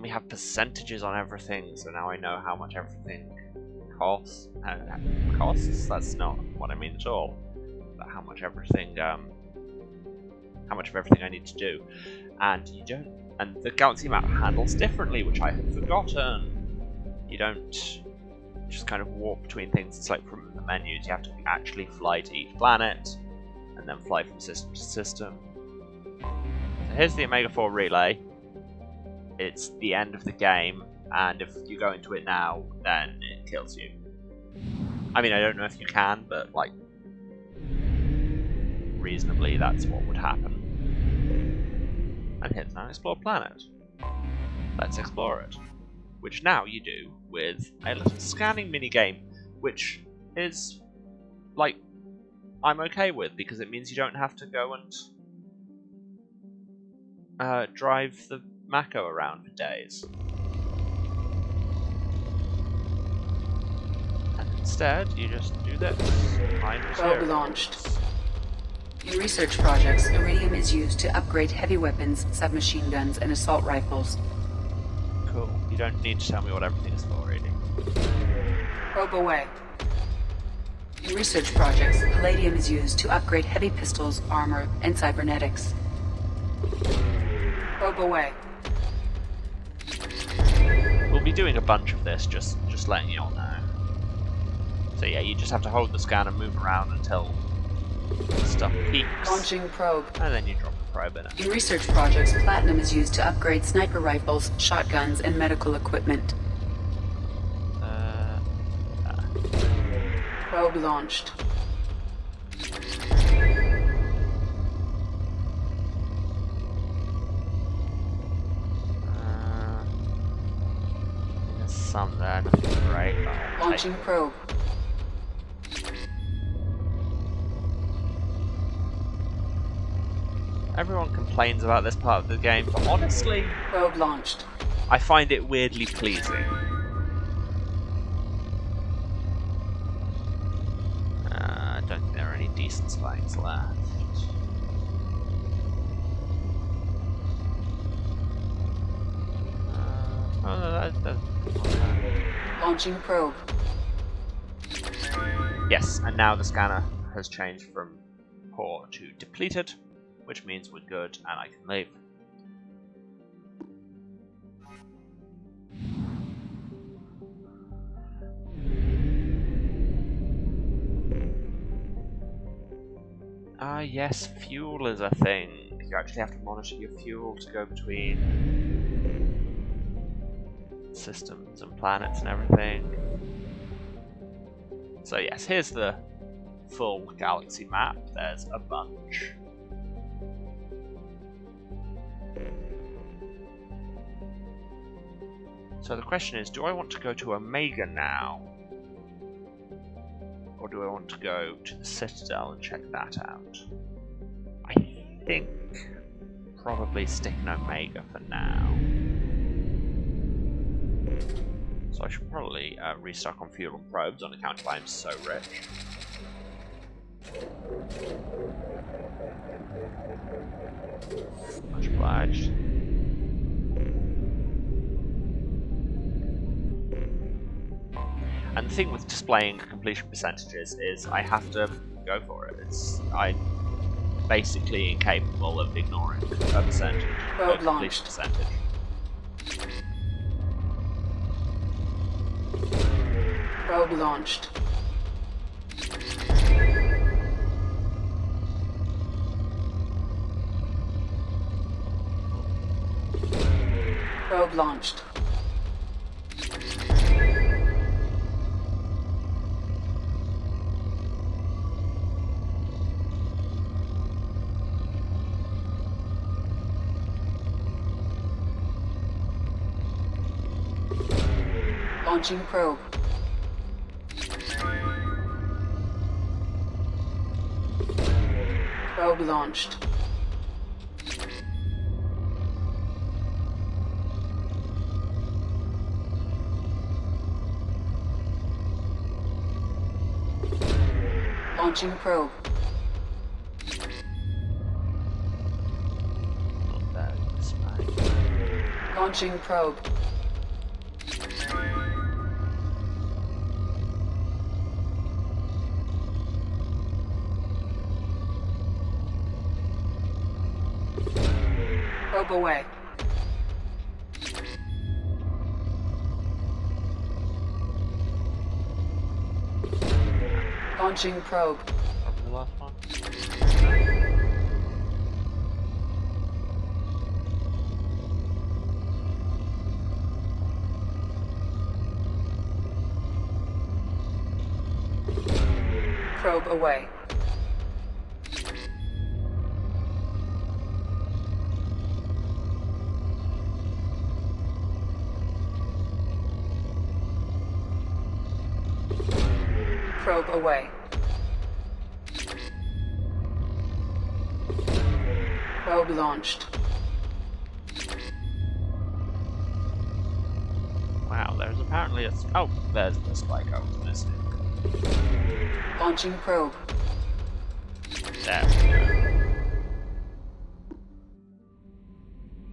We have percentages on everything, so now I know how much everything costs. Costs? That's not what I mean at all. But how much everything, how much of everything I need to do. And you don't. And the galaxy map handles differently, which I had forgotten. You don't just kind of walk between things. It's like from the menus, you have to actually fly to each planet, and then fly from system to system. So here's the Omega 4 relay. It's the end of the game, and if you go into it now, then it kills you. I mean, I don't know if you can, but like, reasonably that's what would happen. And here's an unexplored planet. Let's explore it. Which now you do with a little scanning minigame, which is, like, I'm okay with, because it means you don't have to go and drive the Mako around for days. And instead, you just do this. Probe launched. In research projects, iridium is used to upgrade heavy weapons, submachine guns, and assault rifles. Cool. You don't need to tell me what everything is for, really. Probe away. In research projects, palladium is used to upgrade heavy pistols, armor, and cybernetics. Probe away. We'll be doing a bunch of this, just letting you all know. So yeah, you just have to hold the scan and move around until stuff peaks. Launching probe. And then you drop the probe in it. In research projects, platinum is used to upgrade sniper rifles, shotguns, and medical equipment. Probe launched. There's some there, nothing great. Launching probe. Everyone complains about this part of the game, but honestly, probe launched. I find it weirdly pleasing. I don't think there are any decent spikes left. Launching probe. Yes, and now the scanner has changed from poor to depleted, which means we're good and I can leave. Yes, fuel is a thing. You actually have to monitor your fuel to go between systems and planets and everything. So yes, here's the full galaxy map. There's a bunch. So the question is, do I want to go to Omega now? Or do I want to go to the Citadel and check that out? I think probably stick in Omega for now. So I should probably restock on fuel and probes on account of I'm so rich. Much obliged. And the thing with displaying completion percentages is I have to go for it. I'm basically incapable of ignoring a percentage, a completion percentage. Probe launched. Probe launched. Launching probe. Probe launched. Launching probe. Launching probe. Probe away. Launching probe. The last one. Probe away. Probe away. Probe launched. Wow, there's apparently a... Oh, there's the spike I was missing. Launching probe. There we go.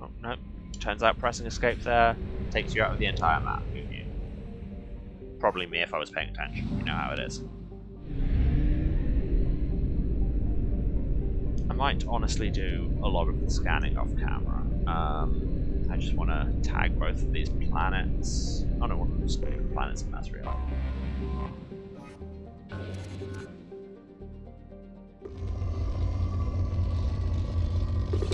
Oh, no. Turns out pressing escape there takes you out of the entire map. Probably me if I was paying attention. You know how it is. I might honestly do a lot of the scanning off camera. I just want to tag both of these planets. Oh no, one of them's planets in mass reality.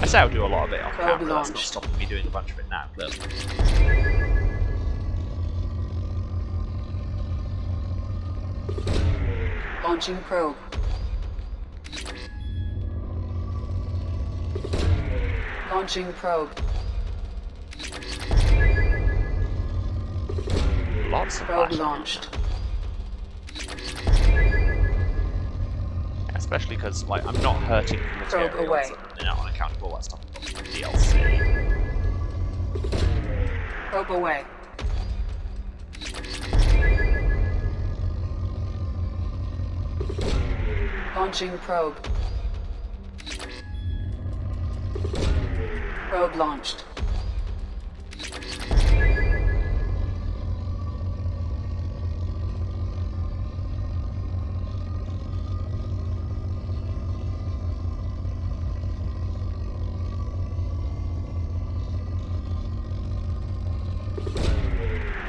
I say I'll do a lot of it off camera. That's not stopping me doing a bunch of it now, clearly. Launching probe. Launching probe. Lots of probe launched. Yeah, especially because like I'm not hurting the materials probe away. On account of all that stuff I've got from DLC. Probe away. Launching probe. Probe launched.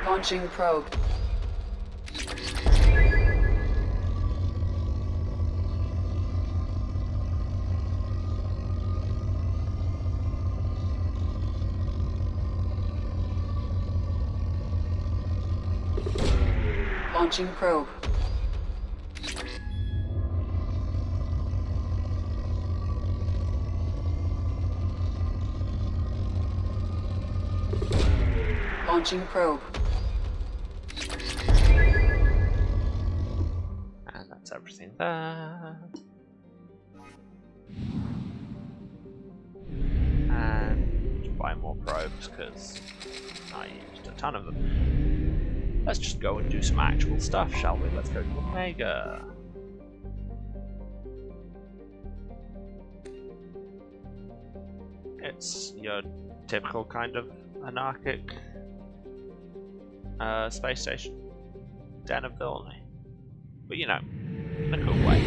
Launching probe. Launching probe. Launching probe. And that's everything there. And buy more probes, because I used a ton of them. Let's just go and do some actual stuff, shall we? Let's go to Omega. It's your typical kind of anarchic space station. Den of villainy. But you know, in a cool way.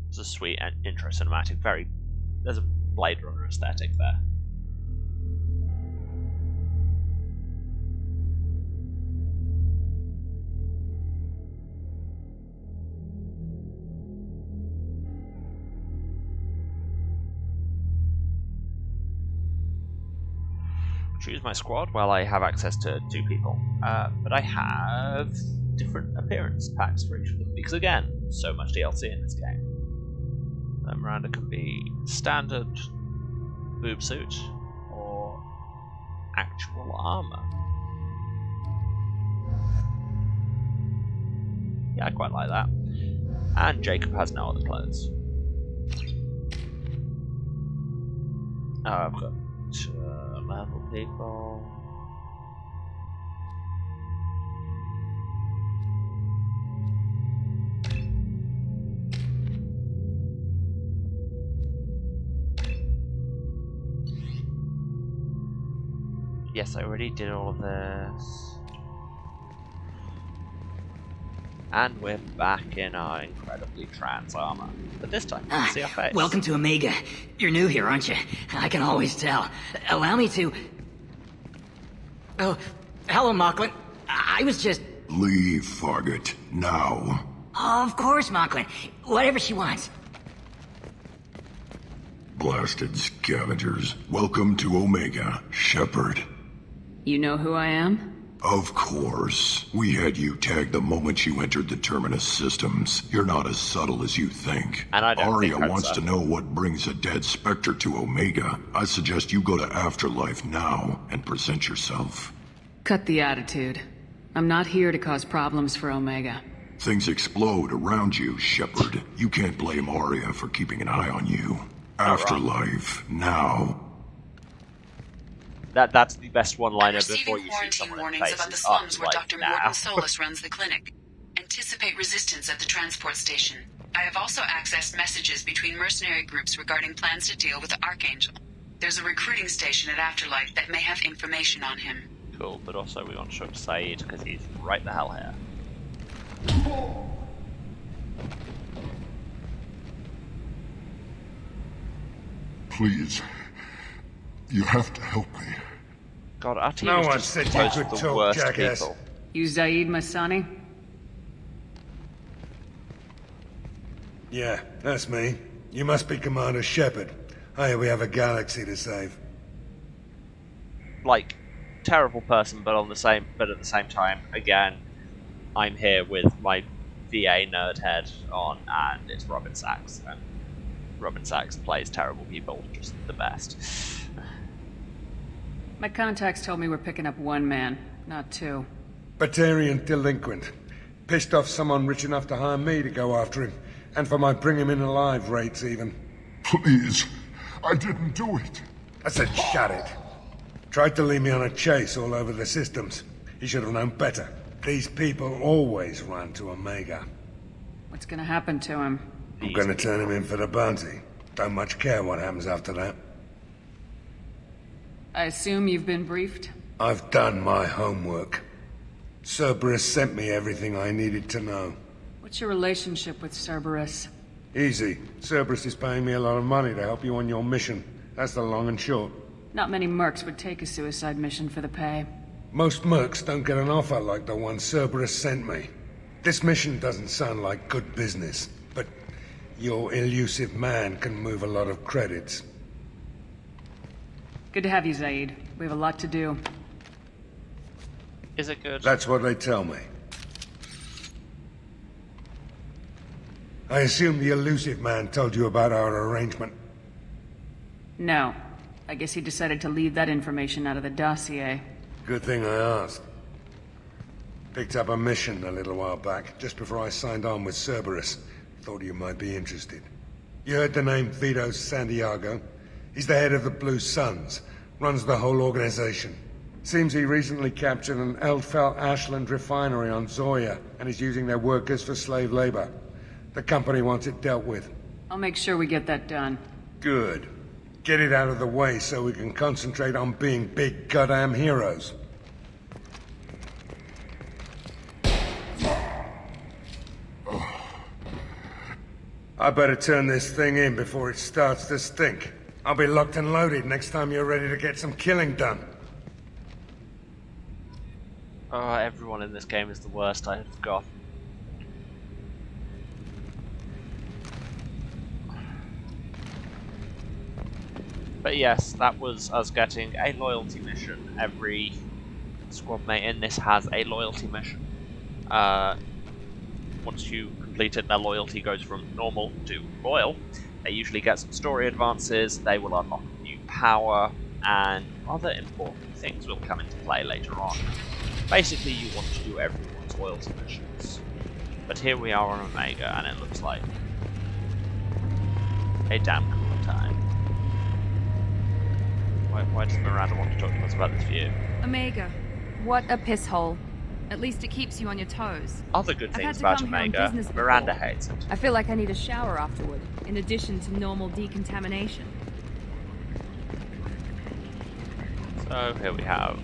It's a sweet and intro cinematic, there's a Blade Runner aesthetic there. Choose my squad. Well, I have access to 2 people, but I have different appearance packs for each of them, because again, so much DLC in this game. Miranda can be standard boob suit or actual armor. Yeah, I quite like that. And Jacob has no other clothes. I've got level people. Yes, I already did all of this. And we're back in our incredibly trans armor. But this time, you can see our face. Welcome to Omega. You're new here, aren't you? I can always tell. Allow me to... Oh, hello, Mocklin. I was just... Leave, Fargate. Now. Oh, of course, Mocklin. Whatever she wants. Blasted scavengers. Welcome to Omega, Shepard. You know who I am? Of course. We had you tagged the moment you entered the Terminus systems. You're not as subtle as you think. And I don't Arya think wants to know what brings a dead Spectre to Omega. I suggest you go to Afterlife now and present yourself. Cut the attitude. I'm not here to cause problems for Omega. Things explode around you, Shepard. You can't blame Arya for keeping an eye on you. Afterlife now. That's the best one-liner before you shoot someone in the face. About the slums where Dr. Morton Solus runs the clinic. Anticipate resistance at the transport station. I have also accessed messages between mercenary groups regarding plans to deal with the Archangel. There's a recruiting station at Afterlife that may have information on him. Cool, but also we want to show up Saeed because he's right the hell here. Please. You have to help me. God, our team No is one just said you composed could of the talk, worst jackass. people. You Zaid Masani? Yeah, that's me. You must be Commander Shepard. Hey, we have a galaxy to save. Like, terrible person, but at the same time, again, I'm here with my VA nerd head on, and it's Robin Sachs, and Robin Sachs plays terrible people just the best. My contacts told me we're picking up 1 man, not 2. Batarian delinquent. Pissed off someone rich enough to hire me to go after him. And for my bring him in alive rates, even. Please. I didn't do it. I said shut it. Tried to lead me on a chase all over the systems. He should have known better. These people always run to Omega. What's gonna happen to him? I'm gonna turn him in for the bounty. Don't much care what happens after that. I assume you've been briefed? I've done my homework. Cerberus sent me everything I needed to know. What's your relationship with Cerberus? Easy. Cerberus is paying me a lot of money to help you on your mission. That's the long and short. Not many mercs would take a suicide mission for the pay. Most mercs don't get an offer like the one Cerberus sent me. This mission doesn't sound like good business, but your elusive man can move a lot of credits. Good to have you, Zaid. We have a lot to do. Is it good? That's what they tell me. I assume the elusive man told you about our arrangement. No. I guess he decided to leave that information out of the dossier. Good thing I asked. Picked up a mission a little while back, just before I signed on with Cerberus. Thought you might be interested. You heard the name Vito Santiago? He's the head of the Blue Suns, runs the whole organization. Seems he recently captured an Eldfell Ashland refinery on Zoya, and is using their workers for slave labor. The company wants it dealt with. I'll make sure we get that done. Good. Get it out of the way so we can concentrate on being big goddamn heroes. I better turn this thing in before it starts to stink. I'll be locked and loaded next time you're ready to get some killing done. Oh, everyone in this game is the worst, I had forgotten. But yes, that was us getting a loyalty mission. Every squad mate in this has a loyalty mission. Once you complete it, their loyalty goes from normal to royal. They usually get some story advances, they will unlock new power, and other important things will come into play later on. Basically, you want to do everyone's loyalty missions. But here we are on Omega, and it looks like a damn cool time. Why does Miranda want to talk to us about this view? Omega. What a piss hole. At least it keeps you on your toes. Other good things about Omega, Miranda hates it. I feel like I need a shower afterward, in addition to normal decontamination. So here we have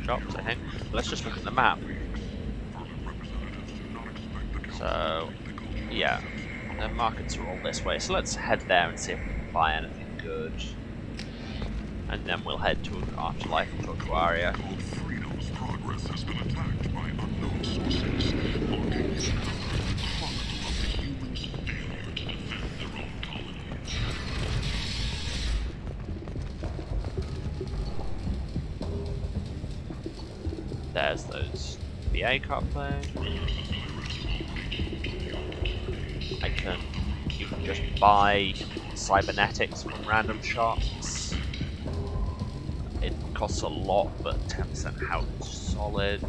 shops, I think. Let's just look at the map. So, yeah, the markets are all this way, so let's head there and see if we can buy anything good. And then we'll head to Afterlife and talk to Arya. There's those VA couplings. You can just buy cybernetics from random shops. It costs a lot, but 10% health is solid.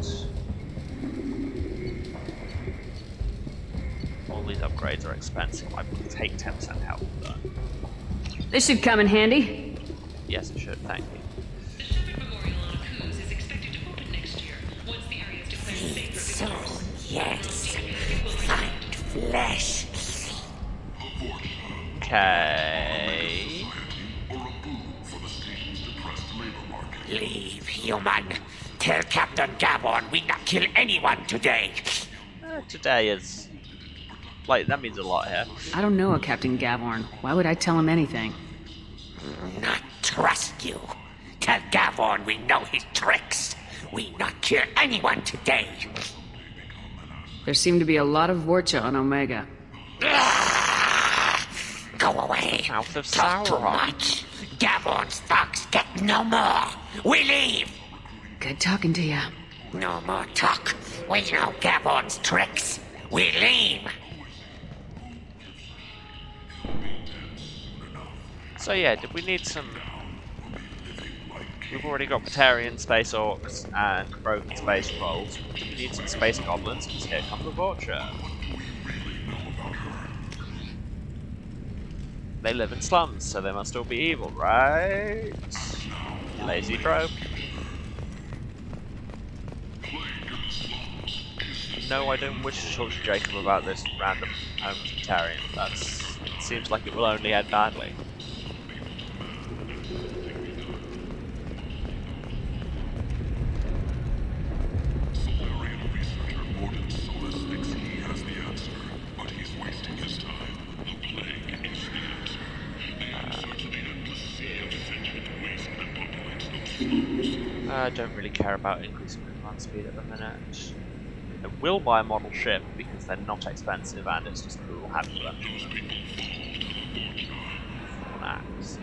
All these upgrades are expensive. I will take 10% health though. This should come in handy. Yes, it should, thank you. Soon, yes. Find flesh. Okay. Leave, human. Tell Captain Gavon we not kill anyone today. Today is... like, that means a lot here. I don't know a Captain Gavorn. Why would I tell him anything? Not trust you. Tell Gavon we know his tricks. We not kill anyone today. There seem to be a lot of Vorcha on Omega. Go away. Mouth of Talk too Sauron. much. Gavon's thugs get no more. We leave. Good talking to you. No more talk. We know Gavon's tricks. We leave. So yeah, did we need some... We've already got Batarian space orcs and broken space trolls. We need some space goblins, because here comes the Vulture. They live in slums, so they must all be evil, right? Lazy trope. No, I don't wish to talk to Jacob about this random homeless Batarian. It seems like it will only end badly. I don't really care about increasing the command speed at the minute. I will buy a model ship because they're not expensive and it's just cool having them. Max.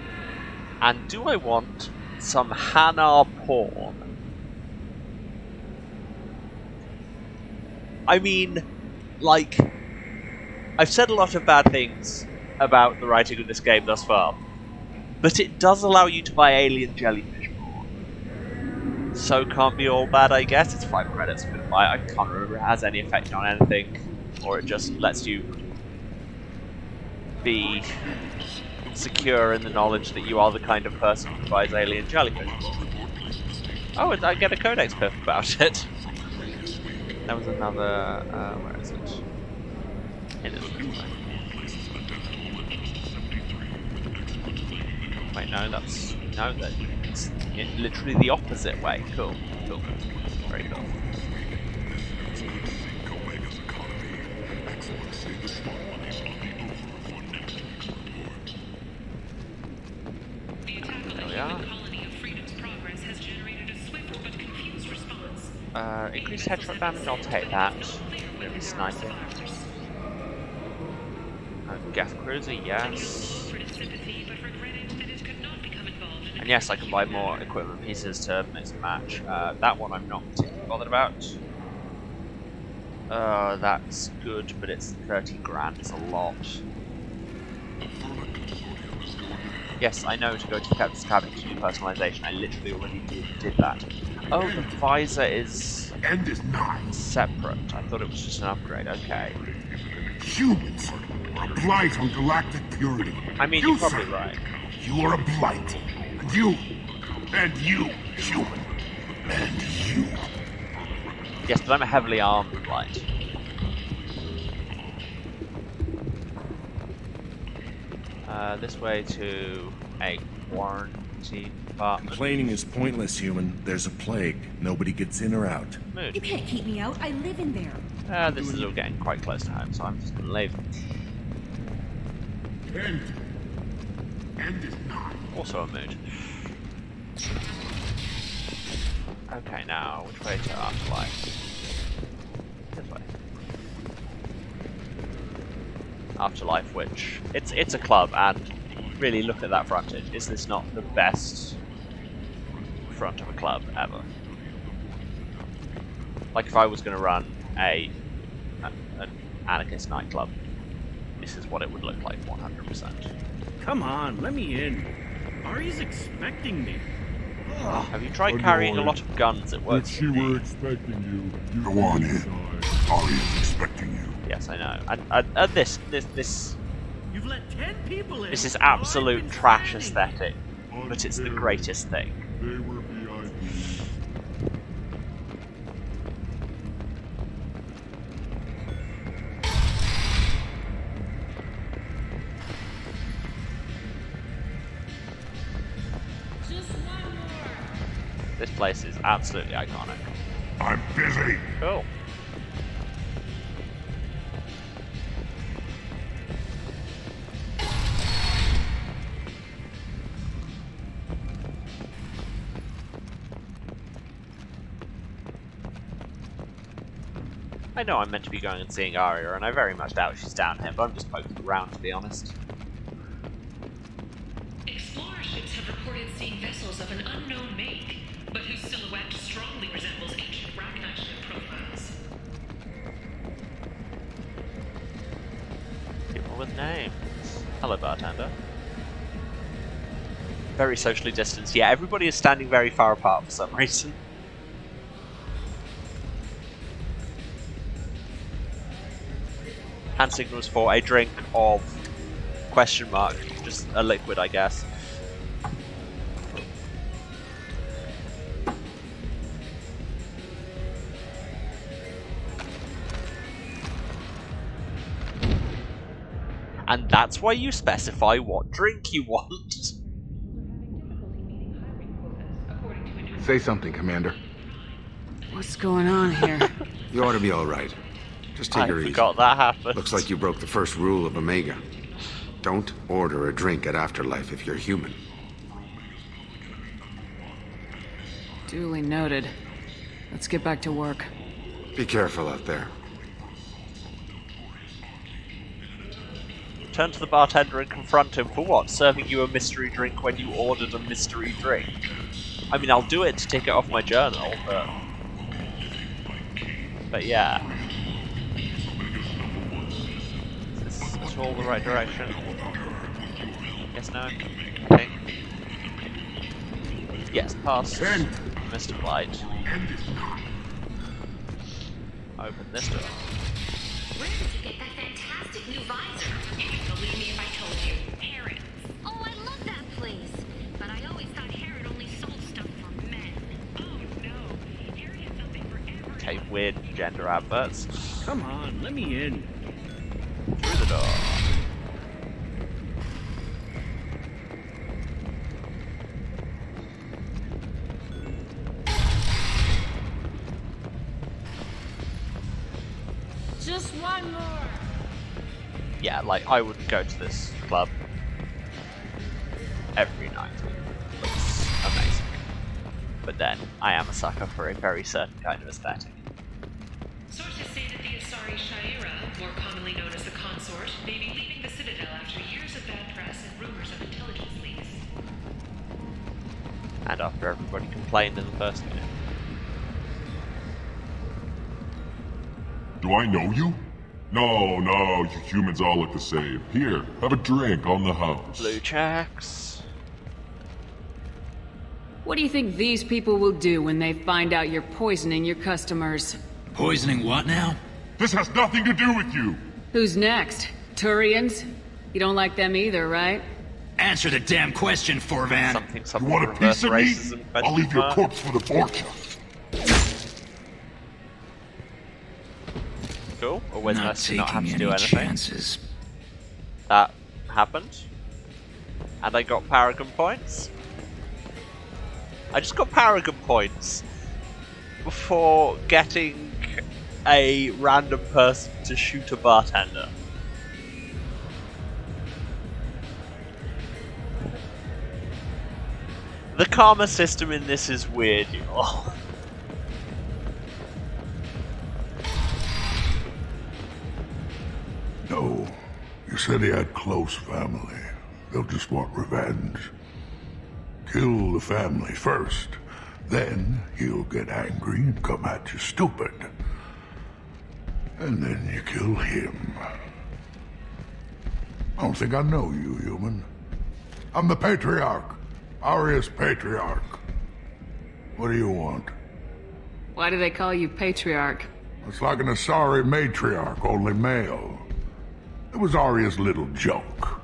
And do I want some Hanar porn? I mean, like, I've said a lot of bad things about the writing of this game thus far, but it does allow you to buy alien jellyfish porn. So can't be all bad, I guess. It's 5 credits I'm gonna buy. I can't remember if it has any effect on anything, or it just lets you be secure in the knowledge that you are the kind of person who buys alien jellyfish porn. Oh, and I get a codex pip about it. That was another, where is it? It is this way. Wait, no, that's, no, that's literally the opposite way. Cool, cool, very cool. There we are. Increased headshot damage, I'll take that. Really sniping. Gaff Cruiser, yes. And yes, I can buy more equipment pieces to mix and match. That one I'm not particularly bothered about. That's good, but it's 30 grand, it's a lot. Yes, I know to go to the captain's cabin to do personalization. I literally already did that. Oh, the visor is separate. I thought it was just an upgrade. Okay. Humans are a blight on galactic purity. I mean, you're probably right. You are a blight. And you, human. And you. Yes, but I'm a heavily armed blight. This way to a quarantine apartment. Complaining is pointless, human. There's a plague. Nobody gets in or out. Mood. You can't keep me out. I live in there. This is all getting quite close to home, so I'm just gonna leave. End is not. Also a mood. Okay, now which way to Afterlife? This way. Afterlife, which it's a club, and really look at that frontage. Is this not the best front of a club ever? Like if I was going to run an anarchist nightclub, this is what it would look like 100%. Come on, let me in. Ari's expecting me. Have you tried carrying a lot of guns at work? If she were expecting you, go on in. Ari's expecting you. Yes, I know. And this You've let 10 people in. This is absolute trash aesthetic, but it's the greatest thing. They were behind you. This place is absolutely iconic. I'm busy. Cool. I know I'm meant to be going and seeing Aria, and I very much doubt she's down here, but I'm just poking around, to be honest. Explorer ships have reported seeing vessels of an unknown make, but whose silhouette strongly resembles ancient Rachni ship profiles. People with names. Hello, bartender. Very socially distanced. Yeah, everybody is standing very far apart for some reason. Hand signals for a drink of question mark, just a liquid, I guess. And that's why you specify what drink you want. Say something, Commander. What's going on here? You ought to be all right. Just take her easy. I forgot that happened. Looks like you broke the first rule of Omega. Don't order a drink at Afterlife if you're human. Duly noted. Let's get back to work. Be careful out there. Turn to the bartender and confront him for what? Serving you a mystery drink when you ordered a mystery drink. I mean, I'll do it to tick it off my journal, but yeah. Is this at all the right direction? Yes, no? Okay. Yes, past Mr. Blight. Open this door. Where did you get that fantastic new visor? You would believe me if I told you. Harrods. Oh, I love that place. But I always thought Harrod only sold stuff for men. Oh no, Harrod had something for everyone. Okay, weird gender adverts. Come on, let me in. Through the door. Just one more. Yeah, like, I would go to this club every night. Looks amazing. But then, I am a sucker for a very certain kind of aesthetic. Sources say that the Asari Shaira, more commonly known as the Consort, may be leaving the Citadel after years of bad press and rumors of intelligence leaks. And after everybody complained in the first minute. Do I know you? No, you humans all look the same. Here, have a drink on the house. Blue checks. What do you think these people will do when they find out you're poisoning your customers? Poisoning what now? This has nothing to do with you! Who's next? Turians? You don't like them either, right? Answer the damn question, Forvan. Something You want a piece of me? I'll leave your corpse for the fortune. Cool. Always Not nice to not have to taking do any anything. chances. That happened. And I got Paragon points. I just got Paragon points before getting a random person to shoot a bartender. The karma system in this is weird, y'all. No, you said he had close family. They'll just want revenge. Kill the family first, then he'll get angry and come at you stupid. And then you kill him. I don't think I know you, human. I'm the Patriarch. Arius Patriarch. What do you want? Why do they call you Patriarch? It's like an Asari matriarch, only male. It was Arya's little joke.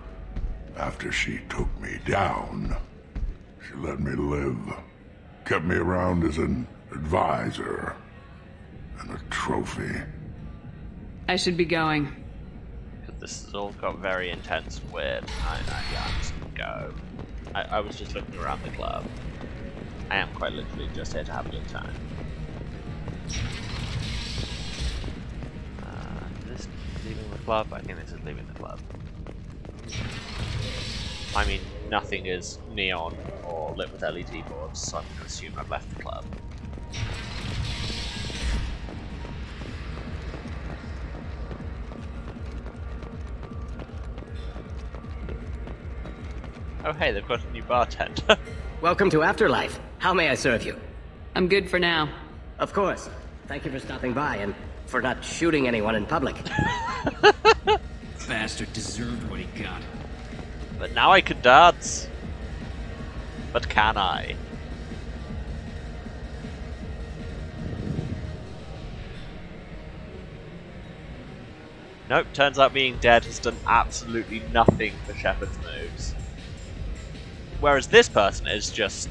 After she took me down, she let me live. Kept me around as an advisor and a trophy. I should be going. This has all got very intense and weird. I just go. I was just looking around the club. I am quite literally just here to have a good time. Is this leaving the club? I think this is leaving the club. I mean, nothing is neon or lit with LED boards, so I'm going to assume I've left the club. Oh hey, they've got a new bartender. Welcome to Afterlife. How may I serve you? I'm good for now. Of course. Thank you for stopping by and for not shooting anyone in public. Bastard deserved what he got. But now I can dance. But can I? Nope, turns out being dead has done absolutely nothing for Shepard's moves. Whereas this person is just...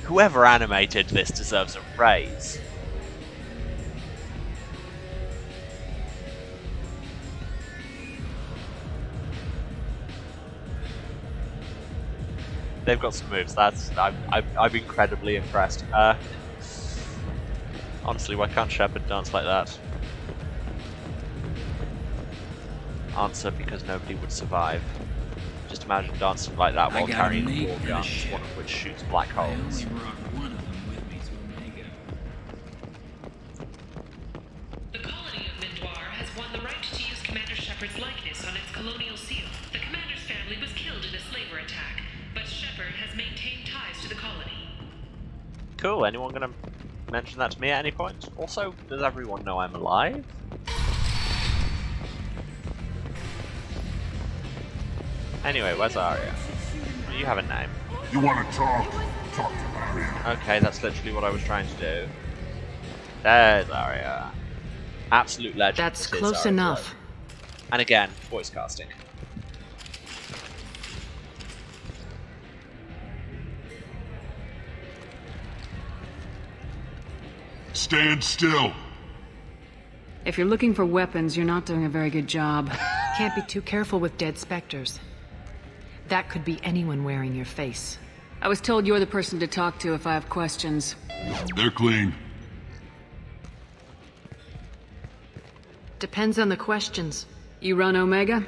Whoever animated this deserves a raise. They've got some moves. I'm incredibly impressed. Honestly, why can't Shepard dance like that? Answer: because nobody would survive. Just imagine dancing like that while carrying 4 guns, one of which shoots black holes. The colony of Mindoir has to the colony. Cool, anyone gonna mention that to me at any point? Also, does everyone know I'm alive? Anyway, where's Arya? You have a name. You want to talk? Talk to Arya. Okay, that's literally what I was trying to do. There's Arya. Absolute legend. That's It is close Arya's enough. work. And again, voice casting. Stand still. If you're looking for weapons, you're not doing a very good job. Can't be too careful with dead specters. That could be anyone wearing your face. I was told you're the person to talk to if I have questions. They're clean. Depends on the questions. You run Omega?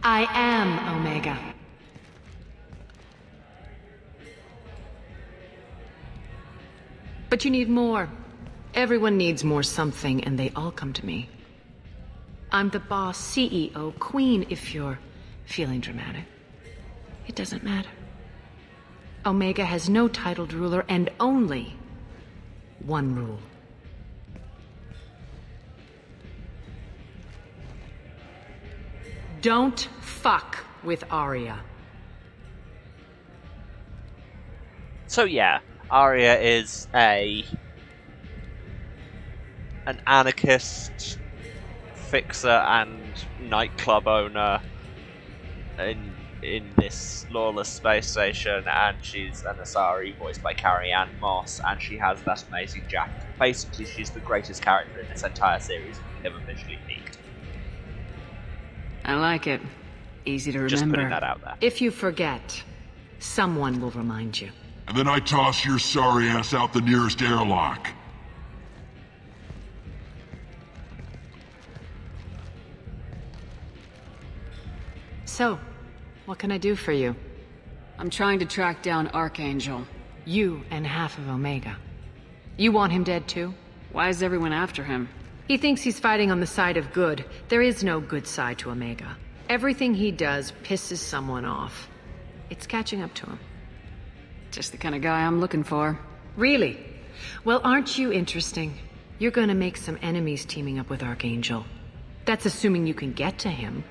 I am Omega. But you need more. Everyone needs more something, and they all come to me. I'm the boss, CEO, queen, if you're feeling dramatic. It doesn't matter. Omega has no titled ruler and only one rule. Don't fuck with Arya. So yeah, Arya is an anarchist, fixer, and nightclub owner in this lawless space station, and she's an Asari voiced by Carrie Ann Moss, and she has that amazing jacket. Basically, she's the greatest character in this entire series, if officially peaked. I like it. Easy to remember. Just putting that out there. If you forget, someone will remind you. And then I toss your sorry ass out the nearest airlock. So, what can I do for you? I'm trying to track down Archangel. You and half of Omega. You want him dead too? Why is everyone after him? He thinks he's fighting on the side of good. There is no good side to Omega. Everything he does pisses someone off. It's catching up to him. Just the kind of guy I'm looking for. Really? Well, aren't you interesting? You're gonna make some enemies teaming up with Archangel. That's assuming you can get to him.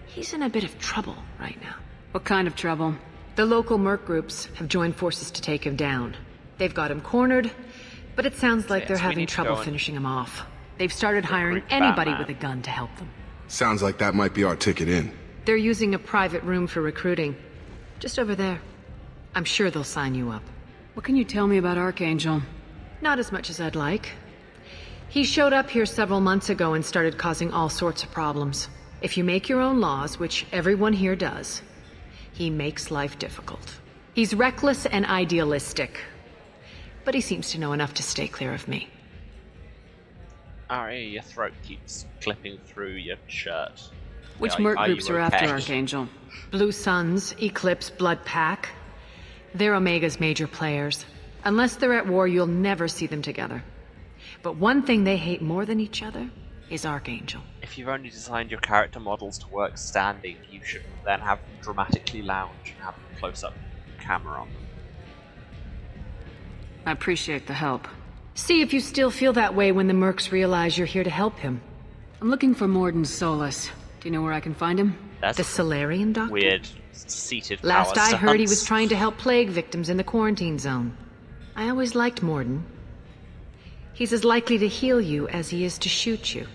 He's in a bit of trouble right now. What kind of trouble? The local merc groups have joined forces to take him down. They've got him cornered, but it sounds like they're having trouble finishing him off. They've started hiring anybody with a gun to help them. Sounds like that might be our ticket in. They're using a private room for recruiting. Just over there. I'm sure they'll sign you up. What can you tell me about Archangel? Not as much as I'd like. He showed up here several months ago and started causing all sorts of problems. If you make your own laws, which everyone here does, he makes life difficult. He's reckless and idealistic, but he seems to know enough to stay clear of me. Arya, your throat keeps clipping through your shirt. Which merc groups are after Archangel? Blue Suns, Eclipse, Blood Pack. They're Omega's major players. Unless they're at war, you'll never see them together. But one thing they hate more than each other is Archangel. If you've only designed your character models to work standing, you should then have them dramatically lounge and have a close-up camera on them. I appreciate the help. See if you still feel that way when the mercs realize you're here to help him. I'm looking for Morden Solus. Do you know where I can find him? That's the Solarian doctor? Weird, seated Last power I heard, he stance. was trying to help plague victims in the quarantine zone. I always liked Morden. He's as likely to heal you as he is to shoot you.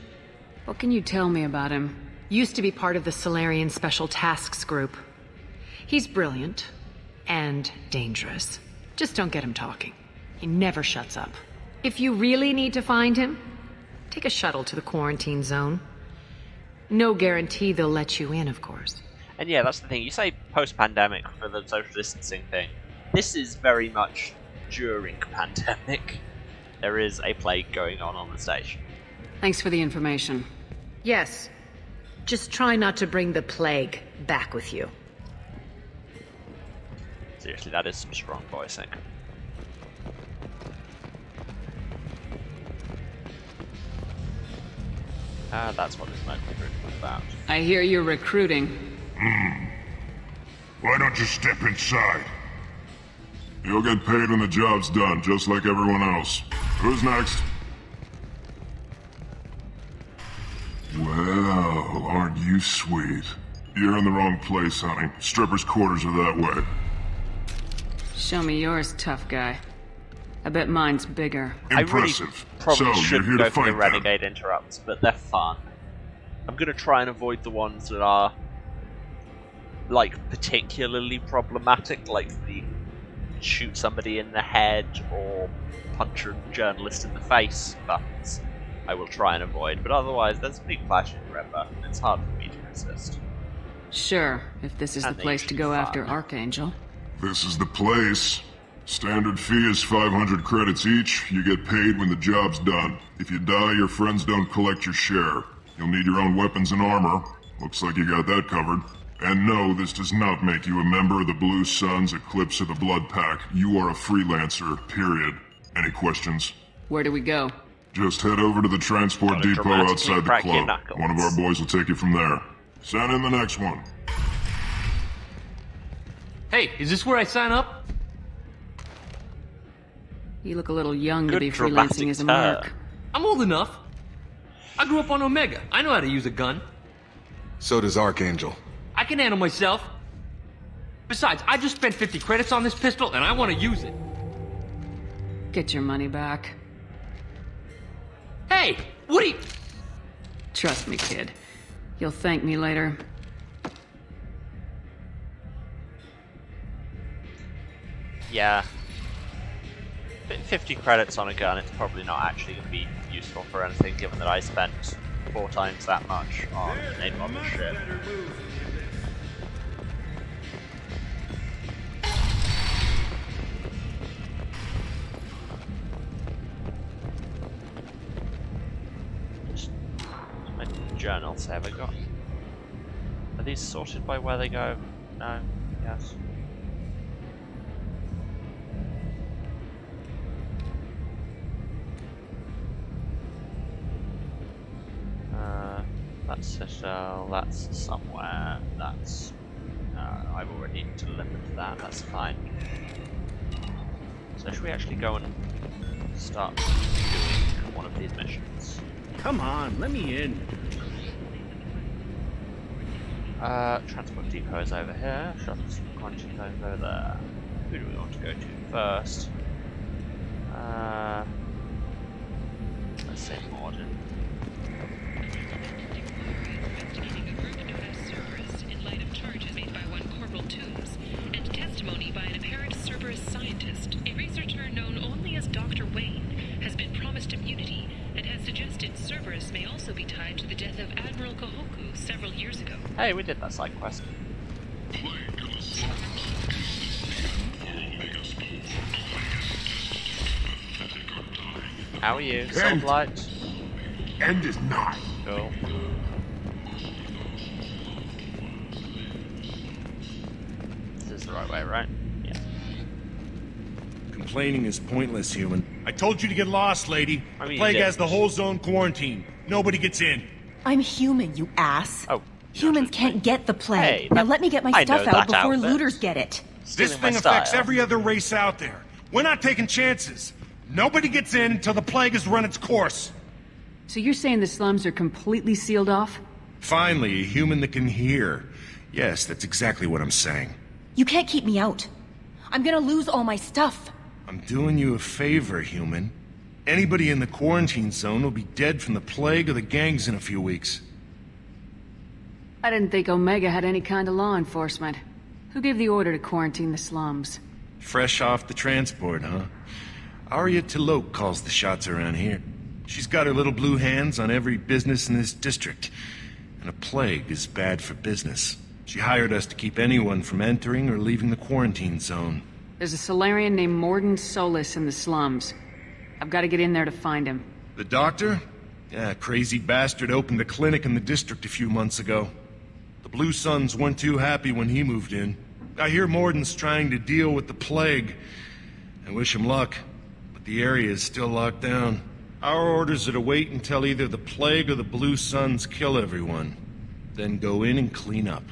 What can you tell me about him? Used to be part of the Solarian Special Tasks Group. He's brilliant and dangerous. Just don't get him talking. He never shuts up. If you really need to find him, take a shuttle to the quarantine zone. No guarantee they'll let you in, of course. And yeah, that's the thing. You say post-pandemic for the social distancing thing. This is very much during pandemic. There is a plague going on the station. Thanks for the information. Yes. Just try not to bring the plague back with you. Seriously, that is some strong voicing. That's what this might be about. I hear you're recruiting. Why don't you step inside? You'll get paid when the job's done, just like everyone else. Who's next? Well, aren't you sweet? You're in the wrong place, honey. Strippers' quarters are that way. Show me yours, tough guy. I bet mine's bigger. Impressive. I really probably So, shouldn't you're here go to for the fight them. renegade interrupts, but they're fun. I'm gonna try and avoid the ones that are like particularly problematic, like the shoot somebody in the head or punch a journalist in the face buttons. I will try and avoid, but otherwise there's a big flashing red button. It's hard for me to resist. Sure, if this is the place to go after Archangel. This is the place. Standard fee is 500 credits each. You get paid when the job's done. If you die, your friends don't collect your share. You'll need your own weapons and armor. Looks like you got that covered. And no, this does not make you a member of the Blue Suns, Eclipse, or the Blood Pack. You are a freelancer, period. Any questions? Where do we go? Just head over to the transport depot outside the club. One of our boys will take you from there. Send in the next one. Hey, is this where I sign up? You look a little young to Good be dramatic freelancing as a turn. merc. I'm old enough. I grew up on Omega. I know how to use a gun. So does Archangel. I can handle myself. Besides, I just spent 50 credits on this pistol, and I want to use it. Get your money back. Hey, what are you... Trust me, kid. You'll thank me later. Yeah. 50 credits on a gun, it's probably not actually going to be useful for anything, given that I spent 4 times that much on a model ship. Just my journals have I got? Are these sorted by where they go? No? Yes. That's Citadel, that's somewhere, that's... I've already delivered that, that's fine. So should we actually go and start doing one of these missions? Come on, let me in. Transport depot is over here, shuttles quantity over there. Who do we want to go to first? Let's say Morden. By an apparent Cerberus scientist, a researcher known only as Dr. Wayne has been promised immunity and has suggested Cerberus may also be tied to the death of Admiral Kahoku several years ago. Hey, we did that side quest. How are you? Sunlight? End is not. Cool. This is the right way, right? Yeah. Complaining is pointless, human. I told you to get lost, lady. I mean, the plague you has the whole zone quarantined. Nobody gets in. I'm human, you ass. Oh. Humans can't get the plague. Hey, now let me get my stuff out before outfit. looters get it. This thing affects every other race out there. We're not taking chances. Nobody gets in until the plague has run its course. So you're saying the slums are completely sealed off? Finally, a human that can hear. Yes, that's exactly what I'm saying. You can't keep me out. I'm gonna lose all my stuff. I'm doing you a favor, human. Anybody in the quarantine zone will be dead from the plague or the gangs in a few weeks. I didn't think Omega had any kind of law enforcement. Who gave the order to quarantine the slums? Fresh off the transport, huh? Arya Tilok calls the shots around here. She's got her little blue hands on every business in this district. And a plague is bad for business. She hired us to keep anyone from entering or leaving the quarantine zone. There's a Solarian named Morden Solis in the slums. I've got to get in there to find him. The doctor? Yeah, crazy bastard opened a clinic in the district a few months ago. The Blue Suns weren't too happy when he moved in. I hear Morden's trying to deal with the plague. I wish him luck, but the area is still locked down. Our orders are to wait until either the plague or the Blue Suns kill everyone. Then go in and clean up.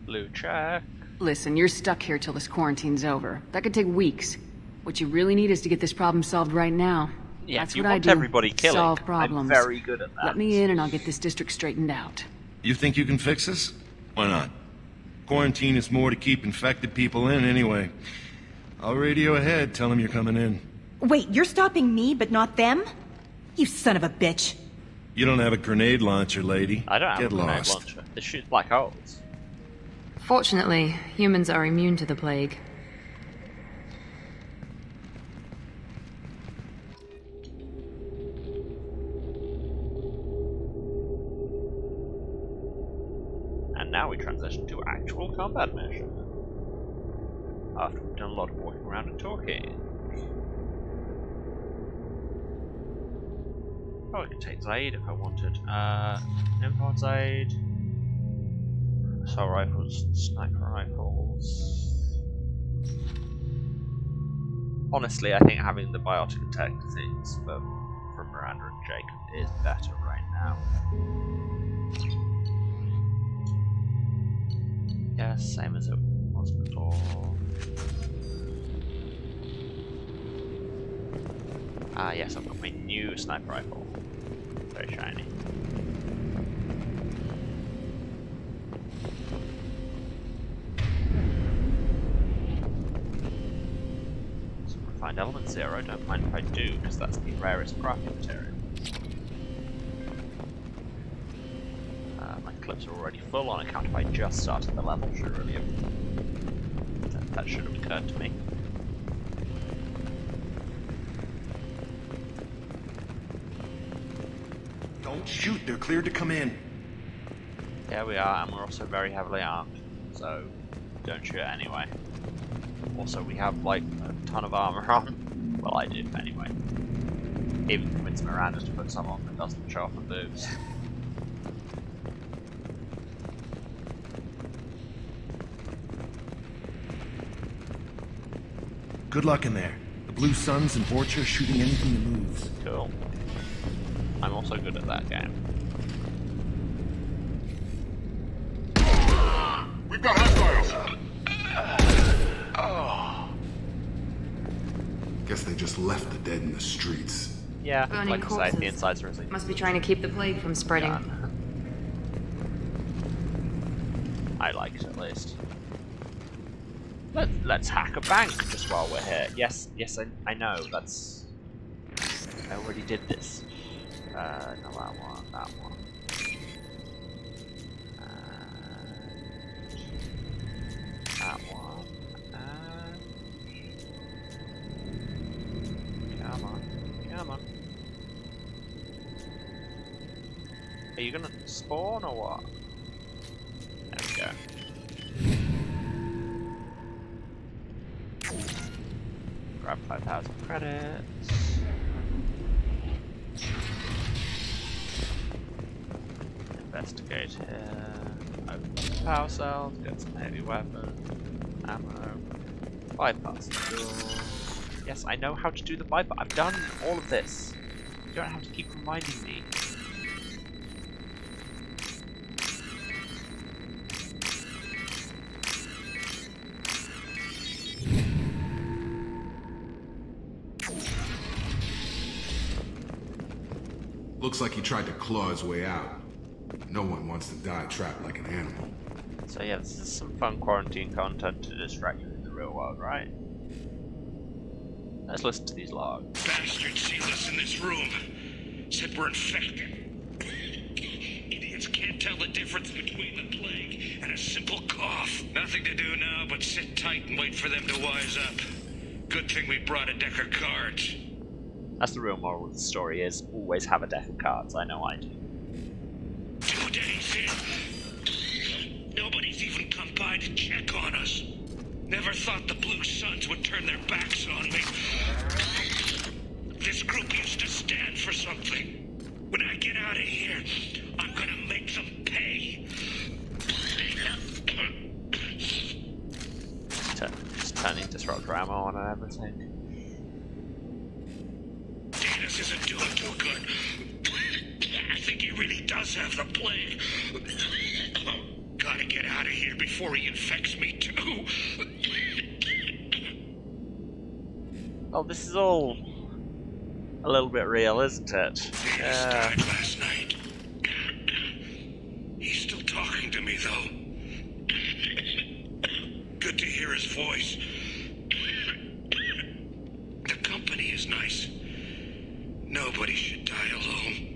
Blue check. Listen, you're stuck here till this quarantine's over. That could take weeks. What you really need is to get this problem solved right now. Yeah, That's you what I want do. everybody killing. Solve problems. I'm very good at that. Let me in and I'll get this district straightened out. You think you can fix this? Why not? Quarantine is more to keep infected people in anyway. I'll radio ahead, tell them you're coming in. Wait, you're stopping me, but not them? You son of a bitch. You don't have a grenade launcher, lady. I don't have Get a grenade lost. launcher. This shoots black holes. Fortunately, humans are immune to the plague. And now we transition to actual combat mission. After we've done a lot of walking around and talking. Oh, I could take Zaid if I wanted. Import Zaid. Assault rifles, sniper rifles. Honestly, I think having the biotic attack things from Miranda and Jacob is better right now. Yes, same as it was before. Ah, yes, I've got my new sniper rifle. Very shiny. Some refined element 0, don't mind if I do, because that's the rarest crafting material. My clips are already full on account of I just started the level, should really have. That should have occurred to me. Don't shoot, they're cleared to come in. Yeah, we are, and we're also very heavily armed, so don't shoot anyway. Also, we have like a ton of armor on. Well, I do anyway. Even convince Miranda to put some on that doesn't show off the boobs. Good luck in there. The Blue Suns and Vorcha are shooting anything that moves. Cool. I'm also good at that game. We've got hostiles! Guess they just left the dead in the streets. Yeah, Burning like I say, corpses. the insides are asleep. Must be trying to keep the plague from spreading. I like it at least. Let's hack a bank just while we're here. Yes, I know, that's... I already did this. No, that one, that one. That one. Come on, come on. Are you gonna spawn or what? There we go. Grab 5,000 credits. Investigate here. Open the power cells, get some heavy weapons, ammo, bypass the doors. Yes, I know how to do the bypass. I've done all of this. You don't have to keep reminding me. Looks like he tried to claw his way out. No one wants to die trapped like an animal. So yeah, this is some fun quarantine content to distract you in the real world, right? Let's listen to these logs. Bastards sealed us in this room. Said we're infected. Idiots can't tell the difference between the plague and a simple cough. Nothing to do now but sit tight and wait for them to wise up. Good thing we brought a deck of cards. That's the real moral of the story is, always have a deck of cards. I know I do. 2 days in. Nobody's even come by to check on us. Never thought the Blue Suns would turn their backs on me. This group used to stand for something. When I get out of here, I'm gonna make them pay. Just turning disruptor ammo on and everything. Data This isn't doing too good. I think he really does have the plague. Gotta get out of here before he infects me too. Oh, this is all a little bit real, isn't it? He died last night. He's still talking to me, though. Good to hear his voice. The company is nice. Nobody should die alone.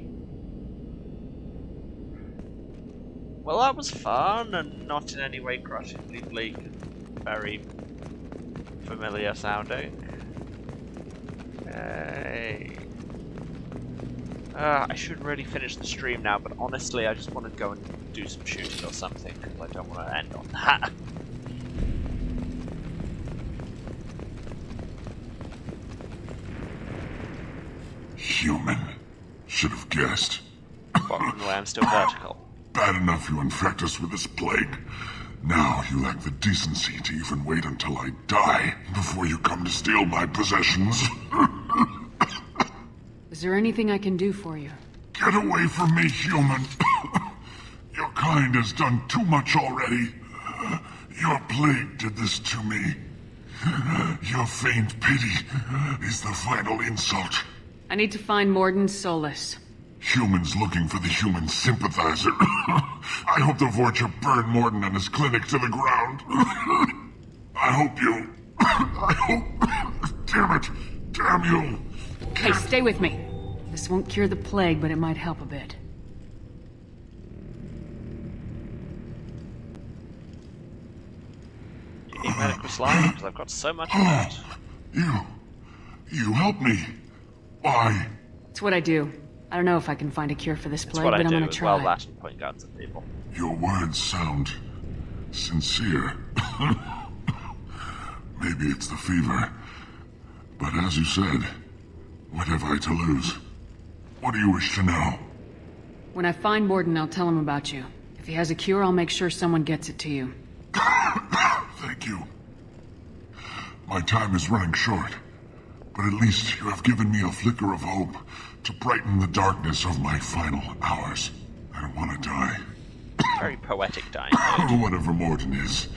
Well, that was fun and not in any way crushingly bleak. Very familiar sounding. Hey. I should really finish the stream now, but honestly, I just want to go and do some shooting or something, because I don't want to end on that. Human. Should have guessed. Walking away, I'm still vertical. Bad enough you infect us with this plague. Now you lack the decency to even wait until I die before you come to steal my possessions. Is there anything I can do for you? Get away from me, human. Your kind has done too much already. Your plague did this to me. Your feigned pity is the final insult. I need to find Morden Solus. Humans looking for the human sympathizer. I hope the Vorcha burn Morden and his clinic to the ground. I hope Damn it! Damn you! Hey, stay with me. This won't cure the plague, but it might help a bit. You need medical slime, because I've got so much of that. You help me. Why? It's what I do. I don't know if I can find a cure for this plague, but I'm gonna try. Well, that and point guns at people. Your words sound sincere. Maybe it's the fever. But as you said, what have I to lose? What do you wish to know? When I find Morden, I'll tell him about you. If he has a cure, I'll make sure someone gets it to you. Thank you. My time is running short, but at least you have given me a flicker of hope to brighten the darkness of my final hours. I don't want to die. Very poetic dying. Whatever Morden is,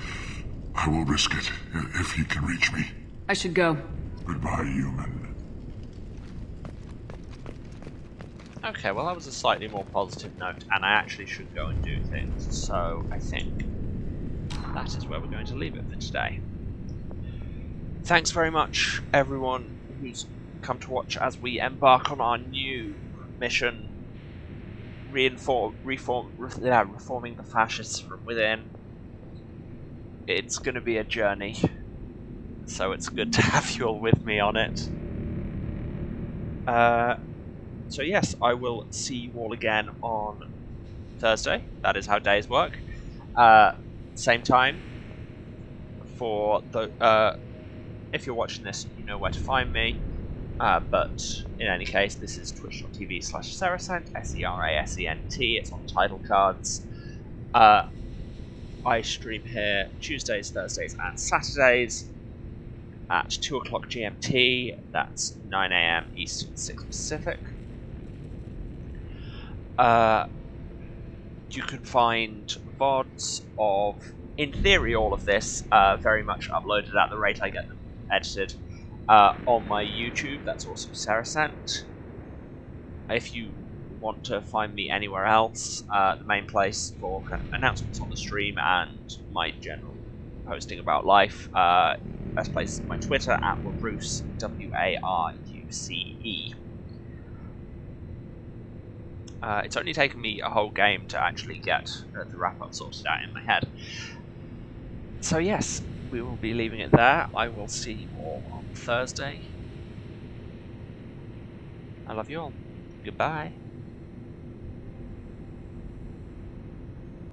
I will risk it if he can reach me. I should go. Goodbye, human. Okay, well that was a slightly more positive note, and I actually should go and do things, so I think that is where we're going to leave it for today. Thanks very much, everyone who's come to watch as we embark on our new mission, reforming the fascists from within. It's going to be a journey, so it's good to have you all with me on it. So yes, I will see you all again on Thursday. That is how days work. Same time. For the if you're watching this, you know where to find me. But in any case, this is twitch.tv/Serasent, SERASENT. It's on title cards. I stream here Tuesdays, Thursdays, and Saturdays at 2 o'clock GMT. That's 9 AM Eastern, 6 Pacific. You can find VODs of, in theory, all of this very much uploaded at the rate I get them edited on my YouTube. That's also Serasent. If you want to find me anywhere else, the main place for kind of announcements on the stream and my general posting about life, best place is my Twitter at Waruce, WARUCE. It's only taken me a whole game to actually get the wrap-up sorted out in my head. So yes, we will be leaving it there. I will see you all on Thursday. I love you all. Goodbye.